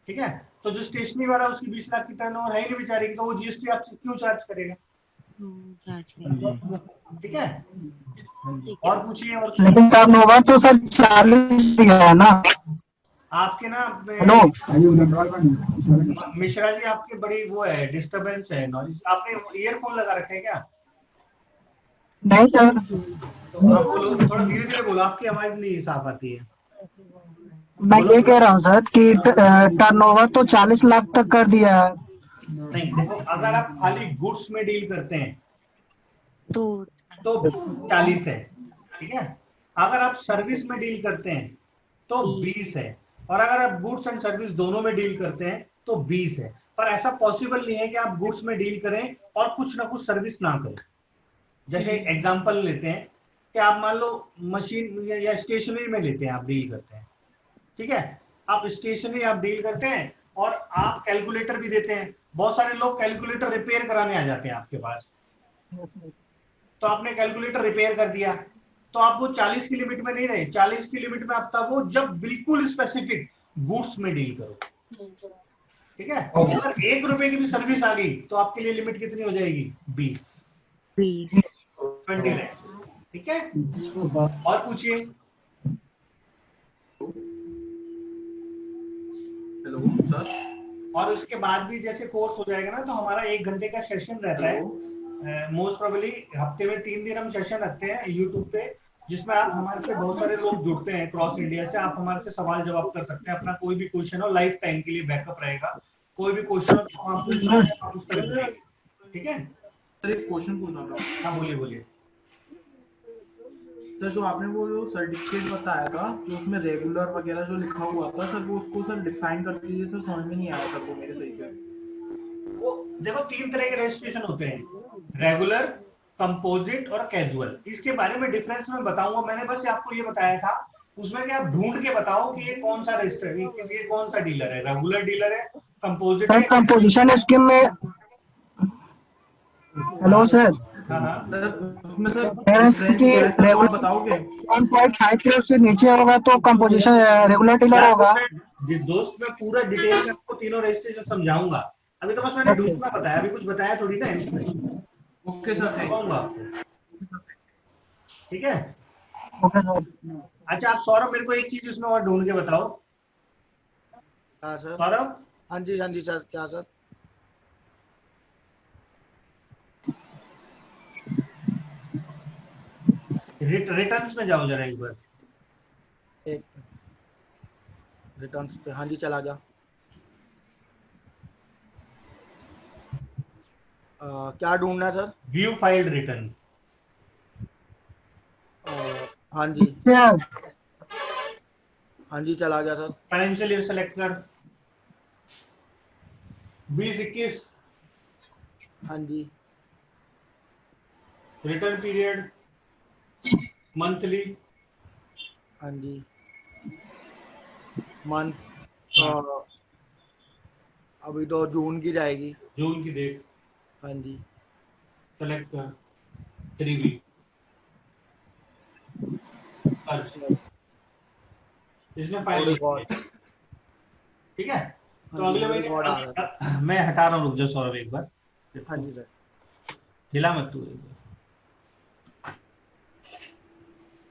ठीक है, तो जो स्टेशनरी वाला उसकी 20 लाख की टर्नओवर है ही नहीं बेचारे की, तो वो जीएसटी आपसे क्यों चार्ज करेगा। चार्ज हाँ जी। करेंगे। ठीक है, हाँ जी। ठीक है। और पूछिए और पूछिए। लेकिन टर्न ओवर तो सर 40 ही है ना। आपके ना हेलो। मिश्रा जी, आपकी बड़ी वो है, डिस्टरबेंस है नॉइज। आपने ईयरफोन लगा रखे है क्या? नहीं सर। हाँ बोलो, थोड़ा धीरे धीरे बोलो, आपकी आवाज नहीं साफ आती है। मैं बोलो ये बोलो। कह रहा हूँ सर कि टर्नओवर तो 40 लाख तक कर दिया है। नहीं देखो, अगर आप खाली गुड्स में डील करते हैं तो तो 40 है। ठीक है, अगर आप सर्विस में डील करते हैं तो 20 है, और अगर आप गुड्स एंड सर्विस दोनों में डील करते हैं तो 20 है। पर ऐसा पॉसिबल नहीं है कि आप गुड्स में डील करें और कुछ ना कुछ सर्विस ना करें। जैसे एग्जांपल लेते हैं कि आप मान लो मशीन या स्टेशनरी में लेते हैं, आप डील करते हैं। ठीक है, आप स्टेशनरी आप डील करते हैं और आप कैलकुलेटर भी देते हैं। बहुत सारे लोग कैलकुलेटर रिपेयर कराने आ जाते हैं आपके पास, तो आपने कैलकुलेटर रिपेयर कर दिया तो आप वो 40 की लिमिट में नहीं रहे। 40 की लिमिट में आप तब हो जब बिल्कुल स्पेसिफिक गुड्स में डील करो। ठीक है, अगर 1 रुपए की भी सर्विस आ गई तो आपके लिए लिमिट कितनी हो जाएगी? 20 लाख। ठीक है, और पूछिए। Hello sir. और उसके बाद भी जैसे कोर्स हो जाएगा ना, तो हमारा 1 घंटे का सेशन रहता है। मोस्ट प्रोबेबली हफ्ते में 3 दिन हम सेशन रखते हैं यूट्यूब पे, जिसमें आप हमारे से बहुत सारे लोग जुड़ते हैं क्रॉस इंडिया से। आप हमारे से सवाल जवाब कर सकते हैं, अपना कोई भी क्वेश्चन हो, लाइफ टाइम के लिए बैकअप रहेगा। कोई भी क्वेश्चन हो तो आप पूछ सकते हैं, आप उस तरह पूछेंगे। ठीक है सर एक क्वेश्चन पूछना था। हाँ बोलिए बोलिए। सर जो आपने वो जो सर्टिफिकेट बताया था, जो उसमें रेगुलर वगैरह जो लिखा हुआ था सर, वो उसको सर डिफाइन कर दीजिए सर, समझ में नहीं आया सर वो मेरे सही से। वो देखो 3 तरह के रजिस्ट्रेशन होते हैं, रेगुलर, कंपोजिट और कैजुअल। इसके बारे में डिफरेंस मैं बताऊंगा, मैंने बस आपको ये बताया था। उसमें क्या आप ढूंढ के बताओ कि ये कौन सा रजिस्टर, ये कौन सा डीलर है, रेगुलर डीलर है, कंपोजिट है। कंपोजिशन स्कीम में, हेलो सर, सर उसमें सर कि रेगुलर बताओगे? 1.5 करोड़ से नीचे होगा तो कंपोजिशन रेगुलर डीलर होगा। जी दोस्त, मैं पूरा डिटेल में आपको तीनों रजिस्ट्रेशन समझाऊंगा। अभी तो बस मैंने दूसरा बताया, अभी कुछ बताया थोड़ी ना इसमें। ओके सर, बताऊंगा आपको। ठीक है ओके सर। अच्छा आप सौरभ मेरे को एक चीज इसमें और ढूंढ के बताओ। हाँ सर। सौरभ, हाँ जी सर, क्या सर? रिटर्न्स में जाओ जरा एक बार। एक रिटर्न्स पे, हाँ जी चला गया। क्या ढूंढना है सर? View filed return. हाँ जी सर हाँ जी चला गया सर। फाइनेंशियल ईयर सेलेक्ट कर, 20-21। हाँ जी। Return period monthly. हाँ जी मंथ, अभी तो जून की जाएगी। जून की डेट हाँ जी सेलेक्ट कर, 3 वीक। इसमें फाइल। ठीक है, तो अगले महीने मैं हटा रहा हूँ, रुक जाओ सौरभ एक बार। हाँ जी सर। हिला मत तू एक बार।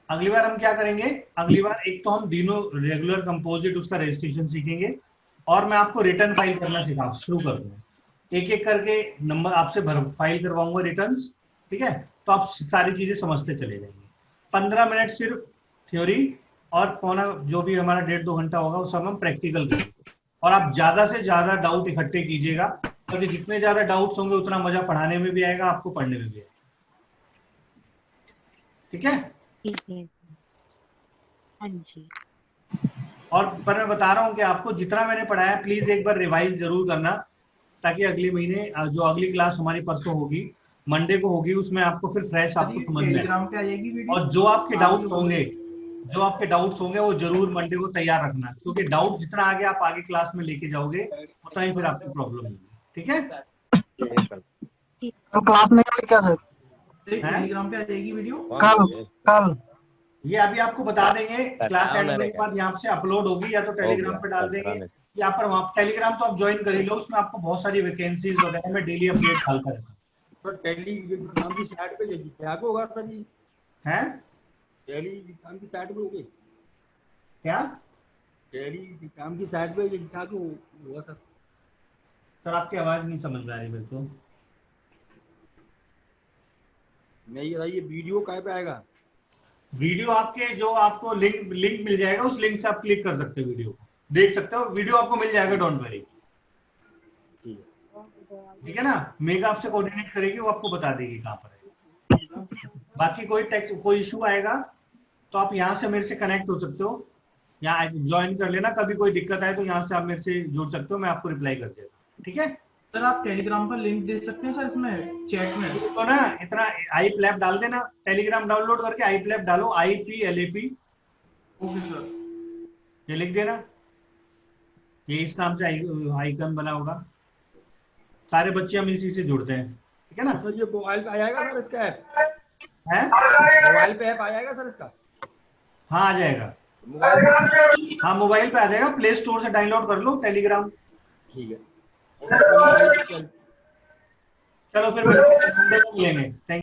अगली बार हम क्या करेंगे, अगली बार एक तो हम तीनों रेगुलर कंपोजिट उसका रजिस्ट्रेशन सीखेंगे, और मैं आपको रिटर्न फाइल करना सिखा शुरू कर दूंगा। एक एक करके नंबर आपसे फाइल करवाऊंगा रिटर्न्स। ठीक है, तो आप सारी चीजें समझते चले जाएंगे। 15 मिनट सिर्फ थ्योरी, और पौना जो भी हमारा 1.5-2 घंटा होगा उस सब हम प्रैक्टिकल करेंगे। और आप ज्यादा से ज्यादा डाउट इकट्ठे कीजिएगा, क्योंकि जितने ज्यादा डाउट्स होंगे उतना मजा पढ़ाने में भी आएगा, आपको पढ़ने में भी आएगा। ठीक है, ठीक है। हाँ जी। और पर मैं बता रहा हूँ कि आपको जितना मैंने पढ़ाया प्लीज एक बार रिवाइज जरूर करना, ताकि अगले महीने जो अगली क्लास हमारी परसों होगी, मंडे को होगी, उसमें आपको फिर फ्रेश आपको समझ में आएगा। और जो आपके डाउट्स होंगे वो जरूर मंडे को तैयार रखना, क्योंकि डाउट जितना आगे आप आगे क्लास में लेके जाओगे उतना ही फिर आपको प्रॉब्लम होगी। ठीक है, तो क्लास में क्या सर? टेलीग्राम पे आ जाएगी वीडियो कल ये अभी आपको बता देंगे। क्लास एंड होने के बाद यहाँ से अपलोड होगी, या तो टेलीग्राम पे डाल देंगे, या पर वहाँ टेलीग्राम तो आप ज्वाइन कर ही लो, उसमें आपको बहुत सारी वैकेंसीज वगैरह में डेली अपडेट डालता रहता हूँ। तो टेलीग्राम की साइट पे क्या होगा सर जी? हैं? टेलीग्राम की साइट पे होगी क्या? टेलीग्राम की साइट पे क्या होगा सर? सर आपकी आवाज नहीं समझ में आ रही मेरे को। नहीं ये वीडियो कहाँ पे आएगा? वीडियो आपके जो आपको लिंक मिल जाएगा, उस लिंक से आप क्लिक कर सकते हो, वीडियो को देख सकते हो, वीडियो आपको मिल जाएगा, डोंट वरी। ठीक है ना, मेगा आपसे कोऑर्डिनेट करेगी, वो आपको बता देगी कहाँ पर है। बाकी कोई इशू आएगा तो आप यहाँ से मेरे से कनेक्ट हो सकते हो, यहाँ ज्वाइन कर लेना। कभी कोई दिक्कत आए तो यहाँ से आप मेरे से जुड़ सकते हो, मैं आपको रिप्लाई कर देगा। ठीक है सर, आप टेलीग्राम पर लिंक दे सकते हैं सर इसमें चैट में? तो ना इतना iPlap डाल देना, टेलीग्राम डाउनलोड करके iPlap डालो, IPLAP। ओके सर, ये लिख देना, ये इस नाम से आइकन बना होगा। सारे बच्चे हम इसी से जुड़ते हैं। ठीक है ना, तो ये मोबाइल पे आ जाएगा सर इसका ऐप? है मोबाइल पे ऐप आ जाएगा सर इसका? हाँ आ जाएगा, हाँ मोबाइल पे आ जाएगा, प्ले स्टोर से डाउनलोड कर लो टेलीग्राम। ठीक है, चलो फिर मिलेंगे। थैंक